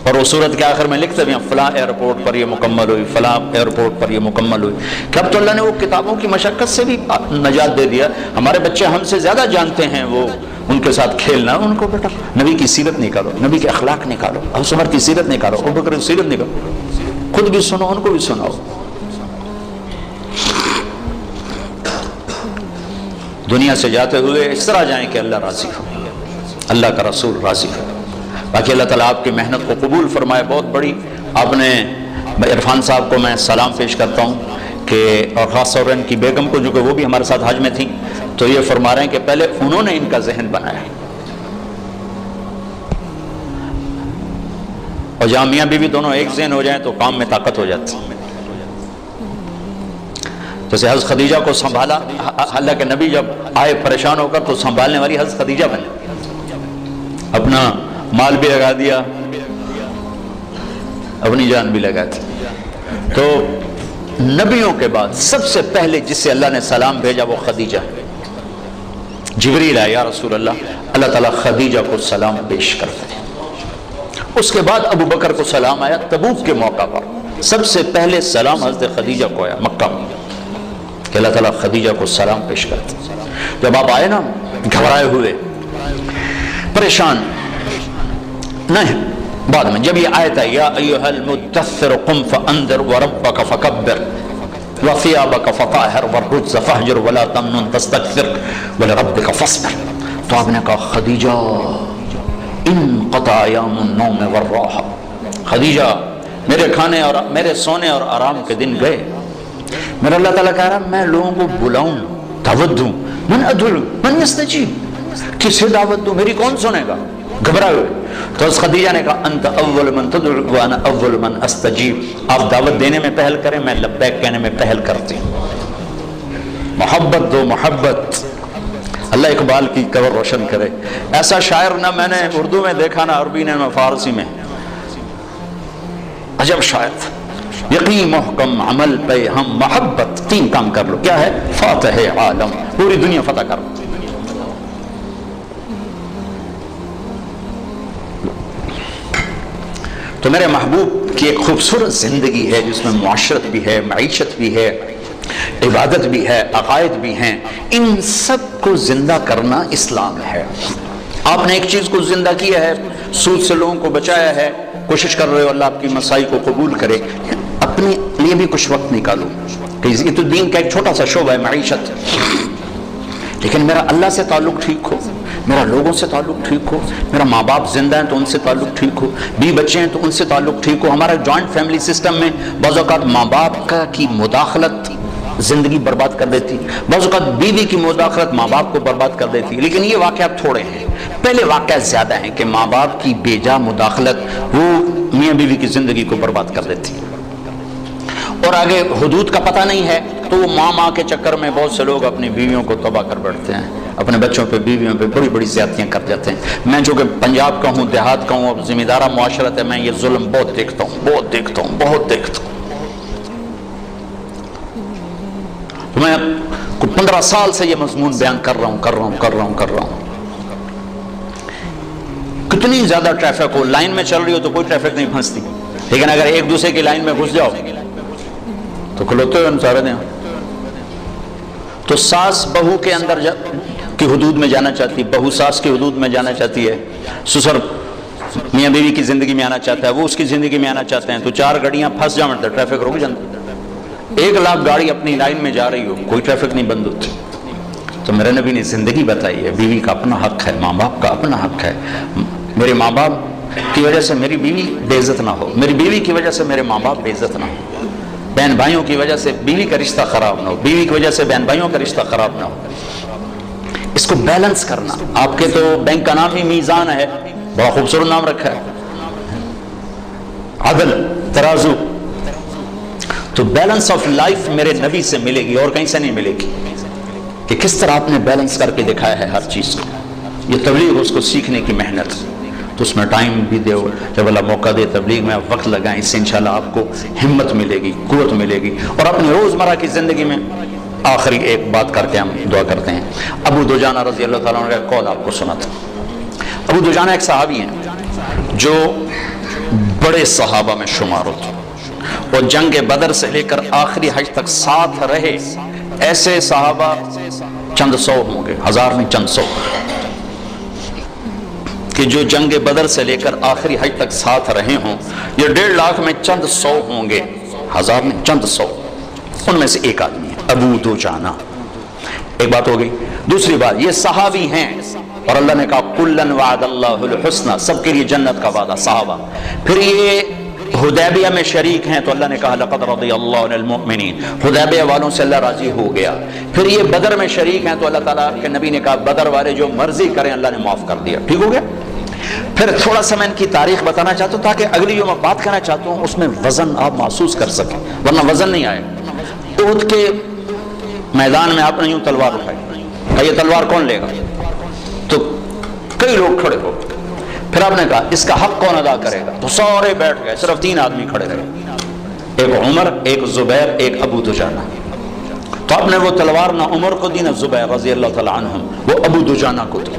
اور وہ صورت کے آخر میں لکھتے بھی ہیں فلاں ایئرپورٹ پر یہ مکمل ہوئی، فلاں ایئرپورٹ پر یہ مکمل ہوئی. کہ اب تو اللہ نے وہ کتابوں کی مشقت سے بھی نجات دے دیا. ہمارے بچے ہم سے زیادہ جانتے ہیں وہ ان کے ساتھ کھیلنا. ان کو بیٹا نبی کی سیرت نکالو، نبی کے اخلاق نکالو، حضرت عمر کی سیرت نکالو، ابو بکر کی سیرت نکالو، خود بھی سنو ان کو بھی سناؤ. دنیا سے جاتے ہوئے اس طرح جائیں کہ اللہ راضی ہو، اللہ کا رسول راضی ہو. باقی اللہ تعالیٰ آپ کی محنت کو قبول فرمائے. بہت بڑی آپ نے عرفان صاحب کو میں سلام پیش کرتا ہوں. کہ اور خاص طور ان کی بیگم کو جو کہ وہ بھی ہمارے ساتھ حج میں تھیں، تو یہ فرما رہے ہیں کہ پہلے انہوں نے ان کا ذہن بنایا، اور جہاں میاں بیوی دونوں ایک ذہن ہو جائیں تو کام میں طاقت ہو جاتی. جیسے حضرت خدیجہ کو سنبھالا، اللہ کے نبی جب آئے پریشان ہو کر تو سنبھالنے والی حضرت خدیجہ بنے، اپنا مال بھی لگا دیا، اپنی جان بھی لگا دی. تو نبیوں کے بعد سب سے پہلے جس سے اللہ نے سلام بھیجا وہ خدیجہ. جبریل آیا، یا رسول اللہ تعالیٰ خدیجہ کو سلام پیش کرتے ہیں. اس کے بعد ابو بکر کو سلام آیا تبوک کے موقع پر. سب سے پہلے سلام حضرت خدیجہ کو آیا مکہ میں کہ اللہ تعالیٰ خدیجہ کو سلام پیش کرتے ہیں. جب آپ آئے نا گھبرائے ہوئے پریشان نہیں، بعد میں جب یہ آیت ہے یا ایھا المدثر قم فانذر وربک فکبر وثیابک فطہر والرجز فاہجر ولا تمنن تستکثر ولربک فاصبر، تو آپ نے کہا خدیجہ انقطع ایام النوم والراحہ، خدیجہ میرے کھانے اور میرے سونے اور آرام کے دن گئے. میرا اللہ تعالیٰ کہہ رہا میں لوگوں کو بلاؤں، دعوت دوں، من ادعو من یستجیب، کسے دعوت دوں، میری کون سنے گا؟ گھبرائے ہوئے. تو اس خدیجہ نے کہا انت اول من تدعو وانا اول من استجیب، آپ دعوت دینے میں پہل کریں، میں لبیک کہنے میں پہل کرتی ہوں. محبت دو، محبت. اللہ اقبال کی قبر روشن کرے. ایسا شاعر نہ میں نے اردو میں دیکھا نہ عربی نے نہ فارسی میں، عجب شاعر تھا. یقین محکم عمل پہ ہم محبت، تین کام کر لو. کیا ہے؟ فاتح عالم، پوری دنیا فتح کر لو. تو میرے محبوب کی ایک خوبصورت زندگی ہے جس میں معاشرت بھی ہے، معیشت بھی ہے، عبادت بھی ہے، عقائد بھی ہیں. ان سب کو زندہ کرنا اسلام ہے. آپ نے ایک چیز کو زندہ کیا ہے، سود سے لوگوں کو بچایا ہے، کوشش کر رہے ہو اللہ آپ کی مسائی کو قبول کرے. اپنے لیے بھی کچھ وقت نکالو کہ یہ تو دین کا ایک چھوٹا سا شعبہ ہے، معیشت، لیکن میرا اللہ سے تعلق ٹھیک ہو، میرا لوگوں سے تعلق ٹھیک ہو، میرا ماں باپ زندہ ہیں تو ان سے تعلق ٹھیک ہو، بیوی بچے ہیں تو ان سے تعلق ٹھیک ہو. ہمارا جوائنٹ فیملی سسٹم میں بعض اوقات ماں باپ کی مداخلت زندگی برباد کر دیتی، بعض اوقات بیوی کی مداخلت ماں باپ کو برباد کر دیتی. لیکن یہ واقعات تھوڑے ہیں، پہلے واقعات زیادہ ہیں کہ ماں باپ کی بے جا مداخلت وہ میاں بیوی کی زندگی کو برباد کر دیتی. اور آگے حدود کا پتہ نہیں ہے تو وہ ماں کے چکر میں بہت سے لوگ اپنی بیویوں کو تباہ کر بیٹھتے ہیں، اپنے بچوں پہ بیویوں پہ بڑی بڑی زیادتیاں کر جاتے ہیں. میں جو کہ پنجاب کا ہوں، دیہات کا ہوں، اور ذمہ دارہ معاشرت ہے، میں یہ ظلم بہت دیکھتا ہوں، بہت دیکھتا ہوں، بہت دیکھتا ہوں. میں 15 سال سے یہ مضمون بیان کر رہا ہوں. کتنی زیادہ ٹریفک ہو، لائن میں چل رہی ہو تو کوئی ٹریفک نہیں پھنستی، لیکن اگر ایک دوسرے کی لائن میں گھس جاؤ تو کھلوتے ہوئے ہم سارے دیں. تو ساس بہو کے اندر کی حدود میں جانا چاہتی ہے، بہو ساس کی حدود میں جانا چاہتی ہے، سسر میاں بیوی کی زندگی میں آنا چاہتا ہے، وہ اس کی زندگی میں آنا چاہتے ہیں، تو چار گاڑیاں پھنس جاؤں تو ٹریفک رک جاتا. 1 لاکھ گاڑی اپنی لائن میں جا رہی ہو، کوئی ٹریفک نہیں بند ہوتی. تو میرے نبی نے زندگی بتائی ہے، بیوی کا اپنا حق ہے، ماں باپ کا اپنا حق ہے. میرے ماں باپ کی وجہ سے میری بیوی بے عزت نہ ہو، میری بیوی کی وجہ سے میرے ماں باپ بے عزت نہ ہو، بہن بھائیوں کی وجہ سے بیوی کا رشتہ خراب نہ ہو، بیوی کی وجہ سے بہن بھائیوں کا رشتہ خراب نہ ہو. اس کو بیلنس کرنا. آپ کے تو بینک کا نام ہی میزان ہے، بڑا خوبصورت نام رکھا ہے، عدل، ترازو. تو بیلنس آف لائف میرے نبی سے ملے گی اور کہیں سے نہیں ملے گی کہ کس طرح آپ نے بیلنس کر کے دکھایا ہے ہر چیز کو. یہ تبلیغ، اس کو سیکھنے کی محنت، تو اس میں ٹائم بھی دے، جب اللہ موقع دے تبلیغ میں آپ وقت لگائیں، اس سے انشاءاللہ آپ کو ہمت ملے گی، قوت ملے گی. اور اپنی روزمرہ کی زندگی میں آخری ایک بات کر کے ہم دعا کرتے ہیں. ابو دجانہ رضی اللہ تعالیٰ عنہ کا قول آپ کو سنا تھا. ابو دجانہ ایک صحابی ہیں جو بڑے صحابہ میں شمار ہوتے، اور جنگ بدر سے لے کر آخری حج تک ساتھ رہے. ایسے صحابہ چند سو ہوں گے، ہزار نہیں چند سو، کہ جو جنگ بدر سے لے کر آخری حج تک ساتھ رہے ہوں. یہ 1.5 لاکھ میں چند سو ہوں گے، ہزار نہیں چند سو. ان میں سے ایک آدمی ہے ابو دجانہ. ایک بات ہو گئی. دوسری بات، یہ صحابی ہیں اور اللہ نے کہا کلن وعد اللہ الحسنى، سب کے لیے جنت کا وعدہ. صحابہ. پھر یہ حدیبیہ میں شریک ہیں تو اللہ نے کہا لقد رضی اللہ عن المؤمنین، حدیبیہ والوں سے اللہ راضی ہو گیا۔ پھر یہ بدر میں شریک ہیں تو اللہ تعالیٰ کے نبی نے کہا بدر والے جو مرضی کریں اللہ نے معاف کر دیا، ٹھیک ہو گیا۔ پھر تھوڑا سا میں ان کی تاریخ بتانا چاہتا ہوں تاکہ اگلی جو میں بات کرنا چاہتا ہوں اس میں وزن آپ محسوس کر سکیں، ورنہ وزن نہیں آئے۔ احد کے میدان میں آپ نے یوں تلوار اٹھائی، یہ تلوار کون لے گا؟ تو کئی لوگ کھڑے ہو، پھر آپ نے کہا اس کا حق کون ادا کرے گا؟ تو سارے بیٹھ گئے، صرف 3 آدمی کھڑے رہے، ایک عمر، ایک زبیر، ایک ابو دجانہ۔ تو آپ نے وہ تلوار نہ عمر کو دی نہ زبیر رضی اللہ تعالیٰ عنہم، وہ ابو دجانہ کو دی۔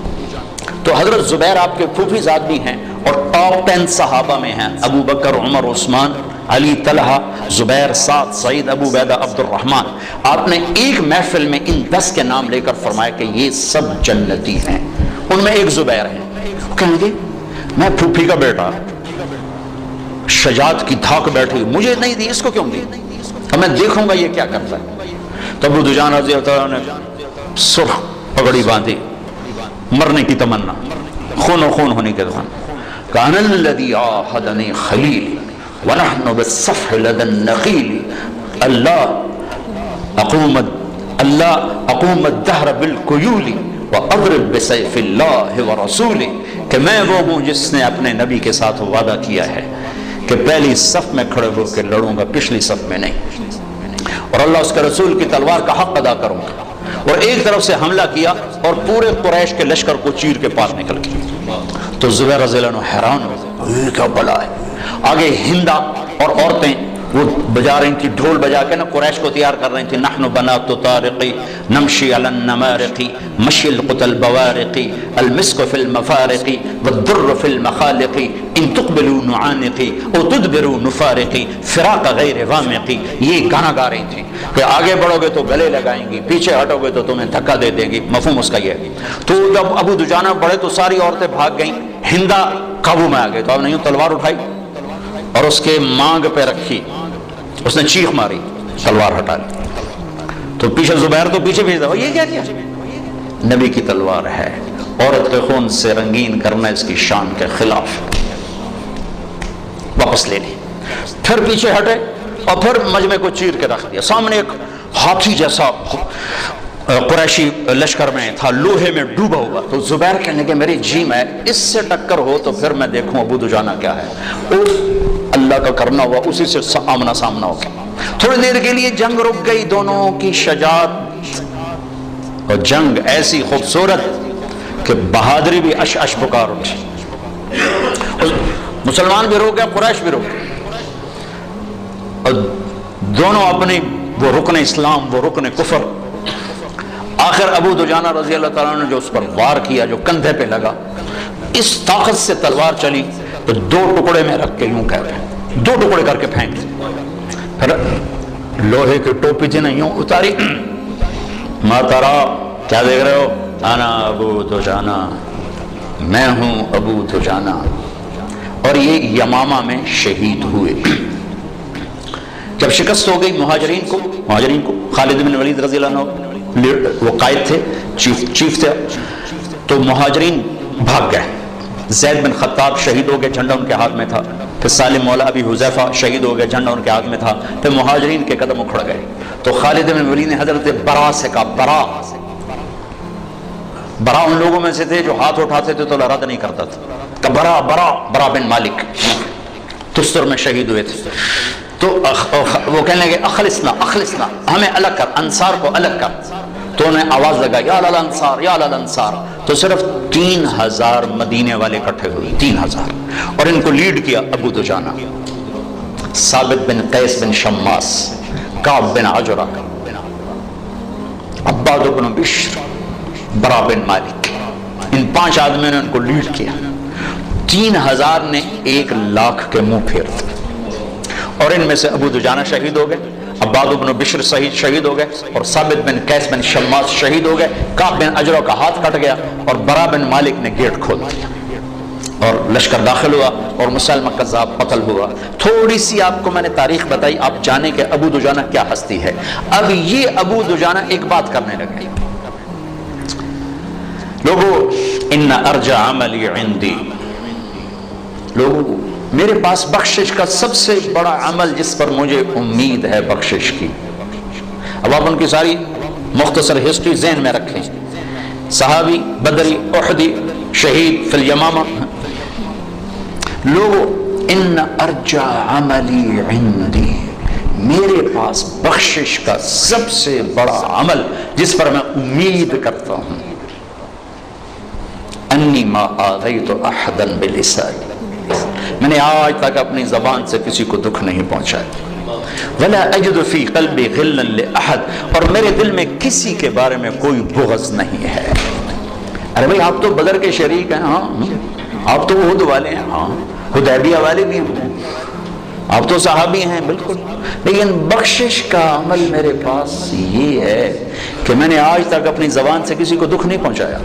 تو حضرت زبیر آپ کے پھوپھی زاد بھی ہیں اور ٹاپ 10 صحابہ میں ہیں، ابو بکر، عمر، عثمان، علی، طلحہ، زبیر، سعد، سعید، ابو عبیدہ، عبد الرحمن۔ آپ نے ایک محفل میں ان 10 کے نام لے کر فرمایا کہ یہ سب جنتی ہیں، ان میں ایک زبیر ہے۔ کہیں گے میں پھوپھی کا بیٹا، شجاعت کی دھاک بیٹھی، مجھے نہیں دی، اس کو کیوں دی؟ اب میں دیکھوں گا یہ کیا کرتا ہے۔ تو ابو دجانہ رضی اللہ عنہ نے سرخ پگڑی باندھی، مرنے کی تمنا، خون و خون ہونے کے دوران کان الذی عاہدنی خلیل ونحن بالصفح لدى النخیل اللہ اقوم الدہر بالکیول واضرب بسیف اللہ ورسولہ، کہ میں وہ ہوں جس نے اپنے نبی کے ساتھ وعدہ کیا ہے کہ پہلی صف میں کھڑے ہو کے لڑوں گا، پچھلی صف میں نہیں، اور اللہ اس کے رسول کی تلوار کا حق ادا کروں گا۔ اور ایک طرف سے حملہ کیا اور پورے قریش کے لشکر کو چیر کے پار نکل گیا۔ تو زبیر رضی اللہ عنہ حیران ہو، یہ کیا بلا ہے؟ آگے ہندا اور عورتیں وہ بجا رہی تھی، ڈھول بجا کے نا قریش کو تیار کر رہی تھی، نحن بنات طارقی نمشی علی النمارقی مشی القتل بوارقی المسک فی المفارقی والدر فی المخالقی ان تقبلوا نعانقی او تدبروا نفارقی فراق غیر وامقی۔ یہ گانا گا رہی تھی کہ آگے بڑھو گے تو گلے لگائیں گی، پیچھے ہٹو گے تو تمہیں دھکا دے دیں گی، مفہوم اس کا یہ ہے۔ تو جب ابو دجانہ بڑھے تو ساری عورتیں بھاگ گئیں، ہندا قابو میں آ گئے، تو آپ نے یوں تلوار اٹھائی اور اس کے مانگ پہ رکھی، اس نے چیخ ماری، تلوار ہٹا لی۔ تو پیچھے زبیر تو پیچھے بھیج دیا، یہ کیا کیا؟ نبی کی تلوار ہے، عورت کے خون سے رنگین کرنا اس کی شان کے خلاف، واپس لے لی۔ پھر پیچھے ہٹے اور پھر مجمع کو چیر کے رکھ دیا۔ سامنے ایک ہاتھی جیسا قریشی لشکر میں تھا، لوہے میں ڈوبا ہوا۔ تو زبیر کہنے کہ میری جی میں اس سے ٹکر ہو تو پھر میں دیکھوں ابو دجانہ کیا ہے۔ اللہ کا کرنا ہوا، اسی سے آمنا سامنا ہو گیا۔ تھوڑی دیر کے لیے جنگ رک گئی، دونوں کی شجاعت اور جنگ ایسی خوبصورت کہ بہادری بھی اش اش پکار اٹھی، مسلمان بھی رو گئے، قریش بھی رو گئے، اور دونوں اپنی وہ رکن اسلام، وہ رکن کفر۔ آخر ابو دجانہ رضی اللہ تعالیٰ نے جو اس پر وار کیا، جو کندھے پہ لگا، اس طاقت سے تلوار چلی تو 2 ٹکڑے میں رکھ کے یوں کہتے ہیں 2 ٹکڑے کر کے پھینک دی۔ پھر لوہے کی ٹوپی تھی نا، یوں اتاری، ما ترا، کیا دیکھ رہے ہو؟ انا ابو دجانہ، میں ہوں ابو دجانہ، اور یہ یمامہ میں شہید ہوئے۔ جب شکست ہو گئی مہاجرین کو خالد بن ولید رضی اللہ عنہ وہ قائد تھے، چیف تھے، تو مہاجرین بھاگ گئے۔ زید بن خطاب شہید ہو گئے، جھنڈا ان کے ہاتھ میں تھا۔ پھر سالم مولا ابی حذیفہ شہید ہو گئے، جھنڈا ان کے ہاتھ میں تھا۔ پھر مہاجرین کے قدم اکھڑ گئے تو خالد بن ولید نے حضرت برا سے کہا، برا ان لوگوں میں سے تھے جو ہاتھ اٹھاتے تھے تو رد نہیں کرتا تھا، کہ برا بن مالک تستر میں شہید ہوئے تھے۔ تو وہ کہنے لگے اخلصنا، ہمیں الگ کر، انصار کو الگ کر۔ تو انہیں آواز لگا یا للانصار، یا للانصار۔ تو صرف 3000 مدینے والے اکٹھے ہوئے، 3000، اور ان کو لیڈ کیا ابو دجانہ، ثابت بن قیس بن شماس، کعب بن عجرہ، عباد بن بشر، برا بن مالک، ان 5 آدمیوں نے ان کو لیڈ کیا۔ 3000 نے 1,00,000 کے منہ پھیر دیے، اور ان میں سے ابو دجانہ شہید ہو گئے، عباد بن بشر شہید ہو گئے، اور ثابت بن قیس بن شماس شہید ہو گئے، کعب بن عجرہ کا ہاتھ کٹ گیا، اور برا بن مالک نے گیٹ کھول دیا، اور لشکر داخل ہوا، اور مسلمہ کذاب قتل ہوا۔ تھوڑی سی آپ کو میں نے تاریخ بتائی، آپ جانیں کہ ابو دجانہ کیا ہستی ہے۔ اب یہ ابو دجانہ ایک بات کرنے لگے، لوگو ان ارجع عملی عندی، لوگو میرے پاس بخشش کا سب سے بڑا عمل جس پر مجھے امید ہے بخشش کی. اب آپ ان کی ساری مختصر ہسٹری ذہن میں رکھیں. صحابی، بدری، احدی، شہید فی الیمامہ. لوگوں، ان ارجع عملی عندی، میرے پاس بخشش کا سب سے بڑا عمل جس پر میں امید کرتا ہوں، انی ما آذیت احدا بلسانی، میں نے آج تک اپنی زبان سے کسی کو دکھ نہیں پہنچایا. ولا اجد فی قلبی غلا لاحد، اور میرے دل میں کسی کے بارے میں کوئی بغض نہیں ہے. ارے بھائی آپ تو بدر کے شریک ہیں، ہاں آپ تو احد والے ہیں، ہاں حدیبیہ والے بھی ہیں، آپ تو صحابی ہیں بالکل، لیکن بخشش کا عمل میرے پاس یہ ہے کہ میں نے آج تک اپنی زبان سے کسی کو دکھ نہیں پہنچایا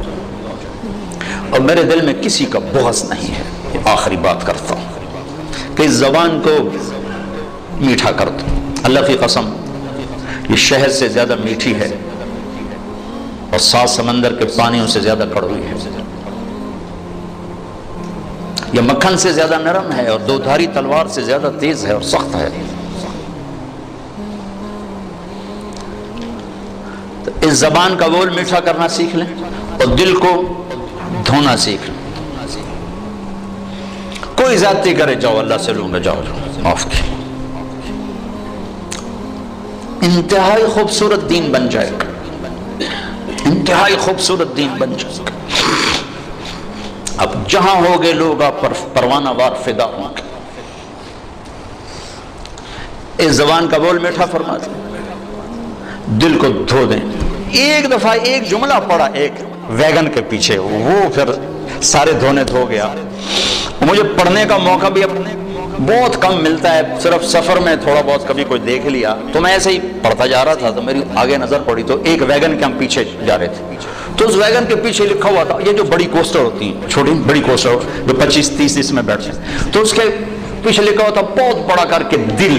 اور میرے دل میں کسی کا بغض نہیں ہے. آخری بات کرتا ہوں کہ اس زبان کو میٹھا کر دو. اللہ کی قسم یہ شہد سے زیادہ میٹھی ہے اور 7 سمندر کے پانیوں سے زیادہ کڑوی ہے. یہ مکھن سے زیادہ نرم ہے اور 2 دھاری تلوار سے زیادہ تیز ہے اور سخت ہے. تو اس زبان کا بول میٹھا کرنا سیکھ لیں اور دل کو دھونا سیکھ لیں. کوئی زیادتی کرے جاؤ اللہ سے لوں گا، جاؤ معاف کی. انتہائی خوبصورت دین بن جائے گا، انتہائی خوبصورت دین بن جائے گا. اب جہاں ہوگے لوگ آپ پر پروانہ وار فدا ہوں گے. اس زبان کا بول میٹھا فرما دیں، دل کو دھو دیں. ایک دفعہ ایک جملہ پڑا ایک ویگن کے پیچھے، وہ پھر سارے دھونے دھو گیا. مجھے پڑھنے کا موقع بھی اب بہت کم ملتا ہے، صرف سفر میں تھوڑا بہت کبھی کوئی دیکھ لیا تو میں ایسے ہی پڑھتا جا رہا تھا تو میری آگے نظر پڑی تو ایک ویگن کے ہم پیچھے جا رہے تھے تو اس ویگن کے پیچھے لکھا ہوا تھا، یہ جو بڑی کوسٹر ہوتی ہیں، چھوٹی بڑی کوسٹر جو 25-30 اس میں بیٹھتے ہیں، تو اس کے پیچھے لکھا ہوا تھا بہت بڑا کر کے دل.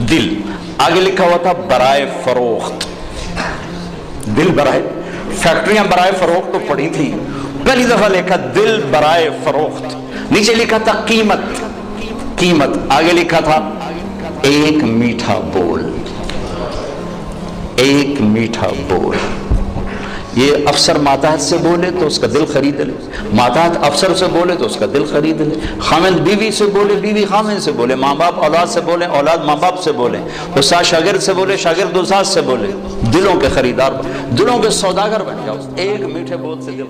دل آگے لکھا ہوا تھا برائے فروخت. دل برائے، فیکٹریاں برائے فروخت تو پڑی تھی، پہلی دفعہ لکھا دل برائے فروخت. نیچے لکھا تھا قیمت، قیمت آگے لکھا تھا ایک میٹھا بول. ایک میٹھا بول. یہ افسر ماتحت سے بولے تو اس کا دل خرید لے، ماتحت افسر سے بولے تو اس کا دل خرید لے، خامند بیوی سے بولے، بیوی خامند سے بولے، ماں باپ اولاد سے بولے، اولاد ماں باپ سے بولے، استاد شاگرد سے بولے، شاگرد استاد سے بولے. دلوں کے خریدار، دلوں کے سوداگر بن جاؤ. ایک میٹھے بول سے دل